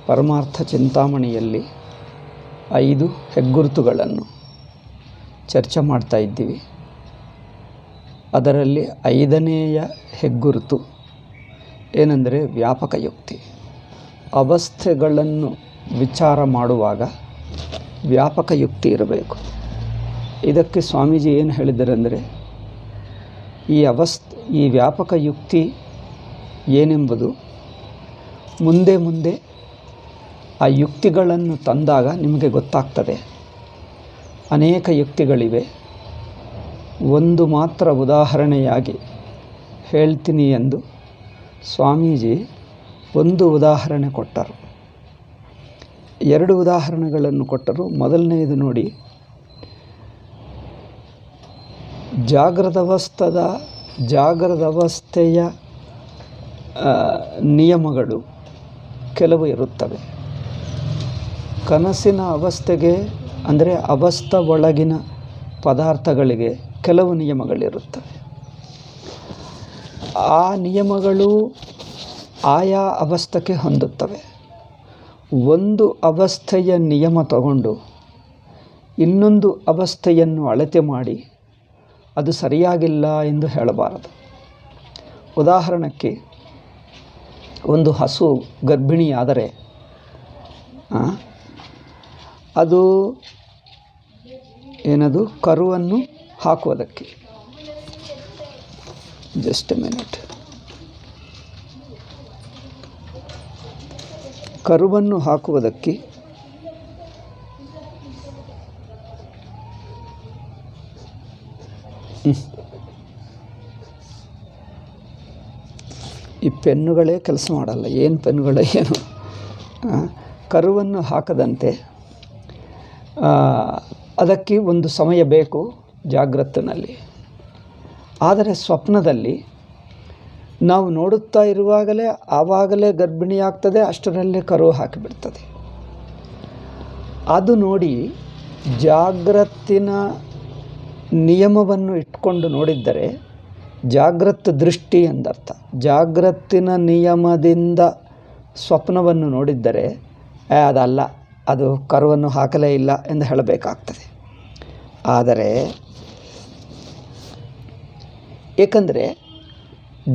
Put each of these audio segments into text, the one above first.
ಪರಮಾರ್ಥ ಚಿಂತಾಮಣಿಯಲ್ಲಿ 5 ಹೆಗ್ಗುರುತುಗಳನ್ನು ಚರ್ಚೆ ಮಾಡ್ತಾ ಇದ್ದೀವಿ. ಅದರಲ್ಲಿ 5ನೆಯ ಹೆಗ್ಗುರುತು ಏನೆಂದರೆ ವ್ಯಾಪಕ ಯುಕ್ತಿ. ಅವಸ್ಥೆಗಳನ್ನು ವಿಚಾರ ಮಾಡುವಾಗ ವ್ಯಾಪಕ ಯುಕ್ತಿ ಇರಬೇಕು. ಇದಕ್ಕೆ ಸ್ವಾಮೀಜಿ ಏನು ಹೇಳಿದರೆಂದರೆ, ಈ ವ್ಯಾಪಕ ಯುಕ್ತಿ ಏನೆಂಬುದು ಮುಂದೆ ಮುಂದೆ ಆ ಯುಕ್ತಿಗಳನ್ನು ತಂದಾಗ ನಿಮಗೆ ಗೊತ್ತಾಗ್ತದೆ. ಅನೇಕ ಯುಕ್ತಿಗಳಿವೆ. ಒಂದು ಮಾತ್ರ ಉದಾಹರಣೆಯಾಗಿ ಹೇಳ್ತೀನಿ ಎಂದು ಸ್ವಾಮೀಜಿ ಒಂದು ಉದಾಹರಣೆ ಕೊಟ್ಟರು. 2 ಉದಾಹರಣೆಗಳನ್ನು ಕೊಟ್ಟರು. ಮೊದಲನೆಯದು ನೋಡಿ, ಜಾಗ್ರದವಸ್ಥೆಯ ನಿಯಮಗಳು ಕೆಲವು ಇರುತ್ತವೆ. ಕನಸಿನ ಅವಸ್ಥೆಗೆ ಅಂದರೆ ಅವಸ್ಥೆ ಒಳಗಿನ ಪದಾರ್ಥಗಳಿಗೆ ಕೆಲವು ನಿಯಮಗಳಿರುತ್ತವೆ. ಆ ನಿಯಮಗಳು ಆಯಾ ಅವಸ್ಥೆಗೆ ಹೊಂದುತ್ತವೆ. ಒಂದು ಅವಸ್ಥೆಯ ನಿಯಮ ತಗೊಂಡು ಇನ್ನೊಂದು ಅವಸ್ಥೆಯನ್ನು ಅಳತೆ ಮಾಡಿ ಅದು ಸರಿಯಾಗಿಲ್ಲ ಎಂದು ಹೇಳಬಾರದು. ಉದಾಹರಣೆಗೆ, ಒಂದು ಹಸು ಗರ್ಭಿಣಿಯಾದರೆ ಅದು ಕರುವನ್ನು ಹಾಕುವುದಕ್ಕೆ ಕರುವನ್ನು ಹಾಕುವುದಕ್ಕೆ ಈ ಪೆನ್ನುಗಳೇ ಕೆಲಸ ಮಾಡಲ್ಲ. ಏನು ಪೆನ್ನುಗಳೇ ಏನು, ಕರುವನ್ನು ಹಾಕದಂತೆ ಅದಕ್ಕೆ ಒಂದು ಸಮಯ ಬೇಕು ಜಾಗ್ರತ್ತಿನಲ್ಲಿ. ಆದರೆ ಸ್ವಪ್ನದಲ್ಲಿ ನಾವು ನೋಡುತ್ತಾ ಇರುವಾಗಲೇ ಆವಾಗಲೇ ಗರ್ಭಿಣಿಯಾಗ್ತದೆ, ಅಷ್ಟರಲ್ಲೇ ಕರು ಹಾಕಿಬಿಡ್ತದೆ. ಅದು ನೋಡಿ ಜಾಗ್ರತ್ತಿನ ನಿಯಮವನ್ನು ಇಟ್ಕೊಂಡು ನೋಡಿದ್ದರೆ ಜಾಗ್ರತ್ ದೃಷ್ಟಿ ಎಂದರ್ಥ. ಜಾಗ್ರತ್ತಿನ ನಿಯಮದಿಂದ ಸ್ವಪ್ನವನ್ನು ನೋಡಿದ್ದರೆ ಅದಲ್ಲ, ಅದು ಕರುವನ್ನು ಹಾಕಲೇ ಇಲ್ಲ ಎಂದು ಹೇಳಬೇಕಾಗ್ತದೆ. ಆದರೆ ಏಕೆಂದರೆ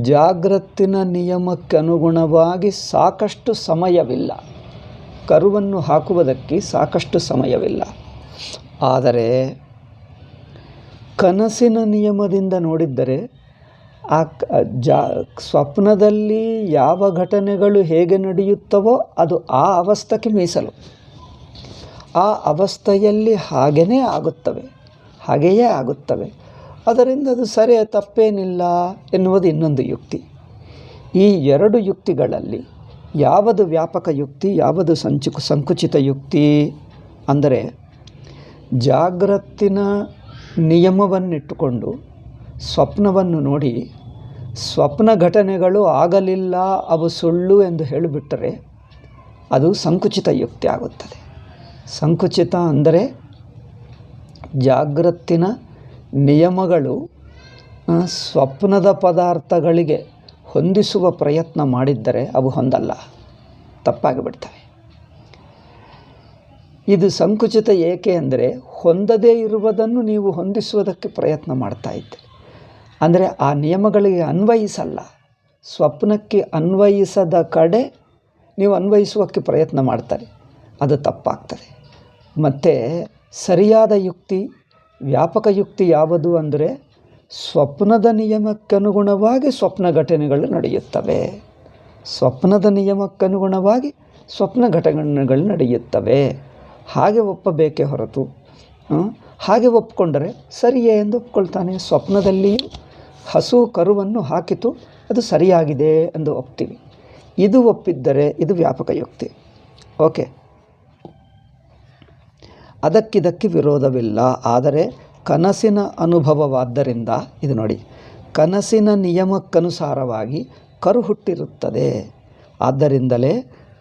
ಜಾಗ್ರತ್ತಿನ ನಿಯಮಕ್ಕೆ ಅನುಗುಣವಾಗಿ ಸಾಕಷ್ಟು ಸಮಯವಿಲ್ಲ, ಕರುವನ್ನು ಹಾಕುವುದಕ್ಕೆ ಸಾಕಷ್ಟು ಸಮಯವಿಲ್ಲ. ಆದರೆ ಕನಸಿನ ನಿಯಮದಿಂದ ನೋಡಿದ್ದರೆ ಸ್ವಪ್ನದಲ್ಲಿ ಯಾವ ಘಟನೆಗಳು ಹೇಗೆ ನಡೆಯುತ್ತವೋ ಅದು ಆ ಅವಸ್ಥೆಗೆ ಮೀಸಲು. ಆ ಅವಸ್ಥೆಯಲ್ಲಿ ಹಾಗೆಯೇ ಆಗುತ್ತವೆ. ಅದರಿಂದ ಅದು ಸರಿ, ತಪ್ಪೇನಿಲ್ಲ ಎನ್ನುವುದು ಇನ್ನೊಂದು ಯುಕ್ತಿ. ಈ 2 ಯುಕ್ತಿಗಳಲ್ಲಿ ಯಾವುದು ವ್ಯಾಪಕ ಯುಕ್ತಿ, ಯಾವುದು ಸಂಕುಚಿತ ಯುಕ್ತಿ ಅಂದರೆ, ಜಾಗ್ರತ್ತಿನ ನಿಯಮವನ್ನಿಟ್ಟುಕೊಂಡು ಸ್ವಪ್ನವನ್ನು ನೋಡಿ ಸ್ವಪ್ನ ಘಟನೆಗಳು ಆಗಲಿಲ್ಲ, ಅವು ಸುಳ್ಳು ಎಂದು ಹೇಳಿಬಿಟ್ಟರೆ ಅದು ಸಂಕುಚಿತ ಯುಕ್ತಿ ಆಗುತ್ತದೆ. ಸಂಕುಚಿತ ಅಂದರೆ ಜಾಗ್ರತ್ತಿನ ನಿಯಮಗಳು ಸ್ವಪ್ನದ ಪದಾರ್ಥಗಳಿಗೆ ಹೊಂದಿಸುವ ಪ್ರಯತ್ನ ಮಾಡಿದ್ದರೆ ಅವು ಹೊಂದಲ್ಲ, ತಪ್ಪಾಗಿಬಿಡ್ತವೆ. ಇದು ಸಂಕುಚಿತ ಏಕೆ ಅಂದರೆ ಹೊಂದದೇ ಇರುವುದನ್ನು ನೀವು ಹೊಂದಿಸುವುದಕ್ಕೆ ಪ್ರಯತ್ನ ಮಾಡ್ತಾ ಇದ್ದೀರಿ. ಅಂದರೆ ಆ ನಿಯಮಗಳಿಗೆ ಅನ್ವಯಿಸಲ್ಲ, ಸ್ವಪ್ನಕ್ಕೆ ಅನ್ವಯಿಸದ ಕಡೆ ನೀವು ಅನ್ವಯಿಸುವಕ್ಕೆ ಪ್ರಯತ್ನ ಮಾಡ್ತಾರೆ, ಅದು ತಪ್ಪಾಗ್ತದೆ. ಮತ್ತು ಸರಿಯಾದ ಯುಕ್ತಿ, ವ್ಯಾಪಕ ಯುಕ್ತಿ ಯಾವುದು ಅಂದರೆ ಸ್ವಪ್ನದ ನಿಯಮಕ್ಕನುಗುಣವಾಗಿ ಸ್ವಪ್ನ ಘಟನೆಗಳು ನಡೆಯುತ್ತವೆ. ಸ್ವಪ್ನದ ನಿಯಮಕ್ಕನುಗುಣವಾಗಿ ಸ್ವಪ್ನ ಘಟನೆಗಳು ನಡೆಯುತ್ತವೆ. ಹಾಗೆ ಒಪ್ಪಬೇಕೇ ಹೊರತು ಹಾಗೆ ಒಪ್ಪಿಕೊಂಡರೆ ಸರಿಯೇ ಎಂದು ಒಪ್ಕೊಳ್ತಾನೆ. ಸ್ವಪ್ನದಲ್ಲಿಯೂ ಹಸು ಕರುವನ್ನು ಹಾಕಿತು, ಅದು ಸರಿಯಾಗಿದೆ ಎಂದು ಒಪ್ತೀವಿ. ಇದು ಒಪ್ಪಿದ್ದರೆ ಇದು ವ್ಯಾಪಕ ಯುಕ್ತಿ. ಓಕೆ, ಅದಕ್ಕಿದಕ್ಕೆ ವಿರೋಧವಿಲ್ಲ. ಆದರೆ ಕನಸಿನ ಅನುಭವವಾದ್ದರಿಂದ ಇದು ನೋಡಿ, ಕನಸಿನ ನಿಯಮಕ್ಕನುಸಾರವಾಗಿ ಕರು ಹುಟ್ಟಿರುತ್ತದೆ. ಆದ್ದರಿಂದಲೇ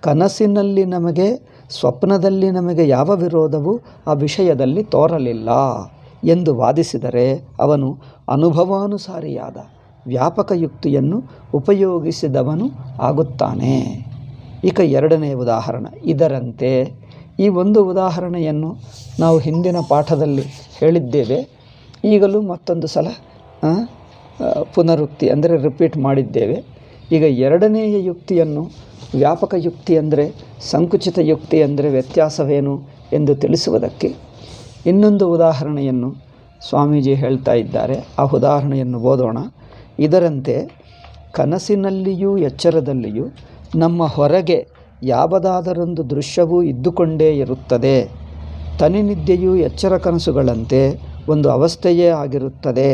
ಕನಸಿನಲ್ಲಿ ನಮಗೆ, ಸ್ವಪ್ನದಲ್ಲಿ ನಮಗೆ ಯಾವ ವಿರೋಧವೂ ಆ ವಿಷಯದಲ್ಲಿ ತೋರಲಿಲ್ಲ ಎಂದು ವಾದಿಸಿದರೆ ಅವನು ಅನುಭವಾನುಸಾರಿಯಾದ ವ್ಯಾಪಕ ಯುಕ್ತಿಯನ್ನು ಉಪಯೋಗಿಸಿದವನು ಆಗುತ್ತಾನೆ. ಈಗ ಎರಡನೇ ಉದಾಹರಣೆ. ಇದರಂತೆ ಈ ಒಂದು ಉದಾಹರಣೆಯನ್ನು ನಾವು ಹಿಂದಿನ ಪಾಠದಲ್ಲಿ ಹೇಳಿದ್ದೇವೆ. ಈಗಲೂ ಮತ್ತೊಂದು ಸಲ ಪುನರುಕ್ತಿ ಅಂದರೆ ರಿಪೀಟ್ ಮಾಡಿದ್ದೇವೆ. ಈಗ ಎರಡನೆಯ ಯುಕ್ತಿಯನ್ನು, ವ್ಯಾಪಕ ಯುಕ್ತಿ ಅಂದರೆ ಸಂಕುಚಿತ ಯುಕ್ತಿ ಅಂದರೆ ವ್ಯತ್ಯಾಸವೇನು ಎಂದು ತಿಳಿಸುವುದಕ್ಕೆ ಇನ್ನೊಂದು ಉದಾಹರಣೆಯನ್ನು ಸ್ವಾಮೀಜಿ ಹೇಳ್ತಾ ಇದ್ದಾರೆ. ಆ ಉದಾಹರಣೆಯನ್ನು ಓದೋಣ. ಇದರಂತೆ ಕನಸಿನಲ್ಲಿಯೂ ಎಚ್ಚರದಲ್ಲಿಯೂ ನಮ್ಮ ಹೊರಗೆ ಯಾವುದಾದರೊಂದು ದೃಶ್ಯವೂ ಇದ್ದುಕೊಂಡೇ ಇರುತ್ತದೆ. ತನಿನಿದ್ದೆಯೂ ಎಚ್ಚರ ಕನಸುಗಳಂತೆ ಒಂದು ಅವಸ್ಥೆಯೇ ಆಗಿರುತ್ತದೆ.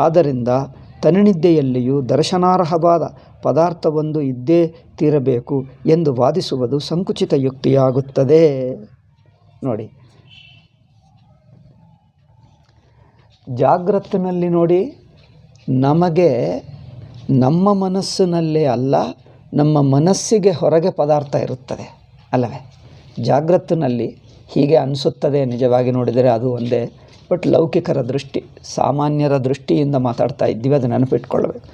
ಆದ್ದರಿಂದ ತನಿನಿದ್ದೆಯಲ್ಲಿಯೂ ದರ್ಶನಾರ್ಹವಾದ ಪದಾರ್ಥವೊಂದು ಇದ್ದೇ ತೀರಬೇಕು ಎಂದು ವಾದಿಸುವುದು ಸಂಕುಚಿತ ಯುಕ್ತಿಯಾಗುತ್ತದೆ. ನೋಡಿ, ಜಾಗ್ರತ್ತಿನಲ್ಲಿ ನೋಡಿ, ನಮಗೆ ನಮ್ಮ ಮನಸ್ಸಿನಲ್ಲೇ ಅಲ್ಲ, ನಮ್ಮ ಮನಸ್ಸಿಗೆ ಹೊರಗೆ ಪದಾರ್ಥ ಇರುತ್ತದೆ ಅಲ್ಲವೇ? ಜಾಗ್ರತ್ತಿನಲ್ಲಿ ಹೀಗೆ ಅನಿಸುತ್ತದೆ, ನಿಜವಾಗಿ ನೋಡಿದರೆ ಅದು ಒಂದೇ. ಬಟ್ ಲೌಕಿಕರ ದೃಷ್ಟಿ, ಸಾಮಾನ್ಯರ ದೃಷ್ಟಿಯಿಂದ ಮಾತಾಡ್ತಾ ಇದ್ದೀವಿ, ಅದು ನೆನಪಿಟ್ಕೊಳ್ಬೇಕು.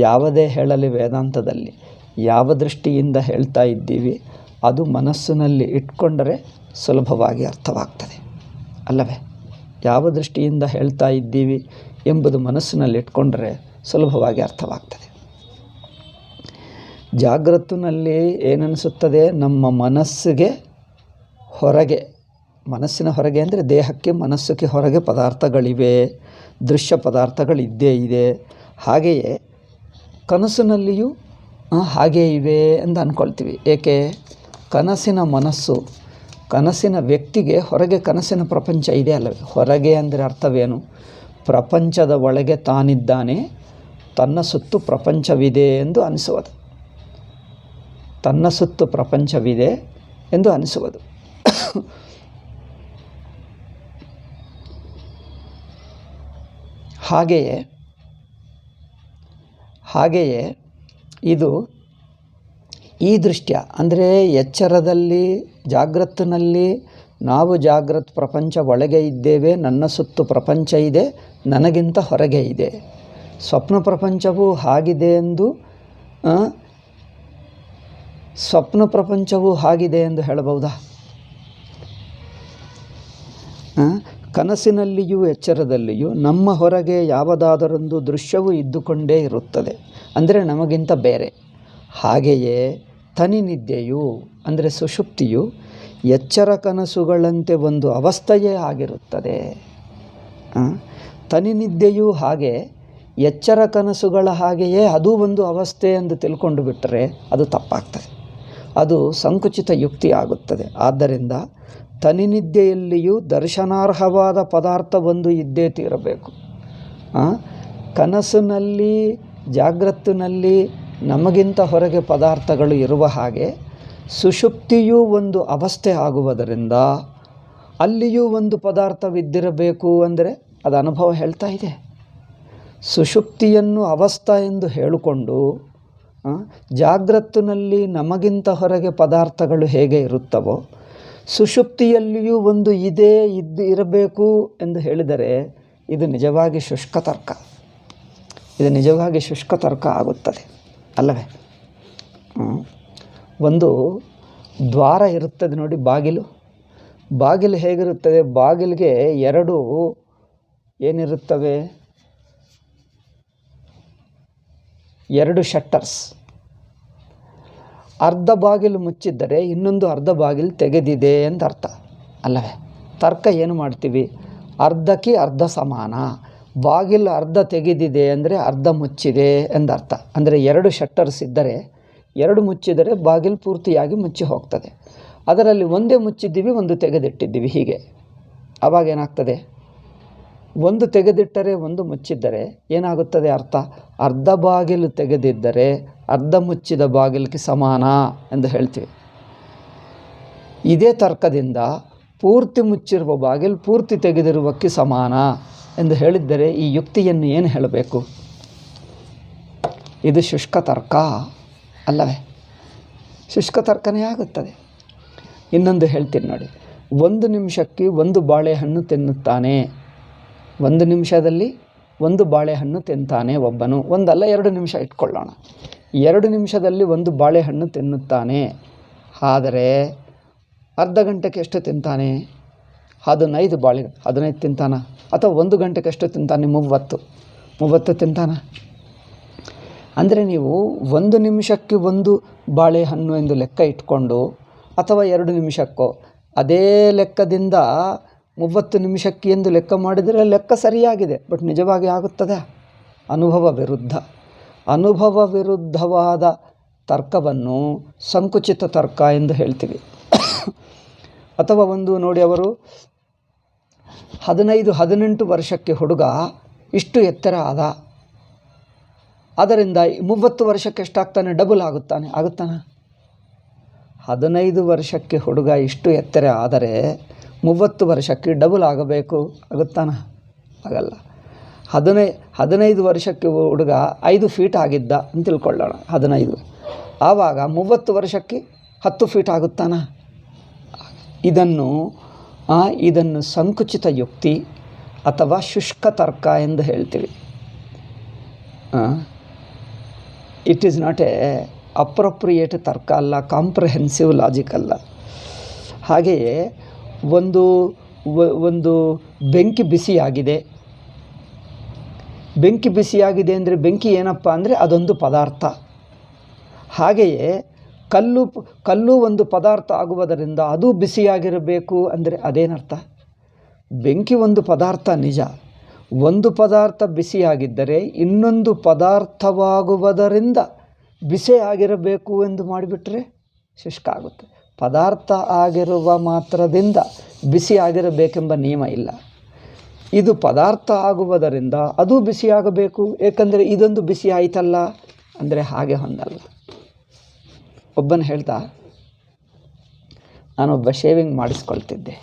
ಯಾವುದೇ ಹೇಳಲಿ ವೇದಾಂತದಲ್ಲಿ ಯಾವ ದೃಷ್ಟಿಯಿಂದ ಹೇಳ್ತಾ ಇದ್ದೀವಿ ಅದು ಮನಸ್ಸಿನಲ್ಲಿ ಇಟ್ಕೊಂಡರೆ ಸುಲಭವಾಗಿ ಅರ್ಥವಾಗ್ತದೆ ಅಲ್ಲವೇ? ಯಾವ ದೃಷ್ಟಿಯಿಂದ ಹೇಳ್ತಾ ಇದ್ದೀವಿ ಎಂಬುದು ಮನಸ್ಸಿನಲ್ಲಿ ಇಟ್ಕೊಂಡರೆ ಸುಲಭವಾಗಿ ಅರ್ಥವಾಗ್ತದೆ. ಜಾಗ್ರತ್ತಿನಲ್ಲಿ ಏನನಿಸುತ್ತದೆ, ನಮ್ಮ ಮನಸ್ಸಿಗೆ ಹೊರಗೆ, ಮನಸ್ಸಿನ ಹೊರಗೆ ಅಂದರೆ ದೇಹಕ್ಕೆ ಮನಸ್ಸಿಗೆ ಹೊರಗೆ ಪದಾರ್ಥಗಳಿವೆ, ದೃಶ್ಯ ಪದಾರ್ಥಗಳಿದ್ದೇ ಇದೆ. ಹಾಗೆಯೇ ಕನಸಿನಲ್ಲಿಯೂ ಹಾಗೇ ಇವೆ ಎಂದು ಅಂದ್ಕೊಳ್ತೀವಿ. ಏಕೆ? ಕನಸಿನ ಮನಸ್ಸು, ಕನಸಿನ ವ್ಯಕ್ತಿಗೆ ಹೊರಗೆ ಕನಸಿನ ಪ್ರಪಂಚ ಇದೆ ಅಲ್ಲವೇ? ಹೊರಗೆ ಅಂದರೆ ಅರ್ಥವೇನು? ಪ್ರಪಂಚದ ಒಳಗೆ ತಾನಿದ್ದಾನೆ, ತನ್ನ ಸುತ್ತು ಪ್ರಪಂಚವಿದೆ ಎಂದು ಅನಿಸುವುದು. ತನ್ನ ಸುತ್ತು ಪ್ರಪಂಚವಿದೆ ಎಂದು ಅನಿಸುವುದು. ಹಾಗೆಯೇ ಇದು ಈ ದೃಷ್ಟ್ಯ ಅಂದರೆ ಎಚ್ಚರದಲ್ಲಿ, ಜಾಗ್ರತ್ತಿನಲ್ಲಿ ನಾವು ಜಾಗ್ರತ್ ಪ್ರಪಂಚ ಒಳಗೆ ಇದ್ದೇವೆ, ನನ್ನ ಸುತ್ತು ಪ್ರಪಂಚ ಇದೆ, ನನಗಿಂತ ಹೊರಗೆ ಇದೆ. ಸ್ವಪ್ನ ಪ್ರಪಂಚವೂ ಹಾಗಿದೆ ಎಂದು ಹೇಳಬಹುದಾ? ಕನಸಿನಲ್ಲಿಯೂ ಎಚ್ಚರದಲ್ಲಿಯೂ ನಮ್ಮ ಹೊರಗೆ ಯಾವುದಾದರೊಂದು ದೃಶ್ಯವೂ ಇದ್ದುಕೊಂಡೇ ಇರುತ್ತದೆ, ಅಂದರೆ ನಮಗಿಂತ ಬೇರೆ. ಹಾಗೆಯೇ ತನಿನಿದ್ದೆಯು ಅಂದರೆ ಸುಷುಪ್ತಿಯು ಎಚ್ಚರ ಕನಸುಗಳಂತೆ ಒಂದು ಅವಸ್ಥೆಯೇ ಆಗಿರುತ್ತದೆ. ತನಿನಿದ್ದೆಯೂ ಹಾಗೆ ಎಚ್ಚರ ಕನಸುಗಳ ಹಾಗೆಯೇ ಅದು ಒಂದು ಅವಸ್ಥೆ ಎಂದು ತಿಳ್ಕೊಂಡು ಬಿಟ್ಟರೆ ಅದು ತಪ್ಪಾಗ್ತದೆ, ಅದು ಸಂಕುಚಿತ ಯುಕ್ತಿ ಆಗುತ್ತದೆ. ಆದ್ದರಿಂದ ತನಿನಿದ್ದೆಯಲ್ಲಿಯೂ ದರ್ಶನಾರ್ಹವಾದ ಪದಾರ್ಥ ಒಂದು ಇದ್ದೇ ತೀರಬೇಕು. ಕನಸಿನಲ್ಲಿ, ಜಾಗ್ರತ್ತಿನಲ್ಲಿ ನಮಗಿಂತ ಹೊರಗೆ ಪದಾರ್ಥಗಳು ಇರುವ ಹಾಗೆ ಸುಷುಪ್ತಿಯೂ ಒಂದು ಅವಸ್ಥೆ ಆಗುವುದರಿಂದ ಅಲ್ಲಿಯೂ ಒಂದು ಪದಾರ್ಥವಿದ್ದಿರಬೇಕು ಅಂದರೆ ಅದು ಅನುಭವ ಹೇಳ್ತಾ ಇದೆ. ಸುಷುಪ್ತಿಯನ್ನು ಅವಸ್ಥಾ ಎಂದು ಹೇಳಿಕೊಂಡು ಜಾಗ್ರತ್ತಿನಲ್ಲಿ ನಮಗಿಂತ ಹೊರಗೆ ಪದಾರ್ಥಗಳು ಹೇಗೆ ಇರುತ್ತವೋ ಸುಷುಪ್ತಿಯಲ್ಲಿಯೂ ಒಂದು ಇರಬೇಕು ಎಂದು ಹೇಳಿದರೆ ಇದು ನಿಜವಾಗಿ ಶುಷ್ಕ ತರ್ಕ. ಇದು ನಿಜವಾಗಿ ಶುಷ್ಕ ತರ್ಕ ಆಗುತ್ತದೆ ಅಲ್ಲವೇ? ಒಂದು ದ್ವಾರ ಇರುತ್ತದೆ ನೋಡಿ, ಬಾಗಿಲು ಹೇಗಿರುತ್ತದೆ? ಬಾಗಿಲಿಗೆ ಎರಡು ಏನಿರುತ್ತವೆ? ಎರಡು ಶಟ್ಟರ್ಸ್. ಅರ್ಧ ಬಾಗಿಲು ಮುಚ್ಚಿದ್ದರೆ ಇನ್ನೊಂದು ಅರ್ಧ ಬಾಗಿಲು ತೆಗೆದಿದೆ ಎಂದರ್ಥ ಅಲ್ಲವೇ? ತರ್ಕ ಏನು ಮಾಡ್ತೀವಿ? ಅರ್ಧಕ್ಕೆ ಅರ್ಧ ಸಮಾನ, ಬಾಗಿಲು ಅರ್ಧ ತೆಗೆದಿದೆ ಅಂದರೆ ಅರ್ಧ ಮುಚ್ಚಿದೆ ಎಂದರ್ಥ. ಅಂದರೆ ಎರಡು ಶಟ್ಟರ್ಸ್ ಇದ್ದರೆ, ಎರಡು ಮುಚ್ಚಿದರೆ ಬಾಗಿಲು ಪೂರ್ತಿಯಾಗಿ ಮುಚ್ಚಿ ಹೋಗ್ತದೆ. ಅದರಲ್ಲಿ ಒಂದೇ ಮುಚ್ಚಿದ್ದೀವಿ, ಒಂದು ತೆಗೆದಿಟ್ಟಿದ್ದೀವಿ. ಹೀಗೆ ಆವಾಗ ಏನಾಗ್ತದೆ? ಒಂದು ತೆಗೆದಿಟ್ಟರೆ ಒಂದು ಮುಚ್ಚಿದ್ದರೆ ಏನಾಗುತ್ತದೆ ಅರ್ಥ? ಅರ್ಧ ಬಾಗಿಲು ತೆಗೆದಿದ್ದರೆ ಅರ್ಧ ಮುಚ್ಚಿದ ಬಾಗಿಲಿಗೆ ಸಮಾನ ಎಂದು ಹೇಳ್ತೀವಿ. ಇದೇ ತರ್ಕದಿಂದ ಪೂರ್ತಿ ಮುಚ್ಚಿರುವ ಬಾಗಿಲು ಪೂರ್ತಿ ತೆಗೆದಿರುವಕ್ಕೆ ಸಮಾನ ಎಂದು ಹೇಳಿದ್ದರೆ ಈ ಯುಕ್ತಿಯನ್ನು ಏನು ಹೇಳಬೇಕು? ಇದು ಶುಷ್ಕ ತರ್ಕ ಅಲ್ಲವೇ? ಶುಷ್ಕ ತರ್ಕನೇ ಆಗುತ್ತದೆ. ಇನ್ನೊಂದು ಹೇಳ್ತೀನಿ ನೋಡಿ. 1 ನಿಮಿಷಕ್ಕೆ 1 ಬಾಳೆಹಣ್ಣು ತಿನ್ನುತ್ತಾನೆ. 1 ನಿಮಿಷದಲ್ಲಿ 1 ಬಾಳೆಹಣ್ಣು ತಿಂತಾನೆ ಒಬ್ಬನು. 1 ಅಲ್ಲ 2 ನಿಮಿಷ ಇಟ್ಕೊಳ್ಳೋಣ. 2 ನಿಮಿಷದಲ್ಲಿ ಒಂದು ಬಾಳೆಹಣ್ಣು ತಿನ್ನುತ್ತಾನೆ. ಆದರೆ ಅರ್ಧ ಗಂಟೆಗೆ ಎಷ್ಟು ತಿಂತಾನೆ? 15 ತಿಂತಾನ? ಅಥವಾ 1 ಗಂಟೆಗೆ ಎಷ್ಟು ತಿಂತಾನೆ? 30 ತಿಂತಾನ? ಅಂದರೆ ನೀವು 1 ನಿಮಿಷಕ್ಕೆ ಒಂದು ಬಾಳೆಹಣ್ಣು ಎಂದು ಲೆಕ್ಕ ಇಟ್ಕೊಂಡು, ಅಥವಾ 2 ನಿಮಿಷಕ್ಕೋ ಅದೇ ಲೆಕ್ಕದಿಂದ 30 ನಿಮಿಷಕ್ಕೆ ಎಂದು ಲೆಕ್ಕ ಮಾಡಿದರೆ ಲೆಕ್ಕ ಸರಿಯಾಗಿದೆ. ಬಟ್ ನಿಜವಾಗಿ ಆಗುತ್ತದೆ? ಅನುಭವ ವಿರುದ್ಧವಾದ ತರ್ಕವನ್ನು ಸಂಕುಚಿತ ತರ್ಕ ಎಂದು ಹೇಳ್ತೀವಿ. ಅಥವಾ ಒಂದು ನೋಡಿ, ಅವರು 18 ವರ್ಷಕ್ಕೆ ಹುಡುಗ ಇಷ್ಟು ಎತ್ತರ ಆದ, ಅದರಿಂದ 30 ವರ್ಷಕ್ಕೆ ಎಷ್ಟಾಗ್ತಾನೆ? ಡಬಲ್ ಆಗುತ್ತಾನೆ? 15 ವರ್ಷಕ್ಕೆ ಹುಡುಗ ಇಷ್ಟು ಎತ್ತರ ಆದರೆ 30 ವರ್ಷಕ್ಕೆ ಡಬಲ್ ಆಗಬೇಕು, ಆಗುತ್ತಾನ? ಆಗಲ್ಲ. 15 ವರ್ಷಕ್ಕೆ ಹುಡುಗ 5 ಫೀಟ್ ಆಗಿದ್ದ ಅಂತ ತಿಳ್ಕೊಳ್ಳೋಣ, 15. ಆವಾಗ 30 ವರ್ಷಕ್ಕೆ 10 ಫೀಟ್ ಆಗುತ್ತಾನ? ಇದನ್ನು ಸಂಕುಚಿತ ಯುಕ್ತಿ ಅಥವಾ ಶುಷ್ಕ ತರ್ಕ ಎಂದು ಹೇಳ್ತೀವಿ. It is not A appropriate ತರ್ಕ ಅಲ್ಲ, ಕಾಂಪ್ರಹೆನ್ಸಿವ್ ಲಾಜಿಕ್ ಅಲ್ಲ. ಹಾಗೆಯೇ ಒಂದು ಬೆಂಕಿ ಬಿಸಿಯಾಗಿದೆ ಅಂದರೆ ಬೆಂಕಿ ಏನಪ್ಪ ಅಂದರೆ ಅದೊಂದು ಪದಾರ್ಥ. ಹಾಗೆಯೇ ಕಲ್ಲು ಒಂದು ಪದಾರ್ಥ ಆಗುವುದರಿಂದ ಅದು ಬಿಸಿಯಾಗಿರಬೇಕು ಅಂದರೆ ಅದೇನರ್ಥ? ಬೆಂಕಿ ಒಂದು ಪದಾರ್ಥ ನಿಜ, ಒಂದು ಪದಾರ್ಥ ಬಿಸಿಯಾಗಿದ್ದರೆ ಇನ್ನೊಂದು ಪದಾರ್ಥವಾಗುವುದರಿಂದ ಬಿಸಿಯಾಗಿರಬೇಕು ಎಂದು ಮಾಡಿಬಿಟ್ರೆ ಶುಷ್ಕ ಆಗುತ್ತೆ. ಪದಾರ್ಥ ಆಗಿರುವ ಮಾತ್ರದಿಂದ ಬಿಸಿಯಾಗಿರಬೇಕೆಂಬ ನಿಯಮ ಇಲ್ಲ. ಇದು ಪದಾರ್ಥ ಆಗುವುದರಿಂದ ಅದು ಬಿಸಿಯಾಗಬೇಕು, ಏಕೆಂದರೆ ಇದೊಂದು ಬಿಸಿ ಆಯಿತಲ್ಲ ಅಂದರೆ ಹಾಗೆ ಹೊಂದಲ್ಲ. ಒಬ್ಬನು ಹೇಳ್ತಾ, ನಾನೊಬ್ಬ ಶೇವಿಂಗ್ ಮಾಡಿಸ್ಕೊಳ್ತಿದ್ದೆ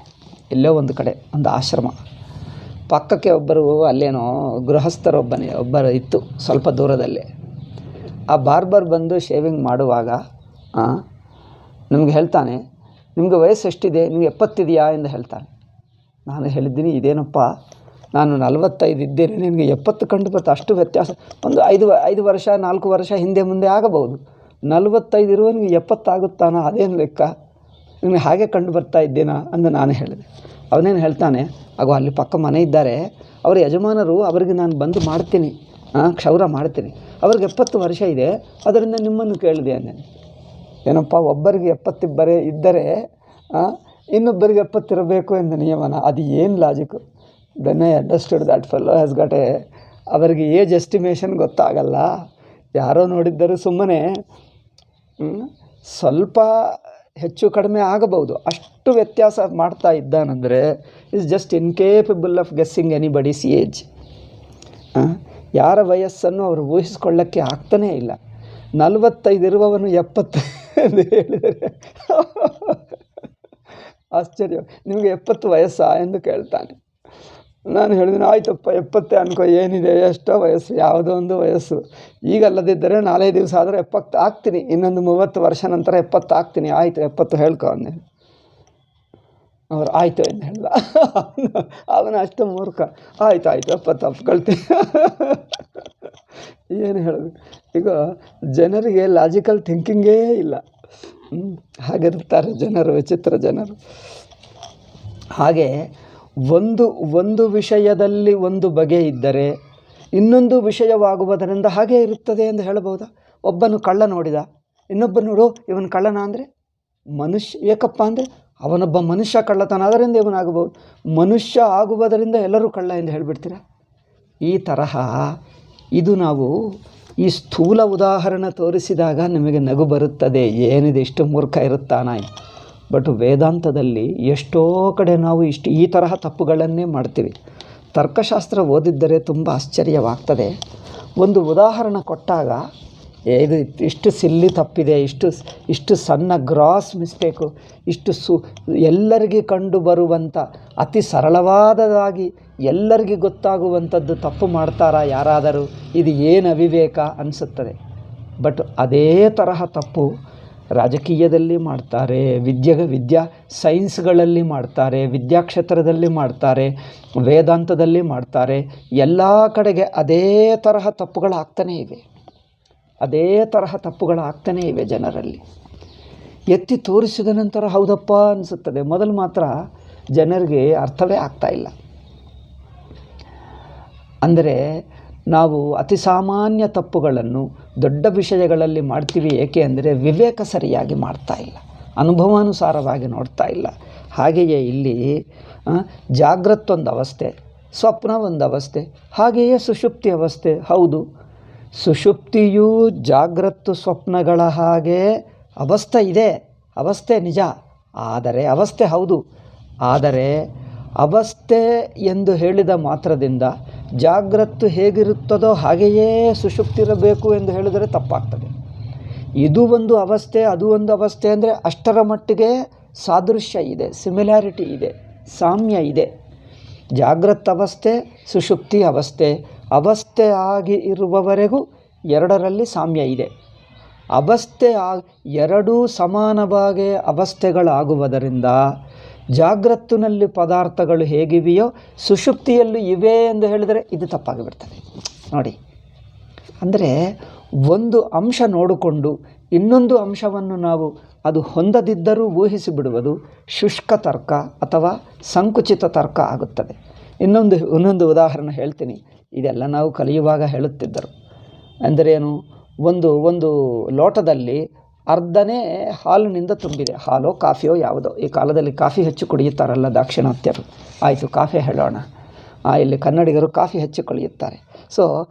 ಎಲ್ಲೋ ಒಂದು ಕಡೆ, ಒಂದು ಆಶ್ರಮ ಪಕ್ಕಕ್ಕೆ ಒಬ್ಬರು ಅಲ್ಲೇನೋ ಒಬ್ಬರು ಇತ್ತು ಸ್ವಲ್ಪ ದೂರದಲ್ಲೇ. ಆ ಬಾರ್ಬರ್ ಬಂದು ಶೇವಿಂಗ್ ಮಾಡುವಾಗ ನಿಮಗೆ ಹೇಳ್ತಾನೆ, ನಿಮಗೆ ವಯಸ್ಸು ಎಷ್ಟಿದೆ? ನಿಮಗೆ 70 ಇದೆಯಾ ಎಂದು ಹೇಳ್ತಾನೆ. ನಾನು ಹೇಳಿದ್ದೀನಿ, ಇದೇನಪ್ಪ, ನಾನು 45 ಇದ್ದೇನೆ, ನಿನಗೆ 70 ಕಂಡು ಬರ್ತಾ? ಅಷ್ಟು ವ್ಯತ್ಯಾಸ? ಒಂದು 5 ವರ್ಷ 4 ವರ್ಷ ಹಿಂದೆ ಮುಂದೆ ಆಗಬಹುದು. 45 ಇರುವವನಿಗೆ 70 ಆಗುತ್ತಾನ? ಅದೇನು ಲೆಕ್ಕ? ನಿಮಗೆ ಹಾಗೆ ಕಂಡು ಬರ್ತಾ ಇದ್ದೇನಾ ಅಂದು ನಾನು ಹೇಳಿದೆ. ಅವನೇನು ಹೇಳ್ತಾನೆ, ಅಲ್ಲಿ ಪಕ್ಕ ಮನೆ ಇದ್ದಾರೆ, ಅವರ ಯಜಮಾನರು, ಅವರಿಗೆ ನಾನು ಬಂದು ಮಾಡ್ತೀನಿ, ಕ್ಷೌರ ಮಾಡ್ತೀನಿ, ಅವ್ರಿಗೆ 70 ವರ್ಷ ಇದೆ, ಅದರಿಂದ ನಿಮ್ಮನ್ನು ಕೇಳಿದೆ ಅಂದೇನೆ. ಏನಪ್ಪ, ಒಬ್ಬರಿಗೆ 70 ಇದ್ದರೆ ಇನ್ನೊಬ್ಬರಿಗೆ 70 ಇರಬೇಕು ಎಂದು ನಿಯಮನ? ಅದು ಏನು logic? Then I understood that fellow has got ಅವರಿಗೆ ಏಜ್ ಎಸ್ಟಿಮೇಷನ್ ಗೊತ್ತಾಗಲ್ಲ. ಯಾರೋ ನೋಡಿದ್ದರೂ ಸುಮ್ಮನೆ ಸ್ವಲ್ಪ ಹೆಚ್ಚು ಕಡಿಮೆ ಆಗಬಹುದು, ಅಷ್ಟು ವ್ಯತ್ಯಾಸ ಮಾಡ್ತಾ ಇದ್ದಾನಂದರೆ is just incapable of guessing anybody's age. ಯಾರ ವಯಸ್ಸನ್ನು ಅವರು ಊಹಿಸ್ಕೊಳ್ಳೋಕ್ಕೆ ಆಗ್ತಾನೇ ಇಲ್ಲ. 45 ಇರುವವನು 70 ಎಂದು ಹೇಳಿದರೆ ಆಶ್ಚರ್ಯ. ನಿಮಗೆ 70 ವಯಸ್ಸಾ ಎಂದು ಕೇಳ್ತಾನೆ. ನಾನು ಹೇಳಿದ್ದೀನಿ, ಆಯ್ತಪ್ಪ 70 ಅನ್ಕೋ, ಏನಿದೆ, ಎಷ್ಟೋ ವಯಸ್ಸು, ಯಾವುದೋ ಒಂದು ವಯಸ್ಸು. ಈಗಲ್ಲದಿದ್ದರೆ 4 ದಿವಸ ಆದರೆ 70 ಆಗ್ತೀನಿ, ಇನ್ನೊಂದು 30 ವರ್ಷ ನಂತರ 70 ಆಗ್ತೀನಿ. ಆಯಿತು 70 ಹೇಳ್ಕೊ ಅಂದೆ. ಅವರು ಆಯಿತು ಎಂದು ಹೇಳ್ದ. ಅವನು ಅಷ್ಟು ಮೂರ್ಖ. ಆಯಿತು 70 ಒಪ್ಕೊಳ್ತೀನಿ. ಏನು ಹೇಳೋದು? ಈಗ ಜನರಿಗೆ ಲಾಜಿಕಲ್ ಥಿಂಕಿಂಗೇ ಇಲ್ಲ. ಹಾಗಿರ್ತಾರೆ ಜನರು, ವಿಚಿತ್ರ ಜನರು. ಹಾಗೆ ಒಂದು ವಿಷಯದಲ್ಲಿ ಒಂದು ಬಗೆ ಇದ್ದರೆ ಇನ್ನೊಂದು ವಿಷಯವಾಗುವುದರಿಂದ ಹಾಗೇ ಇರುತ್ತದೆ ಎಂದು ಹೇಳಬಹುದಾ? ಒಬ್ಬನು ಕಳ್ಳ ನೋಡಿದ, ಇನ್ನೊಬ್ಬನು ನೋಡು ಇವನು ಕಳ್ಳನ ಅಂದರೆ ಮನುಷ್ಯ, ಏಕಪ್ಪ ಅಂದರೆ ಅವನೊಬ್ಬ ಮನುಷ್ಯ ಕಳ್ಳತನ, ಅದರಿಂದ ಇವನಾಗಬಹುದು. ಮನುಷ್ಯ ಆಗುವುದರಿಂದ ಎಲ್ಲರೂ ಕಳ್ಳ ಎಂದು ಹೇಳಿಬಿಡ್ತೀರಾ? ಈ ತರಹ ಇದು ನಾವು ಈ ಸ್ಥೂಲ ಉದಾಹರಣೆ ತೋರಿಸಿದಾಗ ನಿಮಗೆ ನಗು ಬರುತ್ತದೆ, ಏನಿದೆ ಇಷ್ಟು ಮೂರ್ಖ ಇರುತ್ತಾನ. ಬಟ್ ವೇದಾಂತದಲ್ಲಿ ಎಷ್ಟೋ ಕಡೆ ನಾವು ಈ ತರಹ ತಪ್ಪುಗಳನ್ನೇ ಮಾಡ್ತೀವಿ. ತರ್ಕಶಾಸ್ತ್ರ ಓದಿದ್ದರೆ ತುಂಬ ಆಶ್ಚರ್ಯವಾಗ್ತದೆ. ಒಂದು ಉದಾಹರಣೆ ಕೊಟ್ಟಾಗ ಇದು ಇಷ್ಟು ಸಿಲ್ಲಿ ತಪ್ಪಿದೆ, ಇಷ್ಟು ಸಣ್ಣ ಗ್ರಾಸ್ ಮಿಸ್ಟೇಕು, ಎಲ್ಲರಿಗೆ ಕಂಡು ಬರುವಂಥ ಅತಿ ಸರಳವಾದದಾಗಿ ಎಲ್ಲರಿಗೂ ಗೊತ್ತಾಗುವಂಥದ್ದು ತಪ್ಪು ಮಾಡ್ತಾರಾ ಯಾರಾದರೂ? ಇದು ಏನು ಅವಿವೇಕ ಅನಿಸುತ್ತದೆ. ಬಟ್ ಅದೇ ತರಹ ತಪ್ಪು ರಾಜಕೀಯದಲ್ಲಿ ಮಾಡ್ತಾರೆ, ವಿದ್ಯಾ ಸೈನ್ಸ್ಗಳಲ್ಲಿ ಮಾಡ್ತಾರೆ, ವಿದ್ಯಾಕ್ಷೇತ್ರದಲ್ಲಿ ಮಾಡ್ತಾರೆ, ವೇದಾಂತದಲ್ಲಿ ಮಾಡ್ತಾರೆ. ಎಲ್ಲ ಕಡೆಗೆ ಅದೇ ತರಹ ತಪ್ಪುಗಳಾಗ್ತಾನೇ ಇವೆ. ಅದೇ ತರಹ ತಪ್ಪುಗಳಾಗ್ತಾನೇ ಇವೆ ಜನರಲ್ಲಿ. ಎತ್ತಿ ತೋರಿಸಿದ ನಂತರ ಹೌದಪ್ಪ ಅನಿಸುತ್ತದೆ, ಮೊದಲು ಮಾತ್ರ ಜನರಿಗೆ ಅರ್ಥವೇ ಆಗ್ತಾ ಇಲ್ಲ. ಅಂದರೆ ನಾವು ಅತಿ ಸಾಮಾನ್ಯ ತಪ್ಪುಗಳನ್ನು ದೊಡ್ಡ ವಿಷಯಗಳಲ್ಲಿ ಮಾಡ್ತೀವಿ. ಏಕೆ ಅಂದರೆ ವಿವೇಕ ಸರಿಯಾಗಿ ಮಾಡ್ತಾ ಇಲ್ಲ, ಅನುಭವಾನುಸಾರವಾಗಿ ನೋಡ್ತಾ ಇಲ್ಲ. ಹಾಗೆಯೇ ಇಲ್ಲಿ ಜಾಗ್ರತ್ ಒಂದು ಅವಸ್ಥೆ, ಸ್ವಪ್ನ ಒಂದು ಅವಸ್ಥೆ, ಹಾಗೆಯೇ ಸುಷುಪ್ತಿ ಅವಸ್ಥೆ. ಹೌದು, ಸುಷುಪ್ತಿಯೂ ಜಾಗ್ರತ್ತು ಸ್ವಪ್ನಗಳ ಹಾಗೆ ಅವಸ್ಥೆ ಇದೆ, ಅವಸ್ಥೆ ನಿಜ. ಆದರೆ ಅವಸ್ಥೆ ಹೌದು, ಆದರೆ ಅವಸ್ಥೆ ಎಂದು ಹೇಳಿದ ಮಾತ್ರದಿಂದ ಜಾಗ್ರತ್ತು ಹೇಗಿರುತ್ತದೋ ಹಾಗೆಯೇ ಸುಷುಪ್ತಿರಬೇಕು ಎಂದು ಹೇಳಿದರೆ ತಪ್ಪಾಗ್ತದೆ. ಇದು ಒಂದು ಅವಸ್ಥೆ, ಅದು ಒಂದು ಅವಸ್ಥೆ ಅಂದರೆ ಅಷ್ಟರ ಮಟ್ಟಿಗೆ ಸಾದೃಶ್ಯ ಇದೆ, ಸಿಮಿಲ್ಯಾರಿಟಿ ಇದೆ, ಸಾಮ್ಯ ಇದೆ. ಜಾಗ್ರತ್ ಅವಸ್ಥೆ, ಸುಷುಪ್ತಿ ಅವಸ್ಥೆ, ಅವಸ್ಥೆ ಆಗಿ ಇರುವವರೆಗೂ ಎರಡರಲ್ಲಿ ಸಾಮ್ಯ ಇದೆ. ಅವಸ್ಥೆ ಎರಡೂ ಸಮಾನವಾಗಿ ಅವಸ್ಥೆಗಳಾಗುವುದರಿಂದ ಜಾಗ್ರತ್ತಿನಲ್ಲಿ ಪದಾರ್ಥಗಳು ಹೇಗಿವೆಯೋ ಸುಷುಪ್ತಿಯಲ್ಲೂ ಇವೆ ಎಂದು ಹೇಳಿದರೆ ಇದು ತಪ್ಪಾಗಿಬಿಡ್ತದೆ ನೋಡಿ. ಅಂದರೆ ಒಂದು ಅಂಶ ನೋಡಿಕೊಂಡು ಇನ್ನೊಂದು ಅಂಶವನ್ನು ನಾವು ಅದು ಹೊಂದದಿದ್ದರೂ ಊಹಿಸಿಬಿಡುವುದು ಶುಷ್ಕ ತರ್ಕ ಅಥವಾ ಸಂಕುಚಿತ ತರ್ಕ ಆಗುತ್ತದೆ. ಇನ್ನೊಂದು ಉದಾಹರಣೆ ಹೇಳ್ತೀನಿ. ಇದೆಲ್ಲ ನಾವು ಕಲಿಯುವಾಗ ಹೇಳುತ್ತಿದ್ದರು. ಅಂದರೇನು, ಒಂದು ಲೋಟದಲ್ಲಿ ಅರ್ಧನೇ ಹಾಲಿನಿಂದ ತುಂಬಿದೆ. ಹಾಲೋ ಕಾಫಿಯೋ ಯಾವುದೋ, ಈ ಕಾಲದಲ್ಲಿ ಕಾಫಿ ಹೆಚ್ಚು ಕುಡಿಯುತ್ತಾರಲ್ಲ ದಾಕ್ಷಿಣಾತ್ಯರು. ಆಯಿತು, ಕಾಫಿ ಹೇಳೋಣ. ಇಲ್ಲಿ ಕನ್ನಡಿಗರು ಕಾಫಿ ಹೆಚ್ಚು ಕುಡಿಯುತ್ತಾರೆ. ಸೊ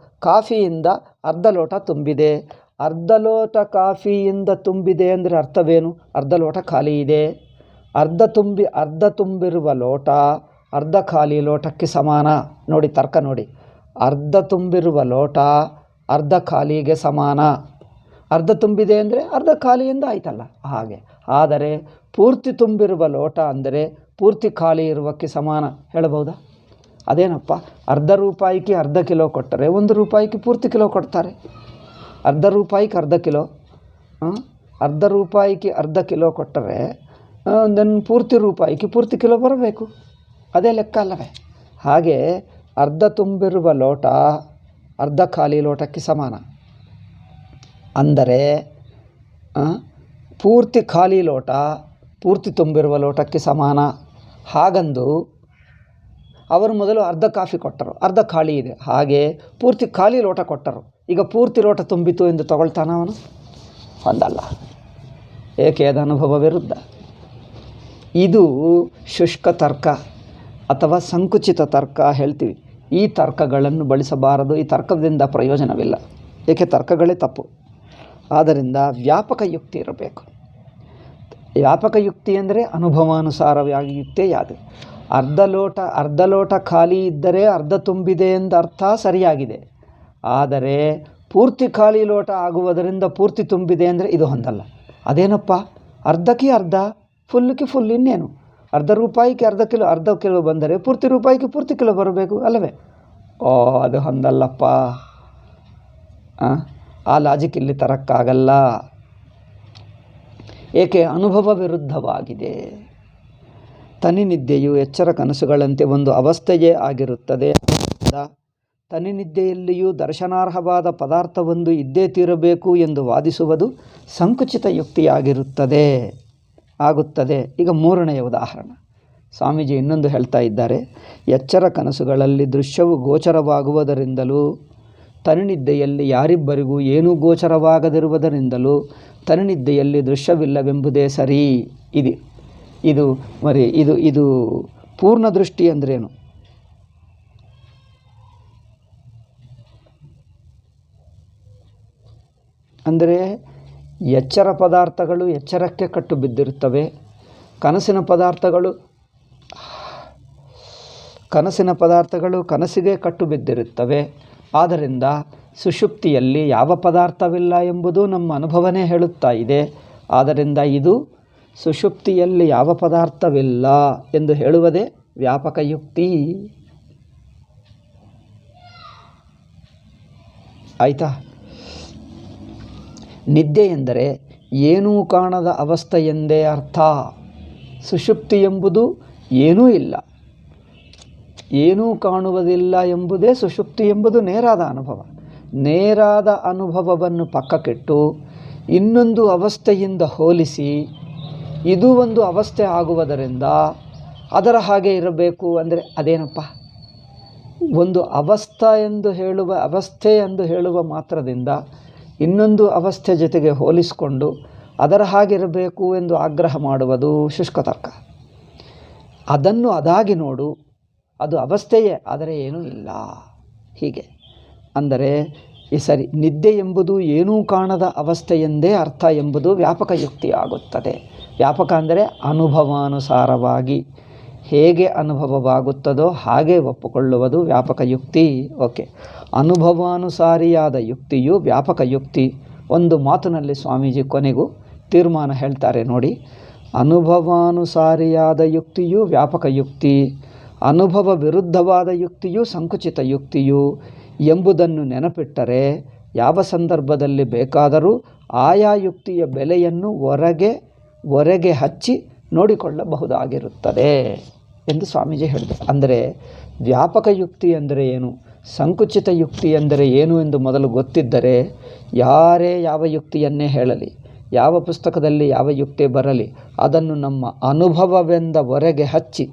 ಕಾಫಿಯಿಂದ ಅರ್ಧ ಲೋಟ ತುಂಬಿದೆ. ಅರ್ಧ ಲೋಟ ಕಾಫಿಯಿಂದ ತುಂಬಿದೆ ಅಂದರೆ ಅರ್ಥವೇನು? ಅರ್ಧ ಲೋಟ ಖಾಲಿ ಇದೆ. ಅರ್ಧ ತುಂಬಿರುವ ಲೋಟ ಅರ್ಧ ಖಾಲಿ ಲೋಟಕ್ಕೆ ಸಮಾನ. ನೋಡಿ ತರ್ಕ ನೋಡಿ, ಅರ್ಧ ತುಂಬಿರುವ ಲೋಟ ಅರ್ಧ ಖಾಲಿಗೆ ಸಮಾನ. ಅರ್ಧ ತುಂಬಿದೆ ಅಂದರೆ ಅರ್ಧ ಖಾಲಿಯಿಂದ ಆಯ್ತಲ್ಲ ಹಾಗೆ. ಆದರೆ ಪೂರ್ತಿ ತುಂಬಿರುವ ಲೋಟ ಅಂದರೆ ಪೂರ್ತಿ ಖಾಲಿ ಇರುವಕ್ಕೆ ಸಮಾನ ಹೇಳಬಹುದಾ? ಅದೇನಪ್ಪ, ಅರ್ಧ ರೂಪಾಯಿಗೆ ಅರ್ಧ ಕಿಲೋ ಕೊಟ್ಟರೆ 1 ರೂಪಾಯಿಗೆ ಪೂರ್ತಿ ಕಿಲೋ ಕೊಡ್ತಾರೆ. ಅರ್ಧ ರೂಪಾಯಿಗೆ ಅರ್ಧ ಕಿಲೋ, ಅರ್ಧ ರೂಪಾಯಿಗೆ ಅರ್ಧ ಕಿಲೋ ಕೊಟ್ಟರೆ ಪೂರ್ತಿ ರೂಪಾಯಿಗೆ ಪೂರ್ತಿ ಕಿಲೋ ಬರಬೇಕು. ಅದೇ ಲೆಕ್ಕ ಅಲ್ಲವೇ? ಹಾಗೆ ಅರ್ಧ ತುಂಬಿರುವ ಲೋಟ ಅರ್ಧ ಖಾಲಿ ಲೋಟಕ್ಕೆ ಸಮಾನ. ಅಂದರೆ ಪೂರ್ತಿ ಖಾಲಿ ಲೋಟ ಪೂರ್ತಿ ತುಂಬಿರುವ ಲೋಟಕ್ಕೆ ಸಮಾನ. ಹಾಗಂದು ಅವರು ಮೊದಲು ಅರ್ಧ ಕಾಫಿ ಕೊಟ್ಟರು, ಅರ್ಧ ಖಾಲಿ ಇದೆ. ಹಾಗೆ ಪೂರ್ತಿ ಖಾಲಿ ಲೋಟ ಕೊಟ್ಟರು, ಈಗ ಪೂರ್ತಿ ಲೋಟ ತುಂಬಿತು ಎಂದು ತಗೊಳ್ತಾನ ಅವನು? ಹೊಂದಲ್ಲ. ಏಕೆ? ಅದು ಅನುಭವ ವಿರುದ್ಧ. ಇದು ಶುಷ್ಕ ತರ್ಕ ಅಥವಾ ಸಂಕುಚಿತ ತರ್ಕ ಹೇಳ್ತೀವಿ. ಈ ತರ್ಕಗಳನ್ನು ಬಳಸಬಾರದು. ಈ ತರ್ಕದಿಂದ ಪ್ರಯೋಜನವಿಲ್ಲ. ಏಕೆ? ತರ್ಕಗಳೇ ತಪ್ಪು. ಆದ್ದರಿಂದ ವ್ಯಾಪಕ ಯುಕ್ತಿ ಇರಬೇಕು. ವ್ಯಾಪಕ ಯುಕ್ತಿ ಅಂದರೆ ಅನುಭವಾನುಸಾರವಾಗಿ ಯುಕ್ತಿ ಯಾವುದು? ಅರ್ಧ ಲೋಟ ಖಾಲಿ ಇದ್ದರೆ ಅರ್ಧ ತುಂಬಿದೆ ಎಂದ ಅರ್ಥ ಸರಿಯಾಗಿದೆ. ಆದರೆ ಪೂರ್ತಿ ಖಾಲಿ ಲೋಟ ಆಗುವುದರಿಂದ ಪೂರ್ತಿ ತುಂಬಿದೆ ಅಂದರೆ ಇದು ಹೊಂದಲ್ಲ. ಅದೇನಪ್ಪ, ಅರ್ಧಕ್ಕೆ ಅರ್ಧ, ಫುಲ್ಗೆ ಫುಲ್. ಇನ್ನೇನು? ಅರ್ಧ ರೂಪಾಯಿಗೆ ಅರ್ಧ ಕಿಲೋ ಬಂದರೆ ಪೂರ್ತಿ ರೂಪಾಯಿಗೆ ಪೂರ್ತಿ ಕಿಲೋ ಬರಬೇಕು ಅಲ್ಲವೇ? ಅದು ಹೊಂದಲ್ಲಪ್ಪ. ಆ ಲಾಜಿಕ್ ಇಲ್ಲಿ ತರಕ್ಕಾಗಲ್ಲ. ಏಕೆ? ಅನುಭವ ವಿರುದ್ಧವಾಗಿದೆ. ತನಿನಿದ್ದೆಯು ಎಚ್ಚರ ಕನಸುಗಳಂತೆ ಒಂದು ಅವಸ್ಥೆಯೇ ಆಗಿರುತ್ತದೆ. ತನಿನಿದ್ದೆಯಲ್ಲಿಯೂ ದರ್ಶನಾರ್ಹವಾದ ಪದಾರ್ಥವೊಂದು ಇದ್ದೇ ತೀರಬೇಕು ಎಂದು ವಾದಿಸುವುದು ಸಂಕುಚಿತ ಯುಕ್ತಿಯಾಗಿರುತ್ತದೆ ಆಗುತ್ತದೆ. ಈಗ 3ನೆಯ ಉದಾಹರಣೆ ಸ್ವಾಮೀಜಿ ಇನ್ನೊಂದು ಹೇಳ್ತಾ ಇದ್ದಾರೆ. ಎಚ್ಚರ ಕನಸುಗಳಲ್ಲಿ ದೃಶ್ಯವು ಗೋಚರವಾಗುವುದರಿಂದಲೂ ತನಿನಿದ್ದೆಯಲ್ಲಿ ಯಾರಿಬ್ಬರಿಗೂ ಏನೂ ಗೋಚರವಾಗದಿರುವುದರಿಂದಲೂ ತನಿನಿದ್ದೆಯಲ್ಲಿ ದೃಶ್ಯವಿಲ್ಲವೆಂಬುದೇ ಸರಿ. ಇದು ಪೂರ್ಣ ದೃಷ್ಟಿ ಅಂದ್ರೇನು? ಅಂದರೆ ಎಚ್ಚರ ಪದಾರ್ಥಗಳು ಎಚ್ಚರಕ್ಕೆ ಕಟ್ಟು ಬಿದ್ದಿರುತ್ತವೆ, ಕನಸಿನ ಪದಾರ್ಥಗಳು ಕನಸಿಗೆ ಕಟ್ಟು ಬಿದ್ದಿರುತ್ತವೆ. ಆದ್ದರಿಂದ ಸುಷುಪ್ತಿಯಲ್ಲಿ ಯಾವ ಪದಾರ್ಥವಿಲ್ಲ ಎಂಬುದು ನಮ್ಮ ಅನುಭವನೇ ಹೇಳುತ್ತಾ ಇದೆ. ಆದ್ದರಿಂದ ಇದು ಸುಷುಪ್ತಿಯಲ್ಲಿ ಯಾವ ಪದಾರ್ಥವಿಲ್ಲ ಎಂದು ಹೇಳುವುದೇ ವ್ಯಾಪಕ ಯುಕ್ತಿ. ಆಯಿತಾ? ನಿದ್ದೆ ಎಂದರೆ ಏನೂ ಕಾಣದ ಅವಸ್ಥೆ ಎಂದೇ ಅರ್ಥ. ಸುಷುಪ್ತಿ ಎಂಬುದು ಏನೂ ಇಲ್ಲ, ಏನೂ ಕಾಣುವುದಿಲ್ಲ ಎಂಬುದೇ ಸುಷುಪ್ತಿ ಎಂಬುದು ನೇರಾದ ಅನುಭವ. ನೇರಾದ ಅನುಭವವನ್ನು ಪಕ್ಕಕ್ಕಿಟ್ಟು ಇನ್ನೊಂದು ಅವಸ್ಥೆಯಿಂದ ಹೋಲಿಸಿ ಇದು ಒಂದು ಅವಸ್ಥೆ ಆಗುವುದರಿಂದ ಅದರ ಹಾಗೆ ಇರಬೇಕು ಅಂದರೆ ಅದೇನಪ್ಪ? ಒಂದು ಅವಸ್ಥೆ ಎಂದು ಹೇಳುವ ಮಾತ್ರದಿಂದ ಇನ್ನೊಂದು ಅವಸ್ಥೆ ಜೊತೆಗೆ ಹೋಲಿಸಿಕೊಂಡು ಅದರ ಹಾಗಿರಬೇಕು ಎಂದು ಆಗ್ರಹ ಮಾಡುವುದು ಶುಷ್ಕ ತರ್ಕ. ಅದನ್ನು ಅದಾಗಿ ನೋಡು, ಅದು ಅವಸ್ಥೆಯೇ, ಆದರೆ ಏನೂ ಇಲ್ಲ. ಹೀಗೆ ಅಂದರೆ ಈ ಸರಿ ನಿದ್ದೆ ಎಂಬುದು ಏನೂ ಕಾಣದ ಅವಸ್ಥೆ ಎಂದೇ ಅರ್ಥ ಎಂಬುದು ವ್ಯಾಪಕ ಯುಕ್ತಿ ಆಗುತ್ತದೆ. ವ್ಯಾಪಕ ಅಂದರೆ ಅನುಭವಾನುಸಾರವಾಗಿ ಹೇಗೆ ಅನುಭವವಾಗುತ್ತದೋ ಹಾಗೆ ಒಪ್ಪಿಕೊಳ್ಳುವುದು ವ್ಯಾಪಕ ಯುಕ್ತಿ. ಓಕೆ, ಅನುಭವಾನುಸಾರಿಯಾದ ಯುಕ್ತಿಯು ವ್ಯಾಪಕ ಯುಕ್ತಿ. ಒಂದು ಮಾತಿನಲ್ಲಿ ಸ್ವಾಮೀಜಿ ಕೊನೆಗೂ ತೀರ್ಮಾನ ಹೇಳ್ತಾರೆ ನೋಡಿ. ಅನುಭವಾನುಸಾರಿಯಾದ ಯುಕ್ತಿಯು ವ್ಯಾಪಕ ಯುಕ್ತಿ, ಅನುಭವ ವಿರುದ್ಧವಾದ ಯುಕ್ತಿಯು ಸಂಕುಚಿತ ಯುಕ್ತಿಯು ಎಂಬುದನ್ನು ನೆನಪಿಟ್ಟರೆ ಯಾವ ಸಂದರ್ಭದಲ್ಲಿ ಬೇಕಾದರೂ ಆಯಾ ಯುಕ್ತಿಯ ಬೆಲೆಯನ್ನು ಹೊರಗೆ ಹಚ್ಚಿ ನೋಡಿಕೊಳ್ಳಬಹುದಾಗಿರುತ್ತದೆ ಎಂದು ಸ್ವಾಮೀಜಿ ಹೇಳಿದರು. ಅಂದರೆ ವ್ಯಾಪಕ ಯುಕ್ತಿ ಅಂದರೆ ಏನು, ಸಂಕುಚಿತ ಯುಕ್ತಿ ಎಂದರೆ ಏನು ಎಂದು ಮೊದಲು ಗೊತ್ತಿದ್ದರೆ ಯಾರೇ ಯಾವ ಯುಕ್ತಿಯನ್ನೇ ಹೇಳಲಿ, ಯಾವ ಪುಸ್ತಕದಲ್ಲಿ ಯಾವ ಯುಕ್ತಿ ಬರಲಿ, ಅದನ್ನು ನಮ್ಮ ಅನುಭವವೆಂದ ಹೊರಗೆ ಹಚ್ಚಿ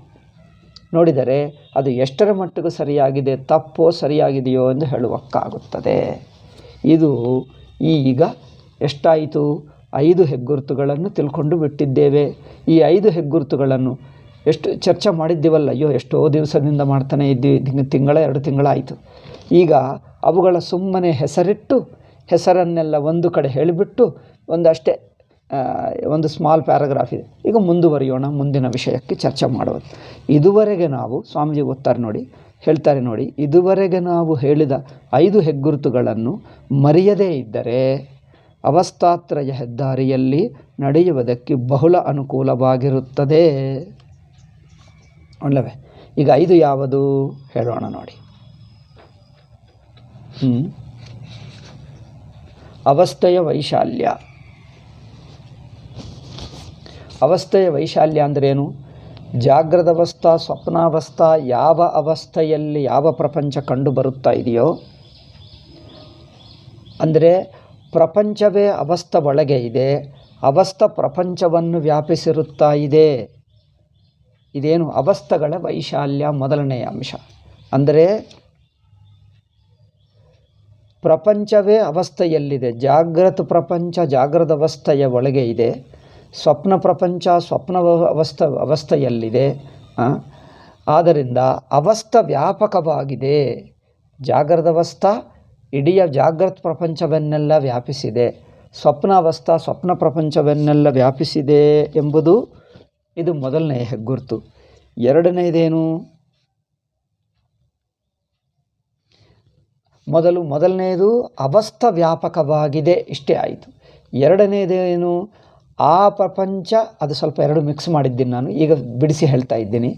ನೋಡಿದರೆ ಅದು ಎಷ್ಟರ ಮಟ್ಟಿಗೂ ಸರಿಯಾಗಿದೆ, ತಪ್ಪೋ ಸರಿಯಾಗಿದೆಯೋ ಎಂದು ಹೇಳುವಕ್ಕಾಗುತ್ತದೆ. ಇದು ಈಗ ಎಷ್ಟಾಯಿತು? 5 ಹೆಗ್ಗುರುತುಗಳನ್ನು ತಿಳ್ಕೊಂಡು ಬಿಟ್ಟಿದ್ದೇವೆ. ಈ 5 ಹೆಗ್ಗುರುತುಗಳನ್ನು ಎಷ್ಟು ಚರ್ಚೆ ಮಾಡಿದ್ದೀವಲ್ಲ, ಅಯ್ಯೋ ಎಷ್ಟೋ ದಿವಸದಿಂದ ಮಾಡ್ತಾನೆ ಇದ್ದೀವಿ, ತಿಂಗಳ 2 ತಿಂಗಳಾಯಿತು. ಈಗ ಅವುಗಳ ಸುಮ್ಮನೆ ಹೆಸರನ್ನೆಲ್ಲ ಒಂದು ಕಡೆ ಹೇಳಿಬಿಟ್ಟು ಒಂದಷ್ಟೇ ಒಂದು ಸ್ಮಾಲ್ ಪ್ಯಾರಾಗ್ರಾಫ್ ಇದೆ. ಈಗ ಮುಂದುವರಿಯೋಣ, ಮುಂದಿನ ವಿಷಯಕ್ಕೆ ಚರ್ಚೆ ಮಾಡುವುದು. ಇದುವರೆಗೆ ನಾವು ಸ್ವಾಮೀಜಿ ಹೇಳ್ತಾರೆ ನೋಡಿ, ಇದುವರೆಗೆ ನಾವು ಹೇಳಿದ 5 ಹೆಗ್ಗುರುತುಗಳನ್ನು ಮರೆಯದೇ ಇದ್ದರೆ ಅವಸ್ಥಾತ್ರಯ ಹೆದ್ದಾರಿಯಲ್ಲಿ ನಡೆಯುವುದಕ್ಕೆ ಬಹಳ ಅನುಕೂಲವಾಗಿರುತ್ತದೆ. ಒಳ್ಳೆವೇ. ಈಗ 5 ಯಾವುದು ಹೇಳೋಣ ನೋಡಿ. ಅವಸ್ಥೆಯ ವೈಶಾಲ್ಯ. ಅವಸ್ಥೆಯ ವೈಶಾಲ್ಯ ಅಂದ್ರೇನು? ಜಾಗೃತ ಅವಸ್ಥಾ, ಸ್ವಪ್ನಾವಸ್ಥಾ, ಯಾವ ಅವಸ್ಥೆಯಲ್ಲಿ ಯಾವ ಪ್ರಪಂಚ ಕಂಡು ಬರುತ್ತಾ ಇದೆಯೋ, ಅಂದರೆ ಪ್ರಪಂಚವೇ ಅವಸ್ಥೆ ಒಳಗೆ ಇದೆ, ಅವಸ್ಥೆ ಪ್ರಪಂಚವನ್ನು ವ್ಯಾಪಿಸಿರುತ್ತಾ ಇದೆ. ಇದೇನು ಅವಸ್ಥೆಗಳ ವೈಶಾಲ್ಯ ಮೊದಲನೆಯ ಅಂಶ. ಅಂದರೆ ಪ್ರಪಂಚವೇ ಅವಸ್ಥೆಯಲ್ಲಿದೆ, ಜಾಗೃತ ಪ್ರಪಂಚ ಜಾಗೃತ ಅವಸ್ಥೆಯ ಒಳಗೆ ಇದೆ, ಸ್ವಪ್ನ ಪ್ರಪಂಚ ಸ್ವಪ್ನ ಅವಸ್ಥೆಯಲ್ಲಿದೆ. ಆದ್ದರಿಂದ ಅವಸ್ಥೆ ವ್ಯಾಪಕವಾಗಿದೆ. ಜಾಗೃತ ಅವಸ್ಥಾ ಇಡೀ ಜಾಗೃತ ಪ್ರಪಂಚವನ್ನೆಲ್ಲ ವ್ಯಾಪಿಸಿದೆ, ಸ್ವಪ್ನಾವಸ್ಥಾ ಸ್ವಪ್ನ ಪ್ರಪಂಚವನ್ನೆಲ್ಲ ವ್ಯಾಪಿಸಿದೆ ಎಂಬುದು ಇದು ಮೊದಲನೆಯ ಹೆಗ್ಗುರುತು. ಎರಡನೆಯದೇನು? ಮೊದಲನೆಯದು ಅವಸ್ಥೆ ವ್ಯಾಪಕವಾಗಿದೆ, ಇಷ್ಟೇ ಆಯಿತು. ಎರಡನೇದೇನು? ಆ ಪ್ರಪಂಚ, ಅದು ಸ್ವಲ್ಪ ಎರಡು ಮಿಕ್ಸ್ ಮಾಡಿದ್ದೀನಿ ನಾನು, ಈಗ ಬಿಡಿಸಿ ಹೇಳ್ತಾ ಇದ್ದೀನಿ.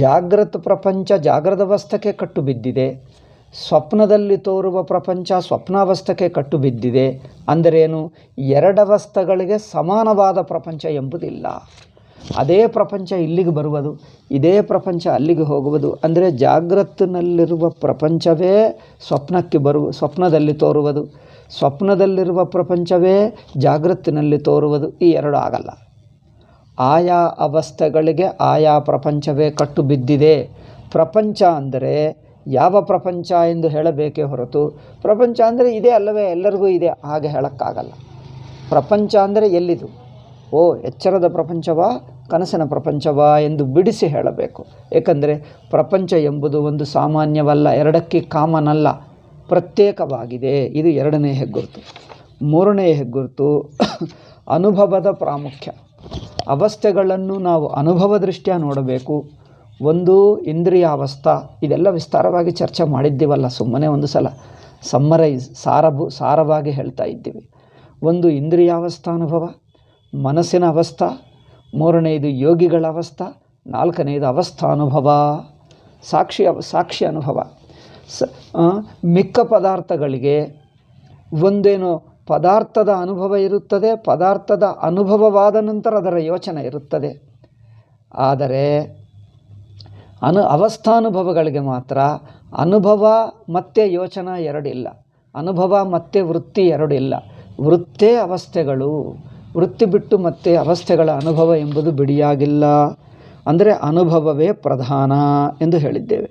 ಜಾಗೃತ ಪ್ರಪಂಚ ಜಾಗೃತ ಅವಸ್ಥೆಗೆ ಕಟ್ಟು ಬಿದ್ದಿದೆ, ಸ್ವಪ್ನದಲ್ಲಿ ತೋರುವ ಪ್ರಪಂಚ ಸ್ವಪ್ನಾವಸ್ಥೆಗೆ ಕಟ್ಟು ಬಿದ್ದಿದೆ. ಅಂದರೇನು? ಎರಡವಸ್ಥೆಗಳಿಗೆ ಸಮಾನವಾದ ಪ್ರಪಂಚ ಎಂಬುದಿಲ್ಲ. ಅದೇ ಪ್ರಪಂಚ ಇಲ್ಲಿಗೆ ಬರುವುದು, ಇದೇ ಪ್ರಪಂಚ ಅಲ್ಲಿಗೆ ಹೋಗುವುದು. ಅಂದರೆ ಜಾಗೃತಿನಲ್ಲಿರುವ ಪ್ರಪಂಚವೇ ಸ್ವಪ್ನದಲ್ಲಿ ತೋರುವುದು, ಸ್ವಪ್ನದಲ್ಲಿರುವ ಪ್ರಪಂಚವೇ ಜಾಗೃತಿನಲ್ಲಿ ತೋರುವುದು. ಈ ಎರಡು ಆಗಲ್ಲ. ಆಯಾ ಅವಸ್ಥೆಗಳಿಗೆ ಆಯಾ ಪ್ರಪಂಚವೇ ಕಟ್ಟು ಬಿದ್ದಿದೆ. ಪ್ರಪಂಚ ಅಂದರೆ ಯಾವ ಪ್ರಪಂಚ ಎಂದು ಹೇಳಬೇಕೇ ಹೊರತು ಪ್ರಪಂಚ ಅಂದರೆ ಇದೇ ಅಲ್ಲವೇ, ಎಲ್ಲರಿಗೂ ಇದೆ ಹಾಗೆ ಹೇಳೋಕ್ಕಾಗಲ್ಲ. ಪ್ರಪಂಚ ಅಂದರೆ ಎಲ್ಲಿದು? ಓ, ಎಚ್ಚರದ ಪ್ರಪಂಚವಾ ಕನಸಿನ ಪ್ರಪಂಚವಾ ಎಂದು ಬಿಡಿಸಿ ಹೇಳಬೇಕು. ಏಕೆಂದರೆ ಪ್ರಪಂಚ ಎಂಬುದು ಒಂದು ಸಾಮಾನ್ಯವಲ್ಲ, ಎರಡಕ್ಕೆ ಕಾಮನ್ ಅಲ್ಲ, ಪ್ರತ್ಯೇಕವಾಗಿದೆ. ಇದು ಎರಡನೇ ಹೆಗ್ಗುರುತು. ಮೂರನೇ ಹೆಗ್ಗುರುತು ಅನುಭವದ ಪ್ರಾಮುಖ್ಯ. ಅವಸ್ಥೆಗಳನ್ನು ನಾವು ಅನುಭವ ದೃಷ್ಟಿಯ ನೋಡಬೇಕು. ಒಂದು ಇಂದ್ರಿಯಾವಸ್ಥಾ, ಇದೆಲ್ಲ ವಿಸ್ತಾರವಾಗಿ ಚರ್ಚೆ ಮಾಡಿದ್ದೀವಲ್ಲ, ಸುಮ್ಮನೆ ಒಂದು ಸಲ ಸಾರವಾಗಿ ಹೇಳ್ತಾ ಇದ್ದೀವಿ. ಒಂದು ಇಂದ್ರಿಯಾವಸ್ಥಾ ಅನುಭವ, ಮನಸ್ಸಿನ ಅವಸ್ಥಾ, ಮೂರನೆಯದು ಯೋಗಿಗಳ ಅವಸ್ಥಾ, ನಾಲ್ಕನೆಯದು ಅವಸ್ಥಾನುಭವ, ಸಾಕ್ಷಿ ಅನುಭವ. ಮಿಕ್ಕ ಪದಾರ್ಥಗಳಿಗೆ ಒಂದೇನು ಪದಾರ್ಥದ ಅನುಭವ ಇರುತ್ತದೆ, ಪದಾರ್ಥದ ಅನುಭವವಾದ ನಂತರ ಅದರ ಯೋಚನೆ ಇರುತ್ತದೆ. ಆದರೆ ಅವಸ್ಥಾನುಭವಗಳಿಗೆ ಮಾತ್ರ ಅನುಭವ ಮತ್ತು ಯೋಚನೆ ಎರಡಿಲ್ಲ. ಅನುಭವ ಮತ್ತು ವೃತ್ತಿ ಎರಡು ಇಲ್ಲ. ವೃತ್ತೇ ಅವಸ್ಥೆಗಳು, ವೃತ್ತಿ ಬಿಟ್ಟು ಮತ್ತೆ ಅವಸ್ಥೆಗಳ ಅನುಭವ ಎಂಬುದು ಬಿಡಿಯಾಗಿಲ್ಲ. ಅಂದರೆ ಅನುಭವವೇ ಪ್ರಧಾನ ಎಂದು ಹೇಳಿದ್ದೇವೆ.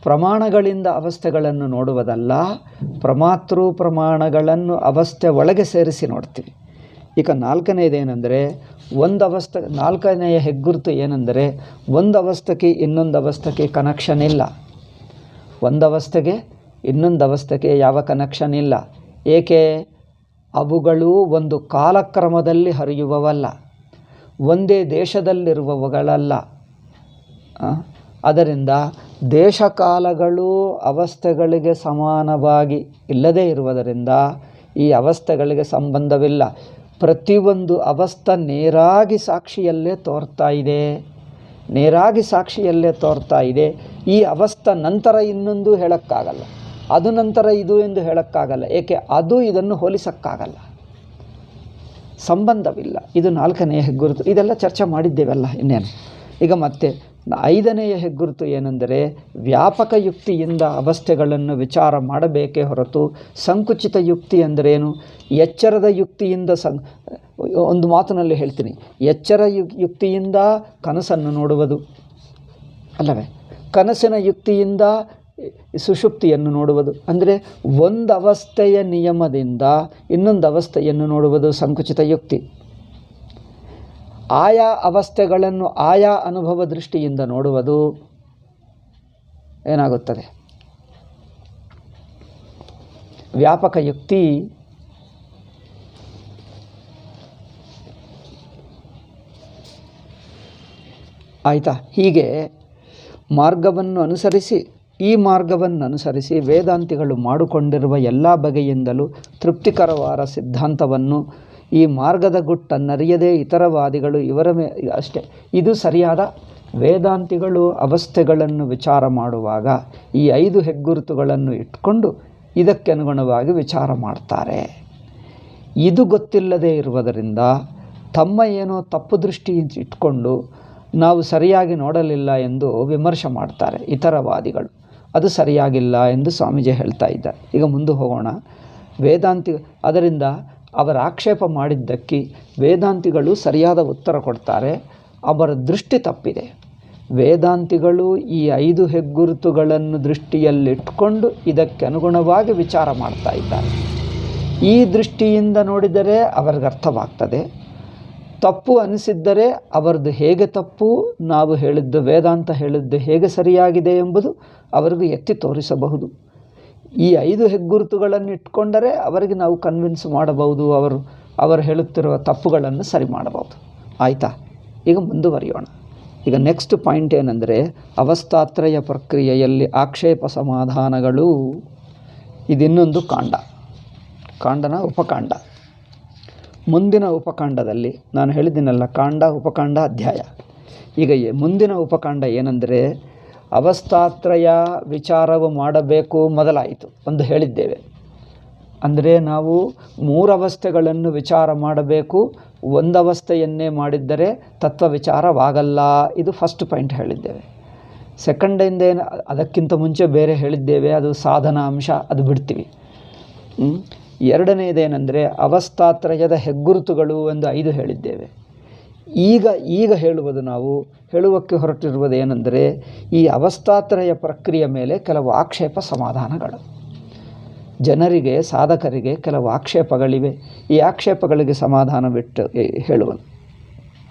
ಪ್ರಮಾಣಗಳಿಂದ ಅವಸ್ಥೆಗಳನ್ನು ನೋಡುವುದಲ್ಲ, ಪ್ರಮಾತೃ ಪ್ರಮಾಣಗಳನ್ನು ಅವಸ್ಥೆ ಒಳಗೆ ಸೇರಿಸಿ ನೋಡ್ತೀವಿ. ಈಗ ನಾಲ್ಕನೆಯದೇನೆಂದರೆ ಒಂದು ಅವಸ್ಥೆ, ನಾಲ್ಕನೆಯ ಹೆಗ್ಗುರುತು ಏನೆಂದರೆ ಒಂದು ಅವಸ್ಥೆಗೆ ಇನ್ನೊಂದು ಅವಸ್ಥೆಗೆ ಕನೆಕ್ಷನ್ ಇಲ್ಲ. ಒಂದು ಅವಸ್ಥೆಗೆ ಇನ್ನೊಂದು ಅವಸ್ಥೆಗೆ ಯಾವ ಕನೆಕ್ಷನ್ ಇಲ್ಲ. ಏಕೆ? ಅವುಗಳು ಒಂದು ಕಾಲಕ್ರಮದಲ್ಲಿ ಹರಿಯುವವಲ್ಲ, ಒಂದೇ ದೇಶದಲ್ಲಿರುವವುಗಳಲ್ಲ. ಅದರಿಂದ ದೇಶಕಾಲಗಳು ಅವಸ್ಥೆಗಳಿಗೆ ಸಮಾನವಾಗಿ ಇಲ್ಲದೇ ಇರುವುದರಿಂದ ಈ ಅವಸ್ಥೆಗಳಿಗೆ ಸಂಬಂಧವಿಲ್ಲ. ಪ್ರತಿಯೊಂದು ಅವಸ್ಥೆ ನೇರಾಗಿ ಸಾಕ್ಷಿಯಲ್ಲೇ ತೋರ್ತಾ ಇದೆ, ನೇರಾಗಿ ಸಾಕ್ಷಿಯಲ್ಲೇ ತೋರ್ತಾ ಇದೆ. ಈ ಅವಸ್ಥೆ ನಂತರ ಇನ್ನೊಂದು ಹೇಳೋಕ್ಕಾಗಲ್ಲ, ಅದು ನಂತರ ಇದು ಎಂದು ಹೇಳೋಕ್ಕಾಗಲ್ಲ. ಏಕೆ? ಅದು ಇದನ್ನು ಹೋಲಿಸೋಕ್ಕಾಗಲ್ಲ, ಸಂಬಂಧವಿಲ್ಲ. ಇದು ನಾಲ್ಕನೆಯ ಹೆಗ್ಗುರುತು. ಇದೆಲ್ಲ ಚರ್ಚೆ ಮಾಡಿದ್ದೇವಲ್ಲ, ಇನ್ನೇನು. ಈಗ ಮತ್ತೆ ಐದನೆಯ ಹೆಗ್ಗುರುತು ಏನೆಂದರೆ ವ್ಯಾಪಕ ಯುಕ್ತಿಯಿಂದ ಅವಸ್ಥೆಗಳನ್ನು ವಿಚಾರ ಮಾಡಬೇಕೇ ಹೊರತು ಸಂಕುಚಿತ ಯುಕ್ತಿ ಅಂದರೇನು? ಎಚ್ಚರದ ಯುಕ್ತಿಯಿಂದ ಒಂದು ಮಾತಿನಲ್ಲಿ ಹೇಳ್ತೀನಿ, ಎಚ್ಚರ ಯುಕ್ತಿಯಿಂದ ಕನಸನ್ನು ನೋಡುವುದು ಅಲ್ಲವೇ? ಕನಸಿನ ಯುಕ್ತಿಯಿಂದ ಸುಷುಪ್ತಿಯನ್ನು ನೋಡುವುದು. ಅಂದರೆ ಒಂದು ಅವಸ್ಥೆಯ ನಿಯಮದಿಂದ ಇನ್ನೊಂದು ಅವಸ್ಥೆಯನ್ನು ನೋಡುವುದು ಸಂಕುಚಿತ ಯುಕ್ತಿ. ಆಯಾ ಅವಸ್ಥೆಗಳನ್ನು ಆಯಾ ಅನುಭವ ದೃಷ್ಟಿಯಿಂದ ನೋಡುವುದು ಏನಾಗುತ್ತದೆ? ವ್ಯಾಪಕ ಯುಕ್ತಿ. ಆಯಿತಾ? ಹೀಗೆ ಮಾರ್ಗವನ್ನು ಅನುಸರಿಸಿ, ಈ ಮಾರ್ಗವನ್ನು ಅನುಸರಿಸಿ ವೇದಾಂತಿಗಳು ಮಾಡಿಕೊಂಡಿರುವ ಎಲ್ಲ ಬಗೆಯಿಂದಲೂ ತೃಪ್ತಿಕರವಾದ ಸಿದ್ಧಾಂತವನ್ನು ಈ ಮಾರ್ಗದ ಗುಟ್ಟನ್ನರಿಯದೇ ಇತರವಾದಿಗಳು ಇವರ ಅಷ್ಟೇ. ಇದು ಸರಿಯಾದ ವೇದಾಂತಿಗಳು ಅವಸ್ಥೆಗಳನ್ನು ವಿಚಾರ ಮಾಡುವಾಗ ಈ 5 ಹೆಗ್ಗುರುತುಗಳನ್ನು ಇಟ್ಕೊಂಡು ಇದಕ್ಕೆ ಅನುಗುಣವಾಗಿ ವಿಚಾರ ಮಾಡ್ತಾರೆ. ಇದು ಗೊತ್ತಿಲ್ಲದೆ ಇರುವುದರಿಂದ ತಮ್ಮ ಏನೋ ತಪ್ಪು ದೃಷ್ಟಿ ಇಟ್ಕೊಂಡು ನಾವು ಸರಿಯಾಗಿ ನೋಡಲಿಲ್ಲ ಎಂದು ವಿಮರ್ಶೆ ಮಾಡ್ತಾರೆ ಇತರವಾದಿಗಳು. ಅದು ಸರಿಯಾಗಿಲ್ಲ ಎಂದು ಸ್ವಾಮೀಜಿ ಹೇಳ್ತಾ ಇದ್ದಾರೆ. ಈಗ ಮುಂದೆ ಹೋಗೋಣ. ವೇದಾಂತಿ ಅದರಿಂದ ಅವರ ಆಕ್ಷೇಪ ಮಾಡಿದ್ದಕ್ಕೆ ವೇದಾಂತಿಗಳು ಸರಿಯಾದ ಉತ್ತರ ಕೊಡ್ತಾರೆ. ಅವರ ದೃಷ್ಟಿ ತಪ್ಪಿದೆ. ವೇದಾಂತಿಗಳು ಈ 5 ಹೆಗ್ಗುರುತುಗಳನ್ನು ದೃಷ್ಟಿಯಲ್ಲಿಟ್ಕೊಂಡು ಇದಕ್ಕೆ ಅನುಗುಣವಾಗಿ ವಿಚಾರ ಮಾಡ್ತಾ ಇದ್ದಾರೆ. ಈ ದೃಷ್ಟಿಯಿಂದ ನೋಡಿದರೆ ಅವರಿಗೆ ಅರ್ಥವಾಗ್ತದೆ. ತಪ್ಪು ಅನಿಸಿದ್ದರೆ ಅವರದ್ದು ಹೇಗೆ ತಪ್ಪು, ನಾವು ಹೇಳಿದ್ದು ವೇದಾಂತ ಹೇಳಿದ್ದು ಹೇಗೆ ಸರಿಯಾಗಿದೆ ಎಂಬುದು ಅವರಿಗೂ ಎತ್ತಿ ತೋರಿಸಬಹುದು. ಈ 5 ಹೆಗ್ಗುರುತುಗಳನ್ನು ಇಟ್ಕೊಂಡರೆ ಅವರಿಗೆ ನಾವು ಕನ್ವಿನ್ಸ್ ಮಾಡಬಹುದು, ಅವರು ಹೇಳುತ್ತಿರುವ ತಪ್ಪುಗಳನ್ನು ಸರಿ ಮಾಡಬಹುದು. ಆಯಿತಾ? ಈಗ ಮುಂದುವರಿಯೋಣ. ಈಗ ನೆಕ್ಸ್ಟ್ ಪಾಯಿಂಟ್ ಏನೆಂದರೆ ಅವಸ್ಥಾತ್ರಯ ಪ್ರಕ್ರಿಯೆಯಲ್ಲಿ ಆಕ್ಷೇಪ ಸಮಾಧಾನಗಳು. ಇದಿನ್ನೊಂದು ಕಾಂಡನ ಉಪಕಾಂಡ. ಮುಂದಿನ ಉಪಕಾಂಡದಲ್ಲಿ ನಾನು ಹೇಳಿದ್ದೀನಲ್ಲ, ಕಾಂಡ ಉಪಕಾಂಡ ಅಧ್ಯಾಯ. ಈಗ ಮುಂದಿನ ಉಪಕಾಂಡ ಏನೆಂದರೆ ಅವಸ್ಥಾತ್ರಯ ವಿಚಾರವು ಮಾಡಬೇಕು ಮೊದಲಾಯಿತು ಒಂದು ಹೇಳಿದ್ದೇವೆ. ಅಂದರೆ ನಾವು 3 ಅವಸ್ಥೆಗಳನ್ನು ವಿಚಾರ ಮಾಡಬೇಕು, ಒಂದು ಅವಸ್ಥೆಯನ್ನೇ ಮಾಡಿದ್ದರೆ ತತ್ವ ವಿಚಾರವಾಗಲ್ಲ. ಇದು ಫಸ್ಟ್ ಪಾಯಿಂಟ್ ಹೇಳಿದ್ದೇವೆ. ಸೆಕೆಂಡಿಂದ ಏನು, ಅದಕ್ಕಿಂತ ಮುಂಚೆ ಬೇರೆ ಹೇಳಿದ್ದೇವೆ, ಅದು ಸಾಧನ ಅಂಶ, ಅದು ಬಿಡ್ತೀವಿ. ಎರಡನೆಯದೇನೆಂದರೆ ಅವಸ್ಥಾತ್ರಯದ ಹೆಗ್ಗುರುತುಗಳು ಎಂದು 5 ಹೇಳಿದ್ದೇವೆ. ಈಗ ಹೇಳುವುದು, ನಾವು ಹೇಳುವಕ್ಕೆ ಹೊರಟಿರುವುದು ಏನೆಂದರೆ ಈ ಅವಸ್ಥಾತ್ರಯ ಪ್ರಕ್ರಿಯೆ ಮೇಲೆ ಕೆಲವು ಆಕ್ಷೇಪ ಸಮಾಧಾನಗಳು. ಜನರಿಗೆ, ಸಾಧಕರಿಗೆ ಕೆಲವು ಆಕ್ಷೇಪಗಳಿವೆ. ಈ ಆಕ್ಷೇಪಗಳಿಗೆ ಸಮಾಧಾನ ಬಿಟ್ಟು ಹೇಳುವನು.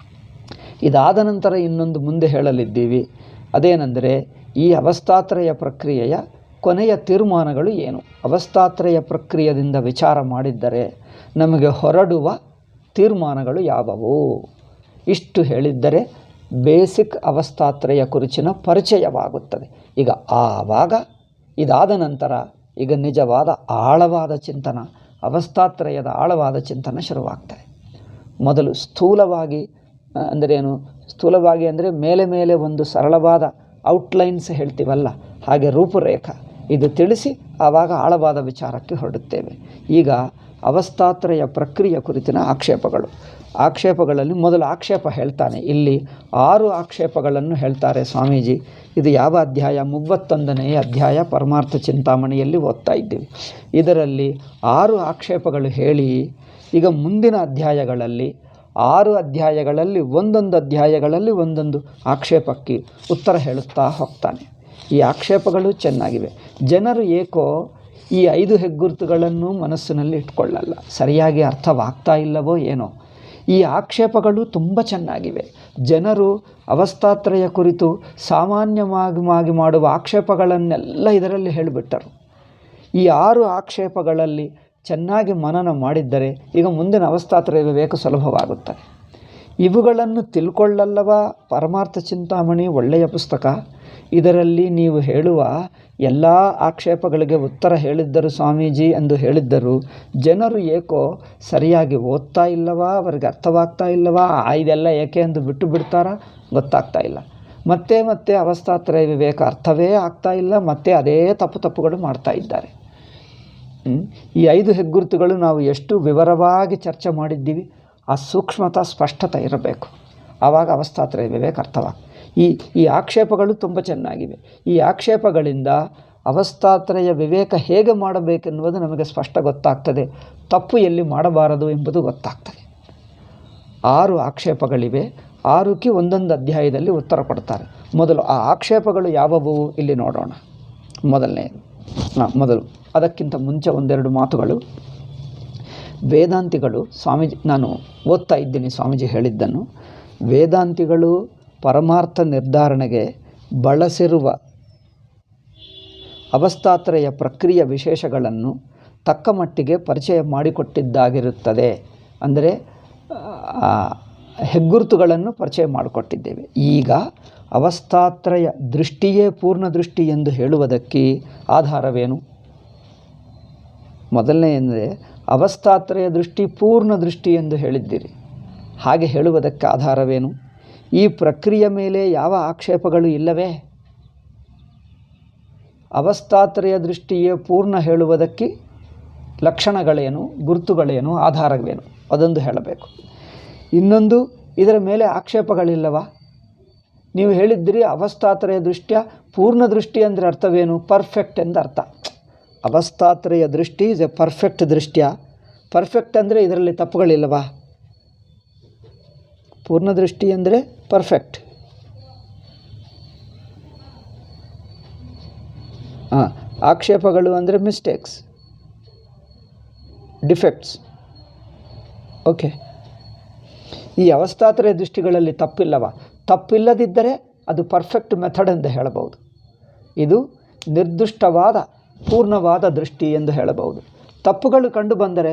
ಇದಾದ ನಂತರ ಇನ್ನೊಂದು ಮುಂದೆ ಹೇಳಲಿದ್ದೀವಿ. ಅದೇನೆಂದರೆ ಈ ಅವಸ್ಥಾತ್ರಯ ಪ್ರಕ್ರಿಯೆಯ ಕೊನೆಯ ತೀರ್ಮಾನಗಳು ಏನು. ಅವಸ್ಥಾತ್ರಯ ಪ್ರಕ್ರಿಯೆಯಿಂದ ವಿಚಾರ ಮಾಡಿದ್ದರೆ ನಮಗೆ ಹೊರಡುವ ತೀರ್ಮಾನಗಳು ಯಾವುವು. ಇಷ್ಟು ಹೇಳಿದ್ದರೆ ಬೇಸಿಕ್ ಅವಸ್ಥಾತ್ರಯ ಕುರಿಚಿನ ಪರಿಚಯವಾಗುತ್ತದೆ. ಈಗ ಆವಾಗ ಇದಾದ ನಂತರ ಈಗ ನಿಜವಾದ ಆಳವಾದ ಚಿಂತನ, ಅವಸ್ಥಾತ್ರಯದ ಆಳವಾದ ಚಿಂತನ ಶುರುವಾಗ್ತದೆ. ಮೊದಲು ಸ್ಥೂಲವಾಗಿ ಅಂದರೇನು? ಸ್ಥೂಲವಾಗಿ ಅಂದರೆ ಮೇಲೆ ಒಂದು ಸರಳವಾದ ಔಟ್ಲೈನ್ಸ್ ಹೇಳ್ತೀವಲ್ಲ, ಹಾಗೆ ರೂಪುರೇಖ ಇದು ತಿಳಿಸಿ ಆವಾಗ ಆಳವಾದ ವಿಚಾರಕ್ಕೆ ಹೊರಡುತ್ತೇವೆ. ಈಗ ಅವಸ್ಥಾತ್ರಯ ಪ್ರಕ್ರಿಯೆ ಕುರಿತಿನ ಆಕ್ಷೇಪಗಳು. ಆಕ್ಷೇಪಗಳಲ್ಲಿ ಮೊದಲು ಆಕ್ಷೇಪ ಹೇಳ್ತಾನೆ. ಇಲ್ಲಿ 6 ಆಕ್ಷೇಪಗಳನ್ನು ಹೇಳ್ತಾರೆ ಸ್ವಾಮೀಜಿ. ಇದು ಯಾವ ಅಧ್ಯಾಯ? 31ನೇ ಅಧ್ಯಾಯ ಪರಮಾರ್ಥ ಚಿಂತಾಮಣಿಯಲ್ಲಿ ಓದ್ತಾ ಇದ್ದೀವಿ. ಇದರಲ್ಲಿ 6 ಆಕ್ಷೇಪಗಳು ಹೇಳಿ ಈಗ ಮುಂದಿನ ಅಧ್ಯಾಯಗಳಲ್ಲಿ 6 ಅಧ್ಯಾಯಗಳಲ್ಲಿ ಒಂದೊಂದು ಅಧ್ಯಾಯಗಳಲ್ಲಿ ಒಂದೊಂದು ಆಕ್ಷೇಪಕ್ಕೆ ಉತ್ತರ ಹೇಳುತ್ತಾ ಹೋಗ್ತಾನೆ. ಈ ಆಕ್ಷೇಪಗಳು ಚೆನ್ನಾಗಿವೆ. ಜನರು ಏಕೋ ಈ 5 ಹೆಗ್ಗುರುತುಗಳನ್ನು ಮನಸ್ಸಿನಲ್ಲಿ ಇಟ್ಕೊಳ್ಳಲ್ಲ, ಸರಿಯಾಗಿ ಅರ್ಥವಾಗ್ತಾ ಇಲ್ಲವೋ ಏನೋ. ಈ ಆಕ್ಷೇಪಗಳು ತುಂಬ ಚೆನ್ನಾಗಿವೆ. ಜನರು ಅವಸ್ಥಾತ್ರಯ ಕುರಿತು ಸಾಮಾನ್ಯವಾಗಿ ಮಾಡುವ ಆಕ್ಷೇಪಗಳನ್ನೆಲ್ಲ ಇದರಲ್ಲಿ ಹೇಳಿಬಿಟ್ಟರು. ಈ 6 ಆಕ್ಷೇಪಗಳಲ್ಲಿ ಚೆನ್ನಾಗಿ ಮನನ ಮಾಡಿದ್ದರೆ ಈಗ ಮುಂದಿನ ಅವಸ್ಥಾತ್ರಯ ವಿವೇಕ ಸುಲಭವಾಗುತ್ತದೆ. ಇವುಗಳನ್ನು ತಿಳ್ಕೊಳ್ಳಲ್ಲವ ಪರಮಾರ್ಥ ಚಿಂತಾಮಣಿ ಒಳ್ಳೆಯ ಪುಸ್ತಕ. ಇದರಲ್ಲಿ ನೀವು ಹೇಳುವ ಎಲ್ಲ ಆಕ್ಷೇಪಗಳಿಗೆ ಉತ್ತರ ಹೇಳಿದ್ದರು ಸ್ವಾಮೀಜಿ ಎಂದು ಹೇಳಿದ್ದರು. ಜನರು ಏಕೋ ಸರಿಯಾಗಿ ಓದ್ತಾ ಇಲ್ಲವಾ, ಅವರಿಗೆ ಅರ್ಥವಾಗ್ತಾ ಇಲ್ಲವಾ, ಇದೆಲ್ಲ ಏಕೆ ಎಂದು ಬಿಟ್ಟು ಬಿಡ್ತಾರಾ ಗೊತ್ತಾಗ್ತಾ ಇಲ್ಲ. ಮತ್ತೆ ಮತ್ತೆ ಅವಸ್ಥಾತ್ರಯ ವಿವೇಕ ಅರ್ಥವೇ ಆಗ್ತಾ ಇಲ್ಲ, ಮತ್ತೆ ಅದೇ ತಪ್ಪುಗಳು ಮಾಡ್ತಾ ಇದ್ದಾರೆ. ಈ 5 ಹೆಗ್ಗುರುತುಗಳು ನಾವು ಎಷ್ಟು ವಿವರವಾಗಿ ಚರ್ಚೆ ಮಾಡಿದ್ದೀವಿ. ಆ ಸೂಕ್ಷ್ಮತಾ ಸ್ಪಷ್ಟತೆ ಇರಬೇಕು, ಆವಾಗ ಅವಸ್ಥಾತ್ರಯ ವಿವೇಕ ಅರ್ಥವಾಗ್ತದೆ. ಈ ಆಕ್ಷೇಪಗಳು ತುಂಬ ಚೆನ್ನಾಗಿವೆ. ಈ ಆಕ್ಷೇಪಗಳಿಂದ ಅವಸ್ಥಾತ್ರಯ ವಿವೇಕ ಹೇಗೆ ಮಾಡಬೇಕೆನ್ನುವುದು ನಮಗೆ ಸ್ಪಷ್ಟ ಗೊತ್ತಾಗ್ತದೆ. ತಪ್ಪು ಎಲ್ಲಿ ಮಾಡಬಾರದು ಎಂಬುದು ಗೊತ್ತಾಗ್ತದೆ. 6 ಆಕ್ಷೇಪಗಳಿವೆ. 6ಕ್ಕೆ ಒಂದೊಂದು ಅಧ್ಯಾಯದಲ್ಲಿ ಉತ್ತರ ಕೊಡ್ತಾರೆ. ಮೊದಲು ಆ ಆಕ್ಷೇಪಗಳು ಯಾವುವು ಇಲ್ಲಿ ನೋಡೋಣ. ಮೊದಲು ಅದಕ್ಕಿಂತ ಮುಂಚೆ ಒಂದೆರಡು ಮಾತುಗಳು. ವೇದಾಂತಿಗಳು, ಸ್ವಾಮೀಜಿ ನಾನು ಓದ್ತಾ ಇದ್ದೀನಿ ಸ್ವಾಮೀಜಿ ಹೇಳಿದ್ದನ್ನು, ವೇದಾಂತಿಗಳು ಪರಮಾರ್ಥ ನಿರ್ಧಾರಣೆಗೆ ಬಳಸಿರುವ ಅವಸ್ಥಾತ್ರಯ ಪ್ರಕ್ರಿಯೆ ವಿಶೇಷಗಳನ್ನು ತಕ್ಕ ಮಟ್ಟಿಗೆ ಪರಿಚಯ ಮಾಡಿಕೊಟ್ಟಿದ್ದಾಗಿರುತ್ತದೆ. ಅಂದರೆ ಹೆಗ್ಗುರುತುಗಳನ್ನು ಪರಿಚಯ ಮಾಡಿಕೊಟ್ಟಿದ್ದೇವೆ. ಈಗ ಅವಸ್ಥಾತ್ರಯ ದೃಷ್ಟಿಯೇ ಪೂರ್ಣ ದೃಷ್ಟಿ ಎಂದು ಹೇಳುವುದಕ್ಕೆ ಆಧಾರವೇನು? ಮೊದಲನೇ ಅಂದರೆ ಅವಸ್ಥಾತ್ರಯ ದೃಷ್ಟಿ ಪೂರ್ಣ ದೃಷ್ಟಿ ಎಂದು ಹೇಳಿದ್ದೀರಿ. ಹಾಗೆ ಹೇಳುವುದಕ್ಕೆ ಆಧಾರವೇನು? ಈ ಪ್ರಕ್ರಿಯೆ ಮೇಲೆ ಯಾವ ಆಕ್ಷೇಪಗಳು ಇಲ್ಲವೇ? ಅವಸ್ಥಾತ್ರಯ ದೃಷ್ಟಿಯೇ ಪೂರ್ಣ ಹೇಳುವುದಕ್ಕೆ ಲಕ್ಷಣಗಳೇನು, ಗುರುತುಗಳೇನು, ಆಧಾರವೇನು ಅದೊಂದು ಹೇಳಬೇಕು. ಇನ್ನೊಂದು, ಇದರ ಮೇಲೆ ಆಕ್ಷೇಪಗಳಿಲ್ಲವಾ? ನೀವು ಹೇಳಿದ್ದೀರಿ ಅವಸ್ಥಾತ್ರಯ ದೃಷ್ಟಿಯ ಪೂರ್ಣ ದೃಷ್ಟಿ ಅಂದರೆ ಅರ್ಥವೇನು? ಪರ್ಫೆಕ್ಟ್ ಎಂದು ಅರ್ಥ. ಅವಸ್ಥಾತ್ರಯ ದೃಷ್ಟಿ ಇಸ್ ಎ ಪರ್ಫೆಕ್ಟ್ ದೃಷ್ಟಿಯ. ಪರ್ಫೆಕ್ಟ್ ಅಂದರೆ ಇದರಲ್ಲಿ ತಪ್ಪುಗಳಿಲ್ಲವಾ? ಪೂರ್ಣ ದೃಷ್ಟಿ ಅಂದರೆ ಪರ್ಫೆಕ್ಟ್. ಆಕ್ಷೇಪಗಳು ಅಂದರೆ ಮಿಸ್ಟೇಕ್ಸ್, ಡಿಫೆಕ್ಟ್ಸ್. ಓಕೆ, ಈ ಅವಸ್ಥಾತ್ರಯ ದೃಷ್ಟಿಗಳಲ್ಲಿ ತಪ್ಪಿಲ್ಲವ? ತಪ್ಪಿಲ್ಲದಿದ್ದರೆ ಅದು ಪರ್ಫೆಕ್ಟ್ ಮೆಥಡ್ ಎಂದು ಹೇಳಬಹುದು. ಇದು ನಿರ್ದಿಷ್ಟವಾದ ಪೂರ್ಣವಾದ ದೃಷ್ಟಿ ಎಂದು ಹೇಳಬಹುದು. ತಪ್ಪುಗಳು ಕಂಡು ಬಂದರೆ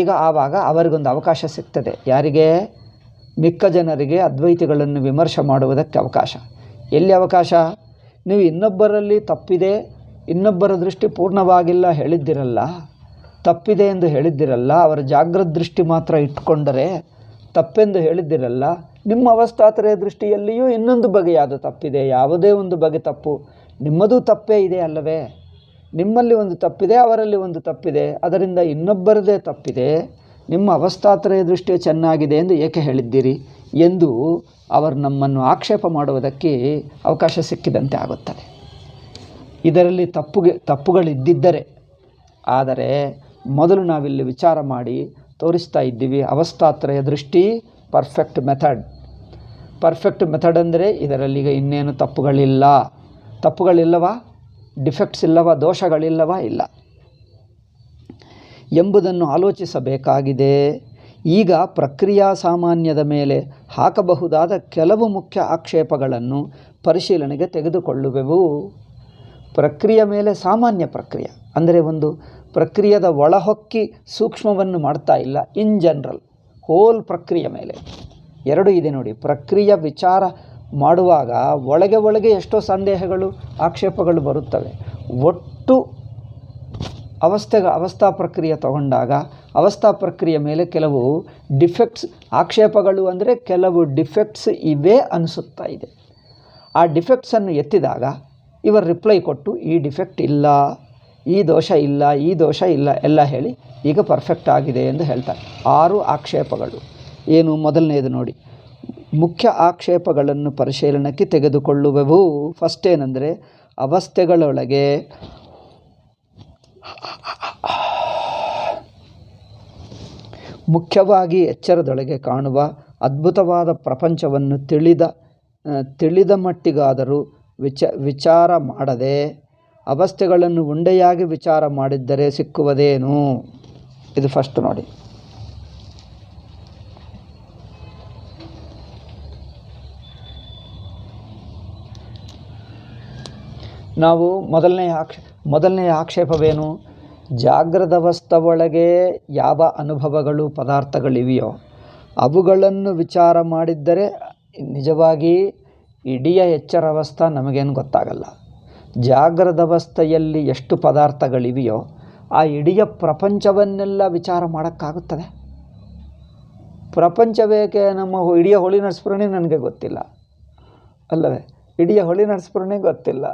ಈಗ ಆವಾಗ ಅವರಿಗೊಂದು ಅವಕಾಶ ಸಿಗ್ತದೆ. ಯಾರಿಗೆ? ಮಿಕ್ಕ ಜನರಿಗೆ ಅದ್ವೈತಿಗಳನ್ನು ವಿಮರ್ಶೆ ಮಾಡುವುದಕ್ಕೆ ಅವಕಾಶ. ಎಲ್ಲಿ ಅವಕಾಶ? ನೀವು ಇನ್ನೊಬ್ಬರಲ್ಲಿ ತಪ್ಪಿದೆ, ಇನ್ನೊಬ್ಬರ ದೃಷ್ಟಿ ಪೂರ್ಣವಾಗಿಲ್ಲ ಹೇಳಿದ್ದಿರಲ್ಲ, ತಪ್ಪಿದೆ ಎಂದು ಹೇಳಿದ್ದಿರಲ್ಲ, ಅವರ ಜಾಗೃತ ದೃಷ್ಟಿ ಮಾತ್ರ ಇಟ್ಕೊಂಡರೆ ತಪ್ಪೆಂದು ಹೇಳಿದ್ದಿರಲ್ಲ. ನಿಮ್ಮ ಅವಸ್ಥಾತ್ರಯ ದೃಷ್ಟಿಯಲ್ಲಿಯೂ ಇನ್ನೊಂದು ಬಗೆಯಾದ ತಪ್ಪಿದೆ, ಯಾವುದೇ ಒಂದು ಬಗೆ ತಪ್ಪು. ನಿಮ್ಮದು ತಪ್ಪೇ ಇದೆ ಅಲ್ಲವೇ? ನಿಮ್ಮಲ್ಲಿ ಒಂದು ತಪ್ಪಿದೆ, ಅವರಲ್ಲಿ ಒಂದು ತಪ್ಪಿದೆ, ಅದರಿಂದ ಇನ್ನೊಬ್ಬರದೇ ತಪ್ಪಿದೆ. ನಿಮ್ಮ ಅವಸ್ಥಾತ್ರಯ ದೃಷ್ಟಿ ಚೆನ್ನಾಗಿದೆ ಎಂದು ಏಕೆ ಹೇಳಿದ್ದೀರಿ ಎಂದು ಅವರು ನಮ್ಮನ್ನು ಆಕ್ಷೇಪ ಮಾಡುವುದಕ್ಕೆ ಅವಕಾಶ ಸಿಕ್ಕಿದಂತೆ ಆಗುತ್ತದೆ. ಇದರಲ್ಲಿ ತಪ್ಪುಗಳಿದ್ದಿದ್ದರೆ, ಆದರೆ ಮೊದಲು ನಾವಿಲ್ಲಿ ವಿಚಾರ ಮಾಡಿ ತೋರಿಸ್ತಾ ಇದ್ದೀವಿ. ಅವಸ್ಥಾತ್ರಯ ದೃಷ್ಟಿ ಪರ್ಫೆಕ್ಟ್ ಮೆಥಡ್. ಪರ್ಫೆಕ್ಟ್ ಮೆಥಡ್ ಅಂದರೆ ಇದರಲ್ಲೀಗ ಇನ್ನೇನು ತಪ್ಪುಗಳಿಲ್ಲವಾ? ಡಿಫೆಕ್ಟ್ಸ್ ಇಲ್ಲವಾ? ದೋಷಗಳಿಲ್ಲವಾ? ಇಲ್ಲ ಎಂಬುದನ್ನು ಆಲೋಚಿಸಬೇಕಾಗಿದೆ. ಈಗ ಪ್ರಕ್ರಿಯಾ ಸಾಮಾನ್ಯದ ಮೇಲೆ ಹಾಕಬಹುದಾದ ಕೆಲವು ಮುಖ್ಯ ಆಕ್ಷೇಪಗಳನ್ನು ಪರಿಶೀಲನೆಗೆ ತೆಗೆದುಕೊಳ್ಳುವೆವು. ಪ್ರಕ್ರಿಯೆ ಮೇಲೆ ಸಾಮಾನ್ಯ ಪ್ರಕ್ರಿಯೆ ಅಂದರೆ ಒಂದು ಪ್ರಕ್ರಿಯೆದ ಒಳಹೊಕ್ಕಿ ಸೂಕ್ಷ್ಮವನ್ನು ಮಾಡ್ತಾ ಇಲ್ಲ, ಇನ್ ಜನರಲ್ ಹೋಲ್ ಪ್ರಕ್ರಿಯೆ ಮೇಲೆ ಎರಡು ಇದೆ ನೋಡಿ. ಪ್ರಕ್ರಿಯೆ ವಿಚಾರ ಮಾಡುವಾಗ ಒಳಗೆ ಎಷ್ಟೋ ಆಕ್ಷೇಪಗಳು ಬರುತ್ತವೆ. ಒಟ್ಟು ಅವಸ್ಥಾ ಪ್ರಕ್ರಿಯೆ ತಗೊಂಡಾಗ ಅವಸ್ಥಾ ಪ್ರಕ್ರಿಯೆ ಮೇಲೆ ಕೆಲವು ಡಿಫೆಕ್ಟ್ಸ್, ಆಕ್ಷೇಪಗಳು ಅಂದರೆ ಕೆಲವು ಡಿಫೆಕ್ಟ್ಸ್ ಇವೆ ಅನಿಸುತ್ತಾ ಇದೆ. ಆ ಡಿಫೆಕ್ಟ್ಸನ್ನು ಎತ್ತಿದಾಗ ಇವರು ರಿಪ್ಲೈ ಕೊಟ್ಟು ಈ ಡಿಫೆಕ್ಟ್ ಇಲ್ಲ, ಈ ದೋಷ ಇಲ್ಲ, ಈ ದೋಷ ಇಲ್ಲ ಎಲ್ಲ ಹೇಳಿ ಈಗ ಪರ್ಫೆಕ್ಟ್ ಆಗಿದೆ ಎಂದು ಹೇಳ್ತಾರೆ. 6 ಆಕ್ಷೇಪಗಳು ಏನು? ಮೊದಲನೇದು ನೋಡಿ, ಮುಖ್ಯ ಆಕ್ಷೇಪಗಳನ್ನು ಪರಿಶೀಲನೆಗೆ ತೆಗೆದುಕೊಳ್ಳುವೆವು. ಫಸ್ಟ್ ಏನಂದರೆ, ಅವಸ್ಥೆಗಳೊಳಗೆ ಮುಖ್ಯವಾಗಿ ಎಚ್ಚರದೊಳಗೆ ಕಾಣುವ ಅದ್ಭುತವಾದ ಪ್ರಪಂಚವನ್ನು ತಿಳಿದ ಮಟ್ಟಿಗಾದರೂ ವಿಚಾರ ಮಾಡದೆ ಅವಸ್ಥೆಗಳನ್ನು ಉಂಡೆಯಾಗಿ ವಿಚಾರ ಮಾಡಿದ್ದರೆ ಸಿಕ್ಕುವುದೇನು? ಇದು ಫಸ್ಟ್ ನೋಡಿ. ನಾವು ಮೊದಲನೆಯ ಆಕ್ಷೇಪವೇನು? ಜಾಗೃತವಸ್ಥ ಒಳಗೆ ಯಾವ ಅನುಭವಗಳು ಪದಾರ್ಥಗಳಿವೆಯೋ ಅವುಗಳನ್ನು ವಿಚಾರ ಮಾಡಿದ್ದರೆ ನಿಜವಾಗಿ ಇಡೀ ಎಚ್ಚರಾವಸ್ಥೆ ನಮಗೇನು ಗೊತ್ತಾಗಲ್ಲ. ಜಾಗೃತಾವಸ್ಥೆಯಲ್ಲಿ ಎಷ್ಟು ಪದಾರ್ಥಗಳಿವೆಯೋ ಆ ಇಡೀ ಪ್ರಪಂಚವನ್ನೆಲ್ಲ ವಿಚಾರ ಮಾಡೋಕ್ಕಾಗುತ್ತದೆ? ಪ್ರಪಂಚವೇಕೆ ನಮ್ಮ ಇಡೀ ಹೋಳಿನ ಸ್ಫುರಣೆ ನನಗೆ ಗೊತ್ತಿಲ್ಲ ಅಲ್ಲವೇ? ಇಡೀ ಹೋಳಿನ ಸ್ಫುರಣೆ ಗೊತ್ತಿಲ್ಲ.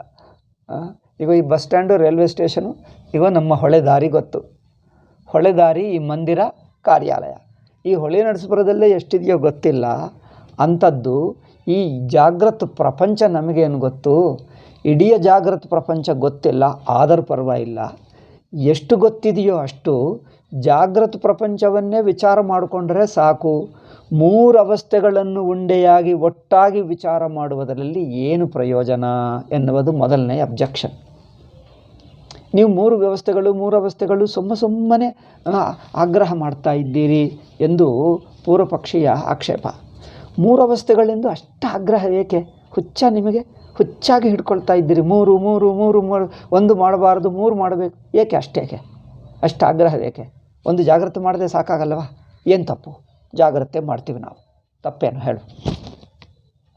ಈಗ ಈ ಬಸ್ ಸ್ಟ್ಯಾಂಡು, ರೈಲ್ವೆ ಸ್ಟೇಷನು, ಈಗ ನಮ್ಮ ಹೊಳೆ ದಾರಿ ಗೊತ್ತು. ಹೊಳೆ ದಾರಿ, ಈ ಮಂದಿರ, ಕಾರ್ಯಾಲಯ, ಈ ಹೊಳೆ ನರಸೀಪುರದಲ್ಲೇ ಎಷ್ಟಿದೆಯೋ ಗೊತ್ತಿಲ್ಲ. ಅಂಥದ್ದು ಈ ಜಾಗೃತ ಪ್ರಪಂಚ ನಮಗೇನು ಗೊತ್ತು? ಇಡೀ ಜಾಗೃತ ಪ್ರಪಂಚ ಗೊತ್ತಿಲ್ಲ. ಆದರೂ ಪರವಾಗಿಲ್ಲ, ಎಷ್ಟು ಗೊತ್ತಿದೆಯೋ ಅಷ್ಟು ಜಾಗೃತ ಪ್ರಪಂಚವನ್ನೇ ವಿಚಾರ ಮಾಡಿಕೊಂಡ್ರೆ ಸಾಕು. 3 ಅವಸ್ಥೆಗಳನ್ನು ಉಂಡೆಯಾಗಿ ಒಟ್ಟಾಗಿ ವಿಚಾರ ಮಾಡುವುದರಲ್ಲಿ ಏನು ಪ್ರಯೋಜನ ಎನ್ನುವುದು ಮೊದಲನೇ ಅಬ್ಜೆಕ್ಷನ್. ನೀವು 3 ಅವಸ್ಥೆಗಳು ಸುಮ್ಮನೆ ಆಗ್ರಹ ಮಾಡ್ತಾ ಇದ್ದೀರಿ ಎಂದು ಪೂರ್ವಪಕ್ಷೀಯ ಆಕ್ಷೇಪ. 3 ಅವಸ್ಥೆಗಳೆಂದು ಅಷ್ಟು ಆಗ್ರಹ ಏಕೆ? ನಿಮಗೆ ಹುಚ್ಚಾಗಿ ಹಿಡ್ಕೊಳ್ತಾ ಇದ್ದೀರಿ. 3 ಒಂದು ಮಾಡಬಾರ್ದು, 3 ಮಾಡಬೇಕು. ಏಕೆ ಅಷ್ಟೇಕೆ? ಅಷ್ಟು ಆಗ್ರಹ ಏಕೆ? ಒಂದು ಜಾಗ್ರತೆ ಮಾಡದೆ ಸಾಕಾಗಲ್ಲವಾ? ಏನು ತಪ್ಪು? ಜಾಗ್ರತೆ ಮಾಡ್ತೀವಿ ನಾವು, ತಪ್ಪೇನು ಹೇಳು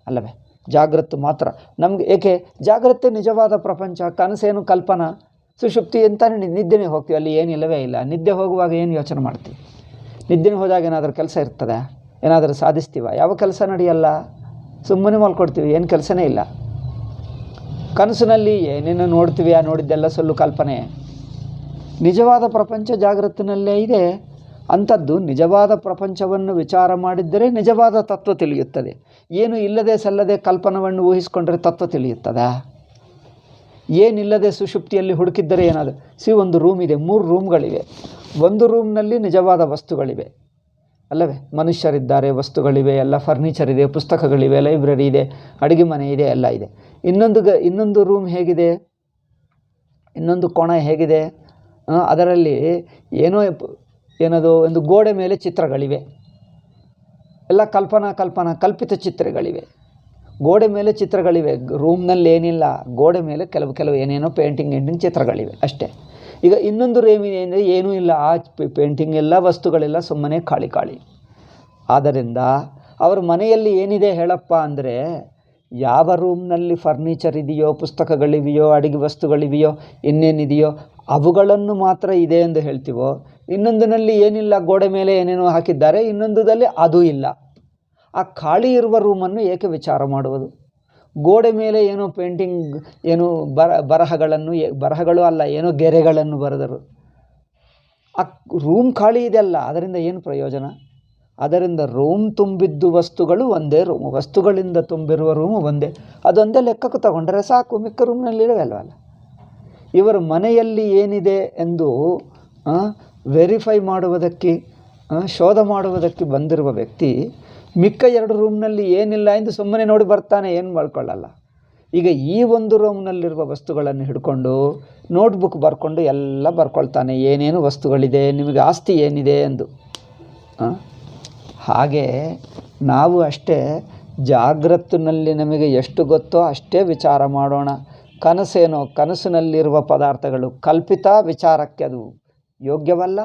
ಅಲ್ಲವೇ? ಜಾಗ್ರತೆ ಮಾತ್ರ ನಮಗೆ ಏಕೆ? ಜಾಗ್ರತೆ ನಿಜವಾದ ಪ್ರಪಂಚ, ಕನಸೇನು ಕಲ್ಪನಾ, ಸುಷುಪ್ತಿ ಅಂತಾನೆ ನಿದ್ದೆನೇ ಹೋಗ್ತೀವಿ, ಅಲ್ಲಿ ಏನಿಲ್ಲವೇ ಇಲ್ಲ. ನಿದ್ದೆ ಹೋಗುವಾಗ ಏನು ಯೋಚನೆ ಮಾಡ್ತೀವಿ? ನಿದ್ದೆನೇ ಹೋದಾಗ ಏನಾದರೂ ಕೆಲಸ ಇರ್ತದೆ? ಏನಾದರೂ ಸಾಧಿಸ್ತೀವ? ಯಾವ ಕೆಲಸ ನಡೆಯಲ್ಲ, ಸುಮ್ಮನೆ ಮಲ್ಕೊಡ್ತೀವಿ, ಏನು ಕೆಲಸನೇ ಇಲ್ಲ. ಕನಸಿನಲ್ಲಿ ಏನೇನು ನೋಡ್ತೀವಿ, ಆ ನೋಡಿದ್ದೆಲ್ಲ ಸುಳ್ಳು ಕಲ್ಪನೆ. ನಿಜವಾದ ಪ್ರಪಂಚ ಜಾಗೃತಿನಲ್ಲೇ ಇದೆ. ಅಂಥದ್ದು ನಿಜವಾದ ಪ್ರಪಂಚವನ್ನು ವಿಚಾರ ಮಾಡಿದ್ದರೆ ನಿಜವಾದ ತತ್ವ ತಿಳಿಯುತ್ತದೆ. ಏನು ಇಲ್ಲದೆ ಸಲ್ಲದೆ ಕಲ್ಪನವನ್ನು ಊಹಿಸಿಕೊಂಡ್ರೆ ತತ್ವ ತಿಳಿಯುತ್ತದೆ? ಏನಿಲ್ಲದೆ ಸುಷುಪ್ತಿಯಲ್ಲಿ ಹುಡುಕಿದ್ದರೆ ಏನಾದರೂ ಒಂದು ರೂಮ್ ಇದೆ, 3 ರೂಮ್ಗಳಿವೆ. ಒಂದು ರೂಮ್ನಲ್ಲಿ ನಿಜವಾದ ವಸ್ತುಗಳಿವೆ ಅಲ್ಲವೇ? ಮನುಷ್ಯರಿದ್ದಾರೆ, ವಸ್ತುಗಳಿವೆ, ಎಲ್ಲ ಫರ್ನಿಚರ್ ಇದೆ, ಪುಸ್ತಕಗಳಿವೆ, ಲೈಬ್ರರಿ ಇದೆ, ಅಡುಗೆ ಮನೆ ಇದೆ, ಎಲ್ಲ ಇದೆ. ಇನ್ನೊಂದು ರೂಮ್ ಹೇಗಿದೆ? ಇನ್ನೊಂದು ಕೋಣ ಹೇಗಿದೆ? ಅದರಲ್ಲಿ ಏನದು ಒಂದು ಗೋಡೆ ಮೇಲೆ ಚಿತ್ರಗಳಿವೆ, ಎಲ್ಲ ಕಲ್ಪಿತ ಚಿತ್ರಗಳಿವೆ. ಗೋಡೆ ಮೇಲೆ ಚಿತ್ರಗಳಿವೆ, ರೂಮ್ನಲ್ಲಿ ಏನಿಲ್ಲ, ಗೋಡೆ ಮೇಲೆ ಕೆಲವು ಏನೇನೋ ಪೇಂಟಿಂಗ್ ಚಿತ್ರಗಳಿವೆ ಅಷ್ಟೇ. ಈಗ ಇನ್ನೊಂದು ರೂಮ್ ಅಂದರೆ ಏನೂ ಇಲ್ಲ, ಆ ಪೇಂಟಿಂಗ್ ಎಲ್ಲ ವಸ್ತುಗಳೆಲ್ಲ ಸುಮ್ಮನೆ ಖಾಲಿ. ಆದ್ದರಿಂದ ಅವ್ರ ಮನೆಯಲ್ಲಿ ಏನಿದೆ ಹೇಳಪ್ಪ ಅಂದರೆ, ಯಾವ ರೂಮ್ನಲ್ಲಿ ಫರ್ನಿಚರ್ ಇದೆಯೋ, ಪುಸ್ತಕಗಳಿವೆಯೋ, ಅಡುಗೆ ವಸ್ತುಗಳಿವೆಯೋ, ಇನ್ನೇನಿದೆಯೋ ಅವುಗಳನ್ನು ಮಾತ್ರ ಇದೆ ಎಂದು ಹೇಳ್ತೀವೋ. ಇನ್ನೊಂದಿನಲ್ಲಿ ಏನಿಲ್ಲ, ಗೋಡೆ ಮೇಲೆ ಏನೇನೋ ಹಾಕಿದ್ದಾರೆ, ಇನ್ನೊಂದರಲ್ಲಿ ಅದೂ ಇಲ್ಲ. ಆ ಖಾಲಿ ಇರುವ ರೂಮನ್ನು ಏಕೆ ವಿಚಾರ ಮಾಡುವುದು? ಗೋಡೆ ಮೇಲೆ ಏನೋ ಪೇಂಟಿಂಗ್, ಏನೋ ಬರಹಗಳು ಅಲ್ಲ, ಏನೋ ಗೆರೆಗಳನ್ನು ಬರೆದರು. ಆ ರೂಮ್ ಖಾಲಿ ಇದೆಯಲ್ಲ, ಅದರಿಂದ ಏನು ಪ್ರಯೋಜನ? ಅದರಿಂದ ರೂಮ್ ತುಂಬಿದ್ದು ವಸ್ತುಗಳು ಒಂದೇ ರೂಮು, ವಸ್ತುಗಳಿಂದ ತುಂಬಿರುವ ರೂಮು ಒಂದೇ. ಅದೊಂದೇ ಲೆಕ್ಕಕ್ಕೆ ತಗೊಂಡ್ರೆ ಸಾಕು, ಮಿಕ್ಕ ರೂಮ್ನಲ್ಲಿರುವಲ್ವಲ್ಲ. ಇವರ ಮನೆಯಲ್ಲಿ ಏನಿದೆ ಎಂದು ವೆರಿಫೈ ಮಾಡುವುದಕ್ಕೆ, ಶೋಧ ಮಾಡುವುದಕ್ಕೆ ಬಂದಿರುವ ವ್ಯಕ್ತಿ ಮಿಕ್ಕ 2 ರೂಮ್ನಲ್ಲಿ ಏನಿಲ್ಲ ಎಂದು ಸುಮ್ಮನೆ ನೋಡಿ ಬರ್ತಾನೆ, ಏನು ಮಾಡ್ಕೊಳ್ಳಲ್ಲ. ಈಗ ಈ ಒಂದು ರೂಮ್ನಲ್ಲಿರುವ ವಸ್ತುಗಳನ್ನು ಹಿಡ್ಕೊಂಡು ನೋಟ್ಬುಕ್ ಬರ್ಕೊಂಡು ಎಲ್ಲ ಬರ್ಕೊಳ್ತಾನೆ, ಏನೇನು ವಸ್ತುಗಳಿದೆ, ನಿಮಗೆ ಆಸ್ತಿ ಏನಿದೆ ಎಂದು. ಹಾಗೆ ನಾವು ಅಷ್ಟೇ, ಜಾಗೃತಿನಲ್ಲಿ ನಮಗೆ ಎಷ್ಟು ಗೊತ್ತೋ ಅಷ್ಟೇ ವಿಚಾರ ಮಾಡೋಣ. ಕನಸೇನೋ, ಕನಸಿನಲ್ಲಿರುವ ಪದಾರ್ಥಗಳು ಕಲ್ಪಿತ, ವಿಚಾರಕ್ಕೆ ಅದು ಯೋಗ್ಯವಲ್ಲ.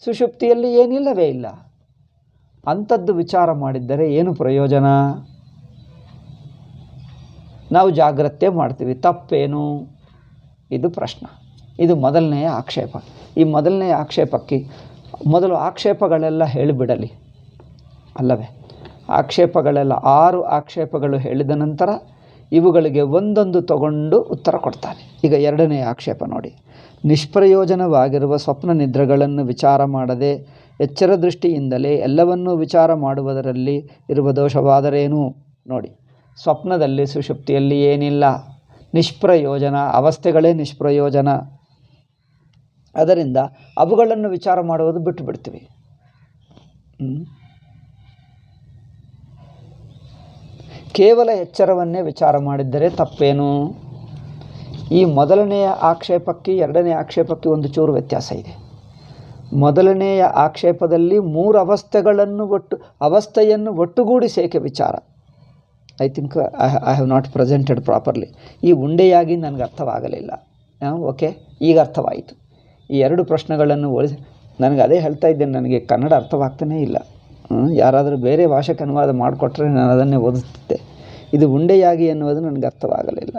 ಸುಷುಪ್ತಿಯಲ್ಲಿ ಏನಿಲ್ಲವೇ ಇಲ್ಲ. ಅಂಥದ್ದು ವಿಚಾರ ಮಾಡಿದ್ದರೆ ಏನು ಪ್ರಯೋಜನ? ನಾವು ಜಾಗ್ರತೆ ಮಾಡ್ತೀವಿ, ತಪ್ಪೇನು? ಇದು ಪ್ರಶ್ನೆ. ಇದು ಮೊದಲನೆಯ ಆಕ್ಷೇಪ. ಈ ಮೊದಲನೆಯ ಆಕ್ಷೇಪಕ್ಕೆ ಮೊದಲು ಆಕ್ಷೇಪಗಳೆಲ್ಲ ಹೇಳಿಬಿಡಲಿ ಅಲ್ಲವೇ? ಆಕ್ಷೇಪಗಳೆಲ್ಲ 6 ಆಕ್ಷೇಪಗಳು ಹೇಳಿದ ನಂತರ ಇವುಗಳಿಗೆ ಒಂದೊಂದು ತಗೊಂಡು ಉತ್ತರ ಕೊಡ್ತಾನೆ. ಈಗ 2ನೇ ಆಕ್ಷೇಪ ನೋಡಿ. ನಿಷ್ಪ್ರಯೋಜನವಾಗಿರುವ ಸ್ವಪ್ನ ನಿದ್ರೆಗಳನ್ನು ವಿಚಾರ ಮಾಡದೆ ಎಚ್ಚರ ದೃಷ್ಟಿಯಿಂದಲೇ ಎಲ್ಲವನ್ನೂ ವಿಚಾರ ಮಾಡುವುದರಲ್ಲಿ ಇರುವ ದೋಷವಾದರೇನು? ನೋಡಿ, ಸ್ವಪ್ನದಲ್ಲಿ ಸುಷುಪ್ತಿಯಲ್ಲಿ ಏನಿಲ್ಲ, ನಿಷ್ಪ್ರಯೋಜನ ಅವಸ್ಥೆಗಳೇ ನಿಷ್ಪ್ರಯೋಜನ. ಅದರಿಂದ ಅವುಗಳನ್ನು ವಿಚಾರ ಮಾಡುವುದು ಬಿಟ್ಟು ಬಿಡ್ತೀವಿ. ಕೇವಲ ಎಚ್ಚರವನ್ನೇ ವಿಚಾರ ಮಾಡಿದ್ದರೆ ತಪ್ಪೇನು? ಈ ಮೊದಲನೆಯ ಆಕ್ಷೇಪಕ್ಕೆ ಎರಡನೆಯ ಆಕ್ಷೇಪಕ್ಕೆ ಒಂದು ಚೂರು ವ್ಯತ್ಯಾಸ ಇದೆ. ಮೊದಲನೆಯ ಆಕ್ಷೇಪದಲ್ಲಿ 3 ಅವಸ್ಥೆಯನ್ನು ಒಟ್ಟುಗೂಡಿಸಿ ಏಕೆ ವಿಚಾರ. I think I have not presented properly. ಈ ಉಂಡೆಯಾಗಿ ನನಗೆ ಅರ್ಥವಾಗಲಿಲ್ಲ. ಓಕೆ, ಈಗ ಅರ್ಥವಾಯಿತು. ಈ 2 ಪ್ರಶ್ನೆಗಳನ್ನು ಹೋಲಿಸಿ ನನಗೆ ಅದೇ ಹೇಳ್ತಾ ಇದ್ದೇನೆ, ನನಗೆ ಕನ್ನಡ ಅರ್ಥವಾಗ್ತಾನೇ ಇಲ್ಲ. ಯಾರಾದರೂ ಬೇರೆ ಭಾಷೆಗೆ ಅನುವಾದ ಮಾಡಿಕೊಟ್ರೆ ನಾನು ಅದನ್ನೇ ಓದಿಸ್ತಿದ್ದೆ. ಇದು ಉಂಡೆಯಾಗಿ ಎನ್ನುವುದು ನನಗೆ ಅರ್ಥವಾಗಲಿಲ್ಲ.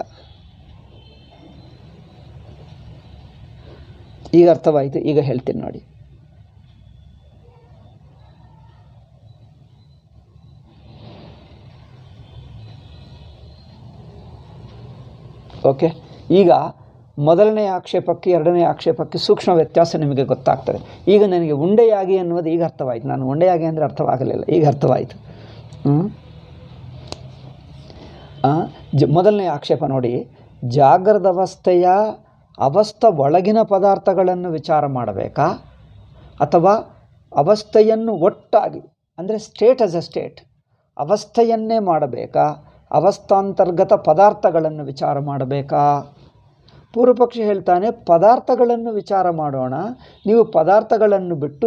ಈಗ ಅರ್ಥವಾಯಿತು. ಈಗ ಹೇಳ್ತೀನಿ ನೋಡಿ. ಓಕೆ, ಈಗ ಮೊದಲನೆಯ ಆಕ್ಷೇಪಕ್ಕೆ ಎರಡನೇ ಆಕ್ಷೇಪಕ್ಕೆ ಸೂಕ್ಷ್ಮ ವ್ಯತ್ಯಾಸ ನಿಮಗೆ ಗೊತ್ತಾಗ್ತದೆ. ಈಗ ನನಗೆ ಉಂಡೆಯಾಗಿ ಎನ್ನುವುದು ಈಗ ಅರ್ಥವಾಯಿತು. ನಾನು ಉಂಡೆಯಾಗಿ ಅಂದರೆ ಅರ್ಥವಾಗಲಿಲ್ಲ, ಈಗ ಅರ್ಥವಾಯಿತು. ಮೊದಲನೇ ಆಕ್ಷೇಪ ನೋಡಿ, ಜಾಗ್ರದ ಅವಸ್ಥೆ ಒಳಗಿನ ಪದಾರ್ಥಗಳನ್ನು ವಿಚಾರ ಮಾಡಬೇಕಾ ಅಥವಾ ಅವಸ್ಥೆಯನ್ನು ಒಟ್ಟಾಗಿ ಅಂದರೆ ಸ್ಟೇಟ್ ಆಸ್ ಎ ಸ್ಟೇಟ್ ಅವಸ್ಥೆಯನ್ನೇ ಮಾಡಬೇಕಾ, ಅವಸ್ಥಾಂತರ್ಗತ ಪದಾರ್ಥಗಳನ್ನು ವಿಚಾರ ಮಾಡಬೇಕಾ? ಪೂರ್ವಪಕ್ಷಿ ಹೇಳ್ತಾನೆ ಪದಾರ್ಥಗಳನ್ನು ವಿಚಾರ ಮಾಡೋಣ. ನೀವು ಪದಾರ್ಥಗಳನ್ನು ಬಿಟ್ಟು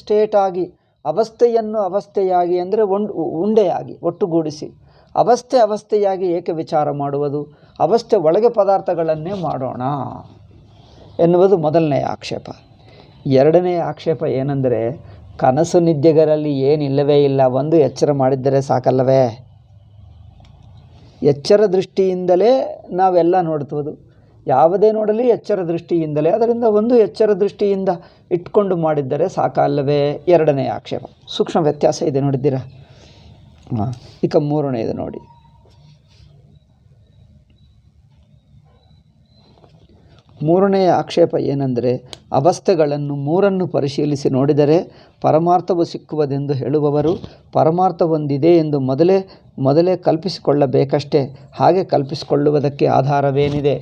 ಸ್ಟೇಟ್ ಆಗಿ ಅವಸ್ಥೆಯನ್ನು ಅವಸ್ಥೆಯಾಗಿ ಅಂದರೆ ಉಂಡೆಯಾಗಿ ಒಟ್ಟುಗೂಡಿಸಿ ಅವಸ್ಥೆಯಾಗಿ ಏಕೆ ವಿಚಾರ ಮಾಡುವುದು? ಅವಸ್ಥೆ ಒಳಗೆ ಪದಾರ್ಥಗಳನ್ನೇ ಮಾಡೋಣ ಎನ್ನುವುದು ಮೊದಲನೆಯ ಆಕ್ಷೇಪ. ಎರಡನೆಯ ಆಕ್ಷೇಪ ಏನೆಂದರೆ, ಕನಸು ನಿದ್ದೆಗಳಲ್ಲಿ ಏನಿಲ್ಲವೇ ಇಲ್ಲ, ಒಂದು ಎಚ್ಚರ ಮಾಡಿದ್ದರೆ ಸಾಕಲ್ಲವೇ? ಎಚ್ಚರ ದೃಷ್ಟಿಯಿಂದಲೇ ನಾವೆಲ್ಲ ನೋಡ್ತುವುದು. ಯಾವುದೇ ನೋಡಲಿ ಎಚ್ಚರ ದೃಷ್ಟಿಯಿಂದಲೇ. ಅದರಿಂದ ಒಂದು ಎಚ್ಚರ ದೃಷ್ಟಿಯಿಂದ ಇಟ್ಕೊಂಡು ಮಾಡಿದ್ದರೆ ಸಾಕಲ್ಲವೇ? ಎರಡನೆಯ ಆಕ್ಷೇಪ. ಸೂಕ್ಷ್ಮ ವ್ಯತ್ಯಾಸ ಇದೆ, ನೋಡಿದ್ದೀರಾ? ಈಗ ಮೂರನೆಯದು ನೋಡಿ. ಮೂರನೆಯ ಆಕ್ಷೇಪ ಏನೆಂದರೆ, ಅವಸ್ಥೆಗಳನ್ನು ಮೂರನ್ನು ಪರಿಶೀಲಿಸಿ ನೋಡಿದರೆ ಪರಮಾರ್ಥವು ಸಿಕ್ಕುವುದೆಂದು ಹೇಳುವವರು ಪರಮಾರ್ಥ ಒಂದಿದೆ ಎಂದು ಮೊದಲೇ ಕಲ್ಪಿಸಿಕೊಳ್ಳಬೇಕಷ್ಟೇ. ಹಾಗೆ ಕಲ್ಪಿಸಿಕೊಳ್ಳುವುದಕ್ಕೆ ಆಧಾರವೇನಿದೆ?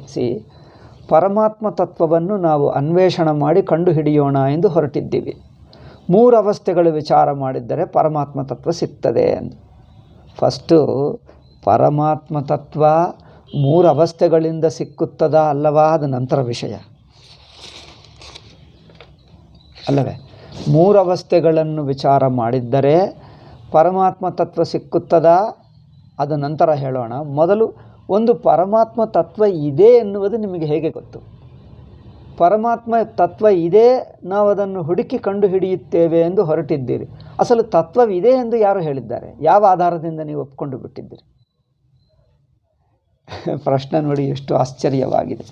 ಪರಮಾತ್ಮ ತತ್ವವನ್ನು ನಾವು ಅನ್ವೇಷಣೆ ಮಾಡಿ ಕಂಡುಹಿಡಿಯೋಣ ಎಂದು ಹೊರಟಿದ್ದೀವಿ. 3 ಅವಸ್ಥೆಗಳು ವಿಚಾರ ಮಾಡಿದ್ದರೆ ಪರಮಾತ್ಮ ತತ್ವ ಸಿಗ್ತದೆ ಎಂದು. ಫಸ್ಟು ಪರಮಾತ್ಮ ತತ್ವ 3 ಅವಸ್ಥೆಗಳಿಂದ ಸಿಕ್ಕುತ್ತದಾ ಅಲ್ಲವಾ, ಅದು ನಂತರ ವಿಷಯ ಅಲ್ಲವೇ? 3 ಅವಸ್ಥೆಗಳನ್ನು ವಿಚಾರ ಮಾಡಿದ್ದರೆ ಪರಮಾತ್ಮ ತತ್ವ ಸಿಕ್ಕುತ್ತದಾ, ಅದು ನಂತರ ಹೇಳೋಣ. ಮೊದಲು ಒಂದು ಪರಮಾತ್ಮ ತತ್ವ ಇದೆ ಎನ್ನುವುದು ನಿಮಗೆ ಹೇಗೆ ಗೊತ್ತು? ಪರಮಾತ್ಮ ತತ್ವ ಇದೆ, ನಾವು ಅದನ್ನು ಹುಡುಕಿ ಕಂಡು ಹಿಡಿಯುತ್ತೇವೆ ಎಂದು ಹೊರಟಿದ್ದೀರಿ. ಅಸಲು ತತ್ವವಿದೆ ಎಂದು ಯಾರು ಹೇಳಿದ್ದಾರೆ? ಯಾವ ಆಧಾರದಿಂದ ನೀವು ಒಪ್ಕೊಂಡು ಬಿಟ್ಟಿದ್ದೀರಿ? ಪ್ರಶ್ನೆ ನೋಡಿ ಎಷ್ಟು ಆಶ್ಚರ್ಯವಾಗಿದೆ.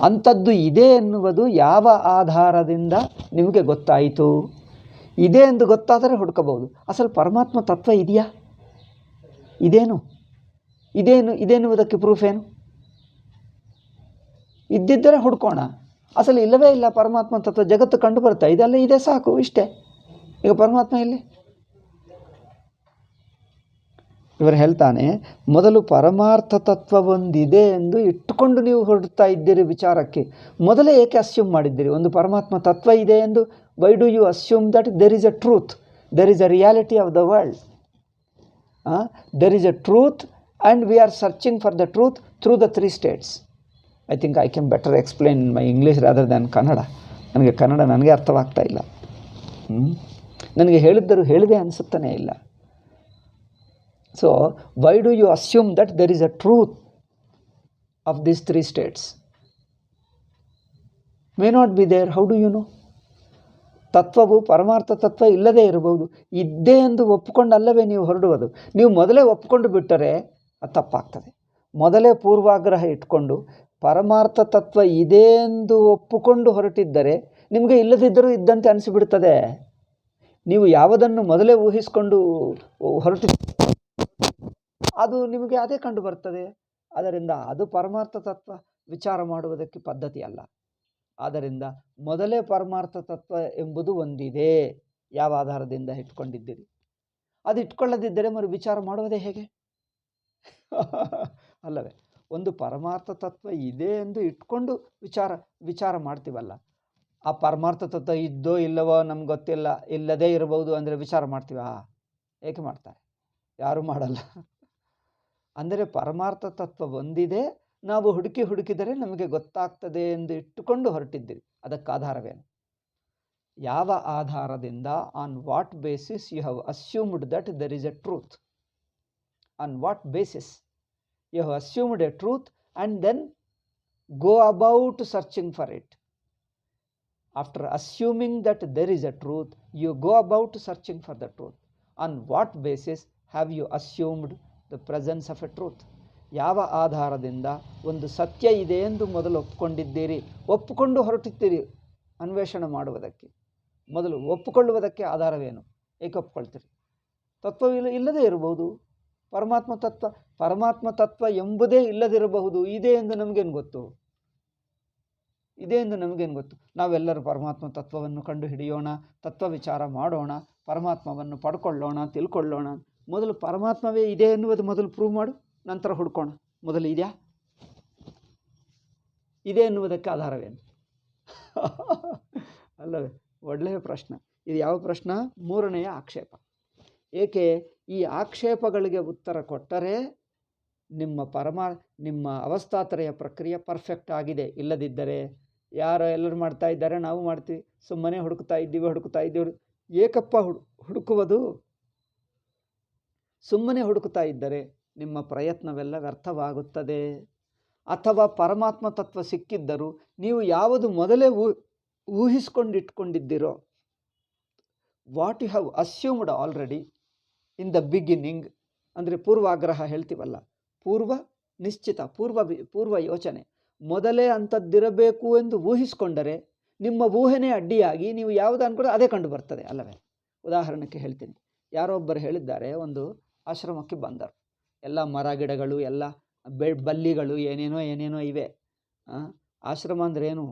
ಅಂಥದ್ದು ಇದೆ ಎನ್ನುವುದು ಯಾವ ಆಧಾರದಿಂದ ನಿಮಗೆ ಗೊತ್ತಾಯಿತು? ಇದೆ ಎಂದು ಗೊತ್ತಾದರೆ ಹುಡುಕಬಹುದು. ಅಸಲು ಪರಮಾತ್ಮ ತತ್ವ ಇದೆಯಾ? ಇದೇನುವುದಕ್ಕೆ ಪ್ರೂಫ್ ಏನು? ಇದ್ದಿದ್ದರೆ ಹುಡ್ಕೋಣ. ಅಸಲು ಇಲ್ಲವೇ ಇಲ್ಲ ಪರಮಾತ್ಮ ತತ್ವ. ಜಗತ್ತು ಕಂಡು ಬರ್ತಾ ಇದೆಲ್ಲ ಇದೆ, ಸಾಕು, ಇಷ್ಟೇ. ಈಗ ಪರಮಾತ್ಮ ಎಲ್ಲಿ? ಇವರು ಹೇಳ್ತಾನೆ, ಮೊದಲು ಪರಮಾರ್ಥ ತತ್ವ ಒಂದಿದೆ ಎಂದು ಇಟ್ಟುಕೊಂಡು ನೀವು ಹೊರಡ್ತಾ ಇದ್ದೀರಿ ವಿಚಾರಕ್ಕೆ. ಮೊದಲೇ ಏಕೆ ಅಸ್ಯೂಮ್ ಮಾಡಿದ್ದೀರಿ ಒಂದು ಪರಮಾತ್ಮ ತತ್ವ ಇದೆ ಎಂದು? Why do you assume that there is a truth, there is a reality of the world? There is a truth and we are searching for the truth through the 3 states. I think I can better explain in my English rather than Kannada. ನನಗೆ ಕನ್ನಡ ನನಗೆ ಅರ್ಥವಾಗ್ತಾ ಇಲ್ಲ. ನನಗೆ ಹೇಳಿದ್ದರೂ ಹೇಳಿದೆ ಅನಿಸುತ್ತಾನೇ ಇಲ್ಲ. So why do you assume that there is a truth of these 3 states? May not be there. How do you know? ತತ್ವವು ಪರಮಾರ್ಥ ತತ್ವ ಇಲ್ಲದೇ ಇರಬಹುದು. ಇದ್ದೇ ಎಂದು ಒಪ್ಪಿಕೊಂಡಲ್ಲವೇ ನೀವು ಹೊರಡುವುದು? ನೀವು ಮೊದಲೇ ಒಪ್ಪಿಕೊಂಡು ಬಿಟ್ಟರೆ ಅದು ತಪ್ಪಾಗ್ತದೆ. ಮೊದಲೇ ಪೂರ್ವಾಗ್ರಹ ಇಟ್ಕೊಂಡು ಪರಮಾರ್ಥ ತತ್ವ ಇದೆ ಎಂದು ಒಪ್ಪಿಕೊಂಡು ಹೊರಟಿದ್ದರೆ ನಿಮಗೆ ಇಲ್ಲದಿದ್ದರೂ ಇದ್ದಂತೆ ಅನಿಸಿಬಿಡ್ತದೆ. ನೀವು ಯಾವುದನ್ನು ಮೊದಲೇ ಊಹಿಸಿಕೊಂಡು ಅದು ನಿಮಗೆ ಅದೇ ಕಂಡು ಬರ್ತದೆ. ಅದರಿಂದ ಅದು ಪರಮಾರ್ಥ ತತ್ವ. ವಿಚಾರ ಮಾಡುವುದಕ್ಕೆ ಪದ್ಧತಿ ಅಲ್ಲ. ಆದ್ದರಿಂದ ಮೊದಲೇ ಪರಮಾರ್ಥ ತತ್ವ ಎಂಬುದು ಒಂದಿದೆ. ಯಾವ ಆಧಾರದಿಂದ ಇಟ್ಕೊಂಡಿದ್ದೀರಿ? ಅದು ಇಟ್ಕೊಳ್ಳದಿದ್ದರೆ మరి ವಿಚಾರ ಮಾಡುವುದೇ ಹೇಗೆ? ಅಲ್ಲವೇ? ಒಂದು ಪರಮಾರ್ಥ ತತ್ವ ಇದೆ ಎಂದು ಇಟ್ಕೊಂಡು ವಿಚಾರ ಮಾಡ್ತೀವಲ್ಲ, ಆ ಪರಮಾರ್ಥ ತತ್ವ ಇದ್ದೋ ಇಲ್ಲವೋ ನಮ್ಗೆ ಗೊತ್ತಿಲ್ಲ, ಇಲ್ಲದೇ ಇರಬಹುದು ಅಂದರೆ ವಿಚಾರ ಮಾಡ್ತೀವ? ಏಕೆ ಮಾಡ್ತಾರೆ? ಯಾರೂ ಮಾಡಲ್ಲ. ಅಂದರೆ ಪರಮಾರ್ಥ ತತ್ವ ಒಂದಿದೆ, ನಾವು ಹುಡುಕಿದರೆ ನಮಗೆ ಗೊತ್ತಾಗ್ತದೆ ಎಂದು ಇಟ್ಟುಕೊಂಡು ಹೊರಟಿದ್ದೀರಿ. ಅದಕ್ಕೆ ಆಧಾರವೇನು? ಯಾವ ಆಧಾರದಿಂದ, on what basis you have assumed that there is a truth? On what basis you have assumed a truth and then go about searching for it? After assuming that there is a truth, you go about searching for the truth. On what basis have you assumed the presence of a truth? ಯಾವ ಆಧಾರದಿಂದ ಒಂದು ಸತ್ಯ ಇದೆ ಎಂದು ಮೊದಲು ಒಪ್ಪಿಕೊಂಡಿದ್ದೀರಿ? ಒಪ್ಪಿಕೊಂಡು ಹೊರಟಿದ್ದೀರಿ ಅನ್ವೇಷಣೆ ಮಾಡುವುದಕ್ಕೆ. ಮೊದಲು ಒಪ್ಪಿಕೊಳ್ಳುವುದಕ್ಕೆ ಆಧಾರವೇನು? ಏಕೆ ಒಪ್ಪಿಕೊಳ್ತೀರಿ? ತತ್ವವಿಲ್ಲ, ಇಲ್ಲದೇ ಇರಬಹುದು. ಪರಮಾತ್ಮ ತತ್ವ ಎಂಬುದೇ ಇಲ್ಲದಿರಬಹುದು. ಇದೆ ಎಂದು ನಮಗೇನು ಗೊತ್ತು? ನಾವೆಲ್ಲರೂ ಪರಮಾತ್ಮ ತತ್ವವನ್ನು ಕಂಡು ಹಿಡಿಯೋಣ, ತತ್ವ ವಿಚಾರ ಮಾಡೋಣ, ಪರಮಾತ್ಮವನ್ನು ಪಡ್ಕೊಳ್ಳೋಣ, ತಿಳ್ಕೊಳ್ಳೋಣ. ಮೊದಲು ಪರಮಾತ್ಮವೇ ಇದೆ ಎನ್ನುವುದು ಮೊದಲು ಪ್ರೂವ್ ಮಾಡು, ನಂತರ ಹುಡ್ಕೋಣ. ಮೊದಲು ಇದೆಯಾ? ಇದೆ ಎನ್ನುವುದಕ್ಕೆ ಆಧಾರವೇನು? ಅಲ್ಲವೇ? ಒಳ್ಳೆಯ ಪ್ರಶ್ನೆ ಇದು. ಯಾವ ಪ್ರಶ್ನೆ? ಮೂರನೆಯ ಆಕ್ಷೇಪ. ಏಕೆ? ಈ ಆಕ್ಷೇಪಗಳಿಗೆ ಉತ್ತರ ಕೊಟ್ಟರೆ ನಿಮ್ಮ ಅವಸ್ಥಾತ್ರಯ ಪ್ರಕ್ರಿಯೆ ಪರ್ಫೆಕ್ಟ್ ಆಗಿದೆ. ಇಲ್ಲದಿದ್ದರೆ ಎಲ್ಲರೂ ಮಾಡ್ತಾ ಇದ್ದಾರೆ, ನಾವು ಮಾಡ್ತೀವಿ, ಸುಮ್ಮನೆ ಹುಡುಕ್ತಾ ಇದ್ದೀವಿ. ಏಕಪ್ಪ ಹುಡುಕುವುದು? ಸುಮ್ಮನೆ ಹುಡುಕ್ತಾ ಇದ್ದರೆ ನಿಮ್ಮ ಪ್ರಯತ್ನವೆಲ್ಲ ವ್ಯರ್ಥವಾಗುತ್ತದೆ. ಅಥವಾ ಪರಮಾತ್ಮ ತತ್ವ ಸಿಕ್ಕಿದ್ದರೂ ನೀವು ಯಾವುದು ಮೊದಲೇ ಊಹಿಸ್ಕೊಂಡಿಟ್ಕೊಂಡಿದ್ದೀರೋ, what you have assumed already in the beginning, ಅಂದರೆ ಪೂರ್ವಾಗ್ರಹ ಹೇಳ್ತೀವಲ್ಲ, ಪೂರ್ವ ನಿಶ್ಚಿತ, ಪೂರ್ವ ಯೋಚನೆ, ಮೊದಲೇ ಅಂಥದ್ದಿರಬೇಕು ಎಂದು ಊಹಿಸ್ಕೊಂಡರೆ ನಿಮ್ಮ ಊಹೆನೇ ಅಡ್ಡಿಯಾಗಿ ನೀವು ಯಾವುದು ಅಂದ್ಕೊಂಡು ಅದೇ ಕಂಡು ಬರ್ತದೆ, ಅಲ್ಲವೇ? ಉದಾಹರಣೆಗೆ ಹೇಳ್ತೀನಿ. ಯಾರೊಬ್ಬರು ಹೇಳಿದ್ದಾರೆ, ಒಂದು ಆಶ್ರಮಕ್ಕೆ ಬಂದರು. ಎಲ್ಲ ಮರ ಗಿಡಗಳು, ಎಲ್ಲ ಬಲ್ಲಿಗಳು, ಏನೇನೋ ಇವೆ. ಆಶ್ರಮ ಅಂದರೆ ಏನು?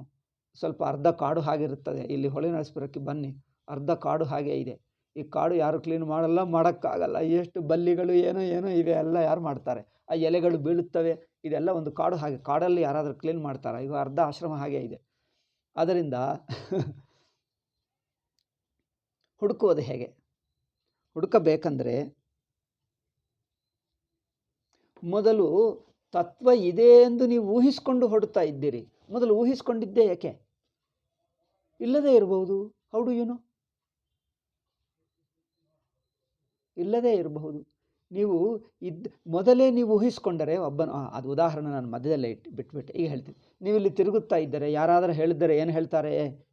ಸ್ವಲ್ಪ ಅರ್ಧ ಕಾಡು ಹಾಗಿರುತ್ತದೆ. ಇಲ್ಲಿ ಹೊಳೆನರಸೀಪುರಕ್ಕೆ ಬನ್ನಿ, ಅರ್ಧ ಕಾಡು ಹಾಗೆ ಇದೆ. ಈ ಕಾಡು ಯಾರು ಕ್ಲೀನ್ ಮಾಡಲ್ಲ, ಮಾಡೋಕ್ಕಾಗಲ್ಲ. ಎಷ್ಟು ಬಲ್ಲಿಗಳು ಏನೋ ಇವೆ, ಎಲ್ಲ ಯಾರು ಮಾಡ್ತಾರೆ? ಆ ಎಲೆಗಳು ಬೀಳುತ್ತವೆ. ಇದೆಲ್ಲ ಒಂದು ಕಾಡು ಹಾಗೆ. ಕಾಡಲ್ಲಿ ಯಾರಾದರೂ ಕ್ಲೀನ್ ಮಾಡ್ತಾರೆ? ಈಗ ಅರ್ಧ ಆಶ್ರಮ ಹಾಗೆ ಇದೆ. ಅದರಿಂದ ಹುಡುಕುವುದು ಹೇಗೆ? ಹುಡುಕಬೇಕಂದ್ರೆ ಮೊದಲು ತತ್ವ ಇದೆ ಎಂದು ನೀವು ಊಹಿಸ್ಕೊಂಡು ಹೊರಡ್ತಾ ಇದ್ದೀರಿ. ಮೊದಲು ಊಹಿಸ್ಕೊಂಡಿದ್ದೇ ಯಾಕೆ? ಇಲ್ಲದೇ ಇರಬಹುದು. How do you know? ಇಲ್ಲದೇ ಇರಬಹುದು. ನೀವು ಮೊದಲೇ ನೀವು ಊಹಿಸ್ಕೊಂಡರೆ ಅದು ಉದಾಹರಣೆ ನಾನು ಮಧ್ಯದಲ್ಲೇ ಬಿಟ್ಬಿಟ್ಟೆ. ಈಗ ಹೇಳ್ತೀನಿ. ನೀವು ಇಲ್ಲಿ ತಿರುಗುತ್ತಾ ಇದ್ದರೆ ಯಾರಾದರೂ ಹೇಳಿದರೆ ಏನು ಹೇಳ್ತಾರೆ?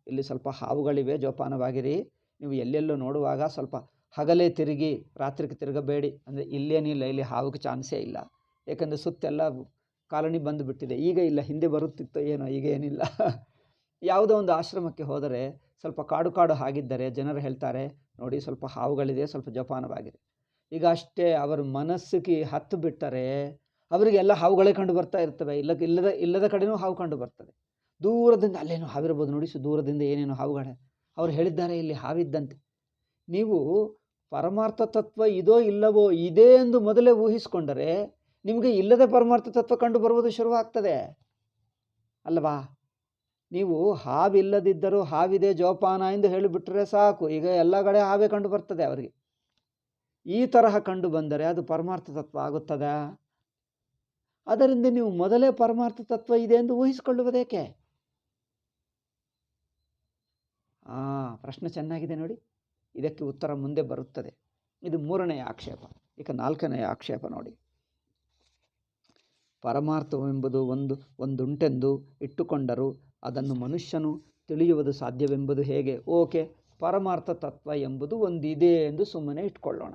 ಇಲ್ಲಿ ಸ್ವಲ್ಪ ಹಾವುಗಳಿವೆ, ಜೋಪಾನವಾಗಿರಿ. ನೀವು ಎಲ್ಲೆಲ್ಲೋ ನೋಡುವಾಗ ಸ್ವಲ್ಪ ಹಗಲೇ ತಿರುಗಿ, ರಾತ್ರಿಗೆ ತಿರುಗಬೇಡಿ. ಅಂದರೆ ಇಲ್ಲೇನಿಲ್ಲ, ಇಲ್ಲಿ ಹಾವಿಗೆ ಚಾನ್ಸೇ ಇಲ್ಲ. ಏಕೆಂದರೆ ಸುತ್ತೆಲ್ಲ ಕಾಲನಿ ಬಂದುಬಿಟ್ಟಿದೆ. ಈಗ ಇಲ್ಲ, ಹಿಂದೆ ಬರುತ್ತಿತ್ತು ಏನೋ, ಈಗ ಏನಿಲ್ಲ. ಯಾವುದೋ ಒಂದು ಆಶ್ರಮಕ್ಕೆ ಹೋದರೆ ಸ್ವಲ್ಪ ಕಾಡು ಹಾಗಿದ್ದರೆ ಜನರು ಹೇಳ್ತಾರೆ, ನೋಡಿ ಸ್ವಲ್ಪ ಹಾವುಗಳಿದೆ, ಸ್ವಲ್ಪ ಜೋಪಾನವಾಗಿರಿ. ಈಗ ಅಷ್ಟೇ ಅವರ ಮನಸ್ಸಿಗೆ ಹತ್ತು ಬಿಟ್ಟರೆ ಅವರಿಗೆಲ್ಲ ಹಾವುಗಳೇ ಕಂಡು ಬರ್ತಾ ಇರ್ತವೆ. ಇಲ್ಲದ ಕಡೆನೂ ಹಾವು ಕಂಡು ಬರ್ತದೆ. ದೂರದಿಂದ ಅಲ್ಲೇನೋ ಹಾವಿರ್ಬೋದು ನೋಡಿ, ದೂರದಿಂದ ಏನೇನೋ ಹಾವುಗಳೇ. ಅವರು ಹೇಳಿದ್ದಾರೆ ಇಲ್ಲಿ ಹಾವಿದ್ದಂತೆ. ನೀವು ಪರಮಾರ್ಥ ತತ್ವ ಇದೋ ಇಲ್ಲವೋ, ಇದೆ ಎಂದು ಮೊದಲೇ ಊಹಿಸ್ಕೊಂಡರೆ ನಿಮಗೆ ಇಲ್ಲದೆ ಪರಮಾರ್ಥ ತತ್ವ ಕಂಡು ಬರುವುದು ಶುರುವಾಗ್ತದೆ ಅಲ್ವಾ? ನೀವು ಹಾವಿಲ್ಲದಿದ್ದರೂ ಹಾವಿದೆ, ಜೋಪಾನ ಎಂದು ಹೇಳಿಬಿಟ್ರೆ ಸಾಕು, ಈಗ ಎಲ್ಲ ಕಡೆ ಹಾವೇ ಕಂಡು ಬರ್ತದೆ ಅವರಿಗೆ. ಈ ತರಹ ಕಂಡು ಬಂದರೆ ಅದು ಪರಮಾರ್ಥ ತತ್ವ ಆಗುತ್ತದಾ? ಅದರಿಂದ ನೀವು ಮೊದಲೇ ಪರಮಾರ್ಥ ತತ್ವ ಇದೆ ಎಂದು ಊಹಿಸಿಕೊಳ್ಳುವುದೇಕೆ? ಪ್ರಶ್ನೆ ಚೆನ್ನಾಗಿದೆ ನೋಡಿ. ಇದಕ್ಕೆ ಉತ್ತರ ಮುಂದೆ ಬರುತ್ತದೆ. ಇದು ಮೂರನೆಯ ಆಕ್ಷೇಪ. ಈಗ ನಾಲ್ಕನೆಯ ಆಕ್ಷೇಪ ನೋಡಿ. ಪರಮಾರ್ಥವೆಂಬುದು ಒಂದುಂಟೆಂದು ಇಟ್ಟುಕೊಂಡರೂ ಅದನ್ನು ಮನುಷ್ಯನು ತಿಳಿಯುವುದು ಸಾಧ್ಯವೆಂಬುದು ಹೇಗೆ? ಓಕೆ, ಪರಮಾರ್ಥ ತತ್ವ ಎಂಬುದು ಒಂದಿದೆ ಎಂದು ಸುಮ್ಮನೆ ಇಟ್ಕೊಳ್ಳೋಣ.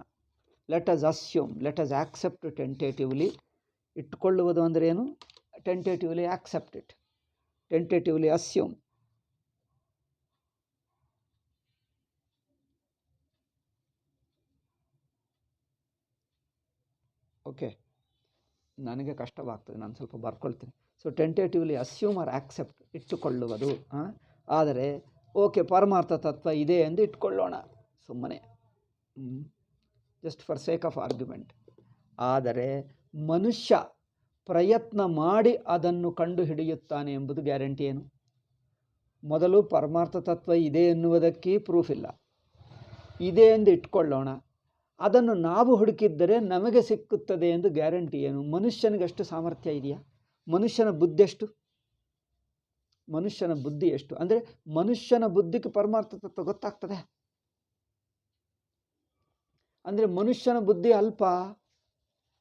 Let us assume, let us accept tentatively. ಇಟ್ಕೊಳ್ಳುವುದು ಅಂದರೆ ಏನು? Tentatively accept it, tentatively assume. Okay, ನನಗೆ ಕಷ್ಟವಾಗ್ತದೆ, ನಾನು ಸ್ವಲ್ಪ ಬರ್ಕೊಳ್ತೀನಿ. So tentatively assume or accept ಇಟ್ಟುಕೊಳ್ಳುವುದು. ಆದರೆ ಓಕೆ ಪರಮಾರ್ಥ ತತ್ವ ಇದೆ ಎಂದು ಇಟ್ಕೊಳ್ಳೋಣ ಸುಮ್ಮನೆ, just for sake of argument. ಆದರೆ ಮನುಷ್ಯ ಪ್ರಯತ್ನ ಮಾಡಿ ಅದನ್ನು ಕಂಡು ಹಿಡಿಯುತ್ತಾನೆ ಎಂಬುದು ಗ್ಯಾರಂಟಿ ಏನು? ಮೊದಲು ಪರಮಾರ್ಥ ತತ್ವ ಇದೆ ಎನ್ನುವುದಕ್ಕೆ ಪ್ರೂಫ್ ಇಲ್ಲ, ಇದೆ ಎಂದು ಇಟ್ಕೊಳ್ಳೋಣ. ಅದನ್ನು ನಾವು ಹುಡುಕಿದ್ದರೆ ನಮಗೆ ಸಿಕ್ಕುತ್ತದೆ ಎಂದು ಗ್ಯಾರಂಟಿ ಏನು? ಮನುಷ್ಯನಿಗಷ್ಟು ಸಾಮರ್ಥ್ಯ ಇದೆಯಾ? ಮನುಷ್ಯನ ಬುದ್ಧಿ ಎಷ್ಟು? ಮನುಷ್ಯನ ಬುದ್ಧಿ ಎಷ್ಟು? ಅಂದರೆ ಮನುಷ್ಯನ ಬುದ್ಧಿಗೆ ಪರಮಾರ್ಥ ತತ್ವ ಗೊತ್ತಾಗ್ತದೆ? ಅಂದರೆ ಮನುಷ್ಯನ ಬುದ್ಧಿ ಅಲ್ಪ,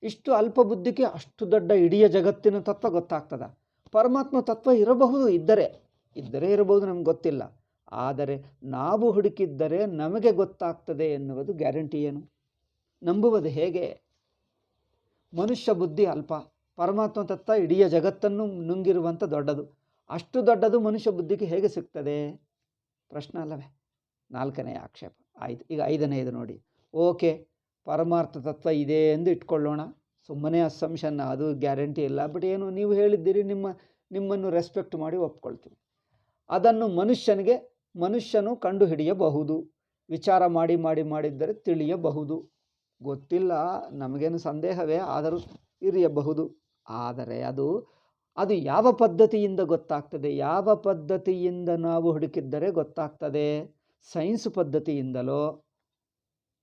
ಇಷ್ಟು ಅಲ್ಪ ಬುದ್ಧಿಗೆ ಅಷ್ಟು ದೊಡ್ಡ ಇಡೀ ಜಗತ್ತಿನ ತತ್ವ ಗೊತ್ತಾಗ್ತದ? ಪರಮಾತ್ಮ ತತ್ವ ಇರಬಹುದು, ಇದ್ದರೆ ಇರಬಹುದು, ನಮ್ಗೆ ಗೊತ್ತಿಲ್ಲ. ಆದರೆ ನಾವು ಹುಡುಕಿದ್ದರೆ ನಮಗೆ ಗೊತ್ತಾಗ್ತದೆ ಎನ್ನುವುದು ಗ್ಯಾರಂಟಿ ಏನು? ನಂಬುವುದು ಹೇಗೆ? ಮನುಷ್ಯ ಬುದ್ಧಿ ಅಲ್ಪ, ಪರಮಾತ್ಮ ತತ್ವ ಇಡೀ ಜಗತ್ತನ್ನು ನುಂಗಿರುವಂಥ ದೊಡ್ಡದು. ಅಷ್ಟು ದೊಡ್ಡದು ಮನುಷ್ಯ ಬುದ್ಧಿಗೆ ಹೇಗೆ ಸಿಗ್ತದೆ? ಪ್ರಶ್ನೆ ಅಲ್ಲವೇ? 4ನೇ ಆಕ್ಷೇಪ ಆಯಿತು. ಈಗ 5ನೇದು ನೋಡಿ. ಓಕೆ, ಪರಮಾರ್ಥ ತತ್ವ ಇದೆ ಎಂದು ಇಟ್ಕೊಳ್ಳೋಣ, ಸುಮ್ಮನೆ ಅಸಂಪ್ಷನ್, ಅದು ಗ್ಯಾರಂಟಿ ಇಲ್ಲ. ಬಟ್ ಏನು ನೀವು ಹೇಳಿದ್ದೀರಿ, ನಿಮ್ಮನ್ನು ರೆಸ್ಪೆಕ್ಟ್ ಮಾಡಿ ಒಪ್ಕೊಳ್ತೀವಿ. ಅದನ್ನು ಮನುಷ್ಯನು ಕಂಡು ಹಿಡಿಯಬಹುದು, ವಿಚಾರ ಮಾಡಿದ್ದರೆ ತಿಳಿಯಬಹುದು. ಗೊತ್ತಿಲ್ಲ, ನಮಗೇನು ಸಂದೇಹವೇ, ಆದರೂ ಇರಬಹುದು. ಆದರೆ ಅದು ಯಾವ ಪದ್ಧತಿಯಿಂದ ಗೊತ್ತಾಗ್ತದೆ? ಯಾವ ಪದ್ಧತಿಯಿಂದ ನಾವು ಹುಡುಕಿದ್ದರೆ ಗೊತ್ತಾಗ್ತದೆ? ಸೈನ್ಸ್ ಪದ್ಧತಿಯಿಂದಲೋ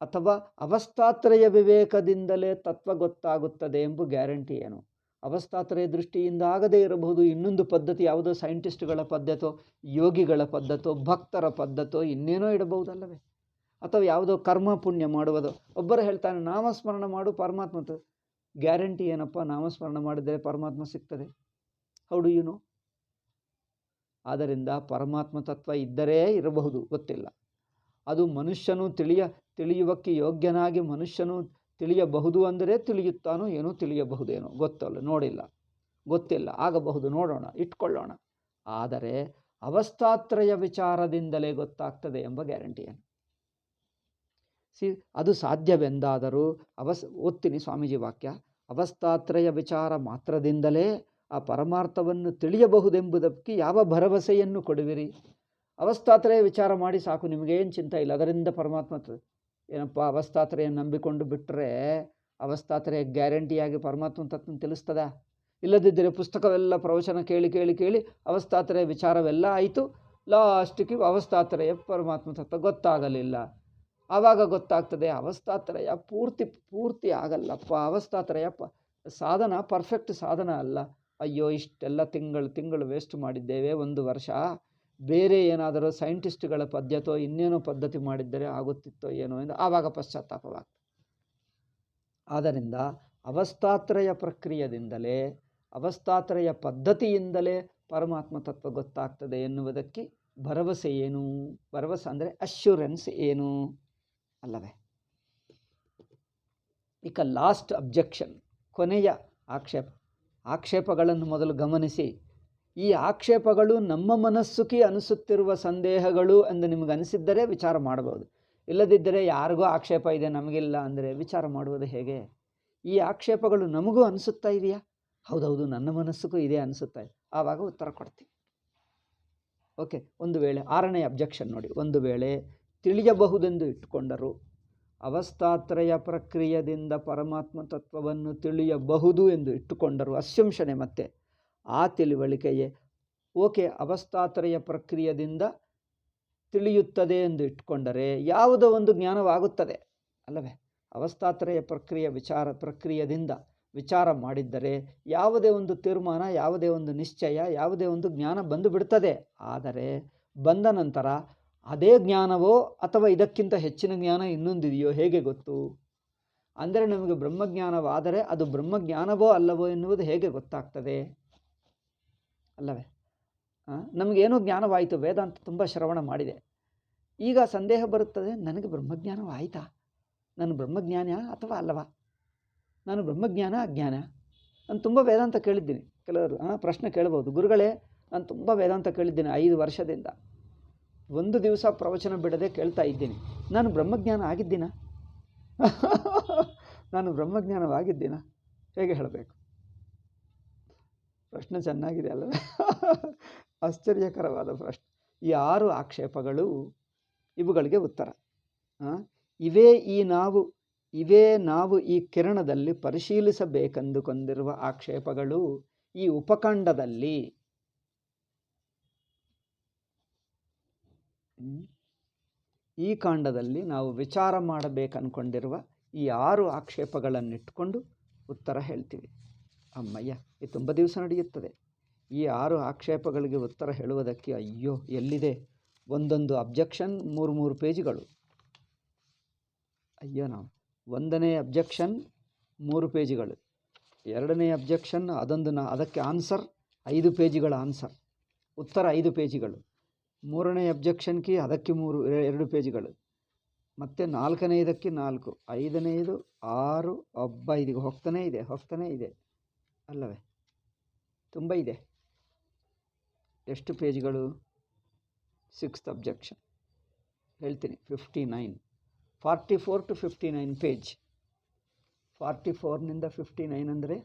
ಅಥವಾ ಅವಸ್ಥಾತ್ರಯ ವಿವೇಕದಿಂದಲೇ ತತ್ವ ಗೊತ್ತಾಗುತ್ತದೆ ಎಂಬ ಗ್ಯಾರಂಟಿ ಏನು? ಅವಸ್ಥಾತ್ರಯ ದೃಷ್ಟಿಯಿಂದ ಆಗದೇ ಇರಬಹುದು. ಇನ್ನೊಂದು ಪದ್ಧತಿ ಯಾವುದೋ ಸೈಂಟಿಸ್ಟ್ಗಳ ಪದ್ಧತೋ, ಯೋಗಿಗಳ ಪದ್ಧತೋ, ಭಕ್ತರ ಪದ್ಧತೋ, ಇನ್ನೇನೋ ಇಡಬಹುದಲ್ಲವೇ? ಅಥವಾ ಯಾವುದೋ ಕರ್ಮ ಪುಣ್ಯ ಮಾಡುವುದು. ಒಬ್ಬರು ಹೇಳ್ತಾನೆ ನಾಮಸ್ಮರಣ ಮಾಡು ಪರಮಾತ್ಮ, ಗ್ಯಾರಂಟಿ ಏನಪ್ಪ? ನಾಮಸ್ಮರಣ ಮಾಡಿದರೆ ಪರಮಾತ್ಮ ಸಿಗ್ತದೆ? How do you know? ಆದ್ದರಿಂದ ಪರಮಾತ್ಮ ತತ್ವ ಇದ್ದರೆ ಇರಬಹುದು, ಗೊತ್ತಿಲ್ಲ. ಅದು ಮನುಷ್ಯನು ತಿಳಿಯುವಕ್ಕೆ ಯೋಗ್ಯನಾಗಿ ಮನುಷ್ಯನು ತಿಳಿಯಬಹುದು ಅಂದರೆ ತಿಳಿಯುತ್ತಾನೋ ಏನೋ, ತಿಳಿಯಬಹುದೇನೋ ಗೊತ್ತಲ್ಲ, ನೋಡಿಲ್ಲ, ಗೊತ್ತಿಲ್ಲ, ಆಗಬಹುದು, ನೋಡೋಣ, ಇಟ್ಕೊಳ್ಳೋಣ. ಆದರೆ ಅವಸ್ಥಾತ್ರಯ ವಿಚಾರದಿಂದಲೇ ಗೊತ್ತಾಗ್ತದೆ ಎಂಬ ಗ್ಯಾರಂಟಿ ಏನು? ಅದು ಸಾಧ್ಯವೆಂದಾದರೂ ಓದ್ತೀನಿ ಸ್ವಾಮೀಜಿ ವಾಕ್ಯ. ಅವಸ್ಥಾತ್ರಯ ವಿಚಾರ ಮಾತ್ರದಿಂದಲೇ ಆ ಪರಮಾರ್ಥವನ್ನು ತಿಳಿಯಬಹುದೆಂಬುದಕ್ಕೆ ಯಾವ ಭರವಸೆಯನ್ನು ಕೊಡುವಿರಿ? ಅವಸ್ಥಾತ್ರಯ ವಿಚಾರ ಮಾಡಿ ಸಾಕು, ನಿಮಗೇನು ಚಿಂತೆ ಇಲ್ಲ, ಅದರಿಂದ ಪರಮಾತ್ಮ ಏನಪ್ಪ ಅವಸ್ಥಾತ್ರಯ ನಂಬಿಕೊಂಡು ಬಿಟ್ಟರೆ ಅವಸ್ಥಾತ್ರಯ ಗ್ಯಾರಂಟಿಯಾಗಿ ಪರಮಾತ್ಮ ತತ್ವ ತಿಳಿಸ್ತದ? ಇಲ್ಲದಿದ್ದರೆ ಪುಸ್ತಕವೆಲ್ಲ ಪ್ರವಚನ ಕೇಳಿ ಅವಸ್ಥಾತ್ರಯ ವಿಚಾರವೆಲ್ಲ ಆಯಿತು, ಲಾಸ್ಟಿಗೆ ಅವಸ್ಥಾತ್ರಯ ಪರಮಾತ್ಮ ತತ್ವ ಗೊತ್ತಾಗಲಿಲ್ಲ. ಆವಾಗ ಗೊತ್ತಾಗ್ತದೆ ಅವಸ್ಥಾತ್ರಯ ಪೂರ್ತಿ ಆಗಲ್ಲಪ್ಪ, ಅವಸ್ಥಾತ್ರಯ ಸಾಧನ ಪರ್ಫೆಕ್ಟ್ ಸಾಧನ ಅಲ್ಲ. ಅಯ್ಯೋ, ಇಷ್ಟೆಲ್ಲ ತಿಂಗಳು ವೇಸ್ಟ್ ಮಾಡಿದ್ದೇವೆ, 1 ವರ್ಷ. ಬೇರೆ ಏನಾದರೂ ಸೈಂಟಿಸ್ಟ್ಗಳ ಪದ್ಧತಿಯೋ ಇನ್ನೇನೋ ಪದ್ಧತಿ ಮಾಡಿದ್ದರೆ ಆಗುತ್ತಿತ್ತೋ ಏನೋ ಎಂದು ಆವಾಗ ಪಶ್ಚಾತ್ತಾಪವಾಗ್ತದೆ. ಆದ್ದರಿಂದ ಅವಸ್ಥಾತ್ರಯ ಪ್ರಕ್ರಿಯೆಯಿಂದಲೇ, ಅವಸ್ಥಾತ್ರಯ ಪದ್ಧತಿಯಿಂದಲೇ ಪರಮಾತ್ಮ ತತ್ವ ಗೊತ್ತಾಗ್ತದೆ ಎನ್ನುವುದಕ್ಕೆ ಭರವಸೆ ಏನು? ಭರವಸೆ ಅಂದರೆ ಅಶ್ಯೂರೆನ್ಸ್ ಏನು ಅಲ್ಲವೇ? ಈಗ ಲಾಸ್ಟ್ ಅಬ್ಜೆಕ್ಷನ್, ಕೊನೆಯ ಆಕ್ಷೇಪಗಳನ್ನು ಮೊದಲು ಗಮನಿಸಿ. ಈ ಆಕ್ಷೇಪಗಳು ನಮ್ಮ ಮನಸ್ಸುಗೆ ಅನಿಸುತ್ತಿರುವ ಸಂದೇಹಗಳು ಎಂದು ನಿಮಗೆ ಅನಿಸಿದ್ದರೆ ವಿಚಾರ ಮಾಡಬಹುದು. ಇಲ್ಲದಿದ್ದರೆ ಯಾರಿಗೂ ಆಕ್ಷೇಪ ಇದೆ ನಮಗಿಲ್ಲ ಅಂದರೆ ವಿಚಾರ ಮಾಡುವುದು ಹೇಗೆ? ಈ ಆಕ್ಷೇಪಗಳು ನಮಗೂ ಅನಿಸುತ್ತಾ ಇದೆಯಾ? ಹೌದೌದು, ನನ್ನ ಮನಸ್ಸಿಗೂ ಇದೆ ಅನಿಸುತ್ತಾ ಇದೆ. ಆವಾಗ ಉತ್ತರ ಕೊಡ್ತೀವಿ. ಓಕೆ, ಒಂದು ವೇಳೆ 6ನೇ ಅಬ್ಜೆಕ್ಷನ್ ನೋಡಿ. ಒಂದು ವೇಳೆ ತಿಳಿಯಬಹುದೆಂದು ಇಟ್ಟುಕೊಂಡರು, ಅವಸ್ಥಾತ್ರಯ ಪ್ರಕ್ರಿಯೆಯಿಂದ ಪರಮಾತ್ಮ ತತ್ವವನ್ನು ತಿಳಿಯಬಹುದು ಎಂದು ಇಟ್ಟುಕೊಂಡರು, ಅಸ್ಯಂಶನೆ ಮತ್ತೆ ಆ ತಿಳುವಳಿಕೆಯೇ ಓಕೆ ಅವಸ್ಥಾತ್ರಯ ಪ್ರಕ್ರಿಯೆಯಿಂದ ತಿಳಿಯುತ್ತದೆ ಎಂದು ಇಟ್ಕೊಂಡರೆ ಯಾವುದೋ ಒಂದು ಜ್ಞಾನವಾಗುತ್ತದೆ ಅಲ್ಲವೇ? ಅವಸ್ಥಾತ್ರಯ ಪ್ರಕ್ರಿಯೆಯಿಂದ ವಿಚಾರ ಮಾಡಿದ್ದರೆ ಯಾವುದೇ ಒಂದು ತೀರ್ಮಾನ, ಯಾವುದೇ ಒಂದು ನಿಶ್ಚಯ, ಯಾವುದೇ ಒಂದು ಜ್ಞಾನ ಬಂದು ಬಿಡ್ತದೆ. ಆದರೆ ಬಂದ ನಂತರ ಅದೇ ಜ್ಞಾನವೋ ಅಥವಾ ಇದಕ್ಕಿಂತ ಹೆಚ್ಚಿನ ಜ್ಞಾನ ಇನ್ನೊಂದಿದೆಯೋ ಹೇಗೆ ಗೊತ್ತು? ಅಂದರೆ ನಮಗೆ ಬ್ರಹ್ಮಜ್ಞಾನವಾದರೆ ಅದು ಬ್ರಹ್ಮಜ್ಞಾನವೋ ಅಲ್ಲವೋ ಎನ್ನುವುದು ಹೇಗೆ ಗೊತ್ತಾಗ್ತದೆ ಅಲ್ಲವೇ? ನಮಗೇನೋ ಜ್ಞಾನವಾಯಿತು, ವೇದಾಂತ ತುಂಬ ಶ್ರವಣ ಮಾಡಿದೆ. ಈಗ ಸಂದೇಹ ಬರುತ್ತದೆ, ನನಗೆ ಬ್ರಹ್ಮಜ್ಞಾನವಾಯಿತಾ? ನಾನು ಬ್ರಹ್ಮಜ್ಞಾನ ಅಥವಾ ಅಲ್ಲವಾ? ನಾನು ಬ್ರಹ್ಮಜ್ಞಾನ ಅಜ್ಞಾನ? ನಾನು ತುಂಬ ವೇದಾಂತ ಕೇಳಿದ್ದೀನಿ. ಕೆಲವರು ಪ್ರಶ್ನೆ ಕೇಳ್ಬೋದು, ಗುರುಗಳೇ ನಾನು ತುಂಬ ವೇದಾಂತ ಕೇಳಿದ್ದೀನಿ 5 ವರ್ಷದಿಂದ, ಒಂದು ದಿವಸ ಪ್ರವಚನ ಬಿಡದೆ ಕೇಳ್ತಾ ಇದ್ದೀನಿ, ನಾನು ಬ್ರಹ್ಮಜ್ಞಾನ ಆಗಿದ್ದೀನಾ? ನಾನು ಬ್ರಹ್ಮಜ್ಞಾನವಾಗಿದ್ದೀನಾ? ಹೇಗೆ ಹೇಳಬೇಕು? ಪ್ರಶ್ನೆ ಚೆನ್ನಾಗಿದೆ ಅಲ್ಲ? ಆಶ್ಚರ್ಯಕರವಾದ ಪ್ರಶ್ನೆ. ಈ 6 ಆಕ್ಷೇಪಗಳು ಇವುಗಳಿಗೆ ಉತ್ತರ. ಇವೇ ನಾವು ಈ ಕಿರಣದಲ್ಲಿ ಪರಿಶೀಲಿಸಬೇಕೆಂದುಕೊಂಡಿರುವ ಆಕ್ಷೇಪಗಳು ಈ ಉಪಖಂಡದಲ್ಲಿ ಈ ಕಾಂಡದಲ್ಲಿ ನಾವು ವಿಚಾರ ಮಾಡಬೇಕನ್ಕೊಂಡಿರುವ ಈ 6 ಆಕ್ಷೇಪಗಳನ್ನಿಟ್ಟುಕೊಂಡು ಉತ್ತರ ಹೇಳ್ತೀವಿ. ಅಮ್ಮಯ್ಯ, ಇದು ತುಂಬ ದಿವಸ ನಡೆಯುತ್ತದೆ. ಈ 6 ಆಕ್ಷೇಪಗಳಿಗೆ ಉತ್ತರ ಹೇಳುವುದಕ್ಕೆ ಅಯ್ಯೋ ಎಲ್ಲಿದೆ? ಒಂದೊಂದು ಅಬ್ಜೆಕ್ಷನ್ 3 ಪೇಜ್ಗಳು. ಅಯ್ಯೋ, ನಾವು 1ನೇ ಅಬ್ಜೆಕ್ಷನ್ 3 ಪೇಜ್ಗಳು, 2ನೇ ಅಬ್ಜೆಕ್ಷನ್ ಅದಕ್ಕೆ ಆನ್ಸರ್ 5 ಪೇಜ್ಗಳ ಆನ್ಸರ್, ಉತ್ತರ 5 ಪೇಜ್ಗಳು, 3ನೇ ಅಬ್ಜೆಕ್ಷನ್ಗೆ ಅದಕ್ಕೆ 2 ಪೇಜ್ಗಳು, ಮತ್ತು 4ನೇದಕ್ಕೆ 4, 5ನೇದು 6, ಇದೀಗ ಹೋಗ್ತಾನೇ ಇದೆ ಅಲ್ಲವೇ? ತುಂಬ ಇದೆ. ಎಷ್ಟು ಪೇಜ್ಗಳು? 6th ಅಬ್ಜೆಕ್ಷನ್ ಹೇಳ್ತೀನಿ, 44 to 59 ಪೇಜ್. 44ನಿಂದ 59 ಅಂದರೆ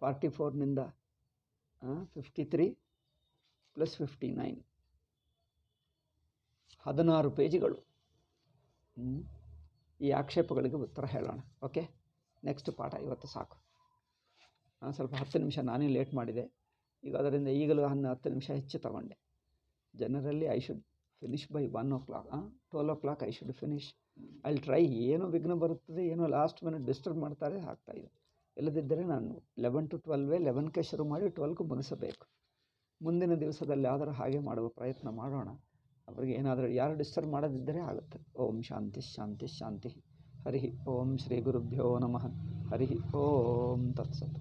44ನಿಂದ 53 + 59 16 ಪೇಜ್ಗಳು. ಈ ಆಕ್ಷೇಪಗಳಿಗೆ ಉತ್ತರ ಹೇಳೋಣ. ಓಕೆ, ನೆಕ್ಸ್ಟ್ ಪಾಠ ಇವತ್ತು ಸಾಕು. ಸ್ವಲ್ಪ 10 ನಿಮಿಷ ನಾನೇ ಲೇಟ್ ಮಾಡಿದೆ. ಈಗ ಅದರಿಂದ ಈಗಲೂ 10 ನಿಮಿಷ ಹೆಚ್ಚು ತಗೊಂಡೆ. Generally I should finish by 1 o'clock, 12 o'clock I should finish. I will try. ಏನೋ ವಿಘ್ನ ಬರುತ್ತದೆ, ಏನೋ ಲಾಸ್ಟ್ ಮಿನಿಟ್ ಡಿಸ್ಟರ್ಬ್ ಮಾಡ್ತಾರೆ, ಆಗ್ತಾಯಿದೆ. ಇಲ್ಲದಿದ್ದರೆ ನಾನು 11 to 12 11ಕ್ಕೆ ಶುರು ಮಾಡಿ 12ಕ್ಕೆ ಮುಗಿಸಬೇಕು. ಮುಂದಿನ ದಿವಸದಲ್ಲಿ ಆದರೂ ಹಾಗೆ ಮಾಡುವ ಪ್ರಯತ್ನ ಮಾಡೋಣ. ಅವರಿಗೆ ಏನಾದರೂ ಯಾರು ಡಿಸ್ಟರ್ಬ್ ಮಾಡದಿದ್ದರೆ ಆಗುತ್ತೆ. ಓಂ ಶಾಂತಿ ಶಾಂತಿ ಶಾಂತಿ. ಹರಿ ಓಂ ಶ್ರೀ ಗುರುಭ್ಯೋ ನಮಃ. ಹರಿ ಓಂ ತತ್ಸತ್.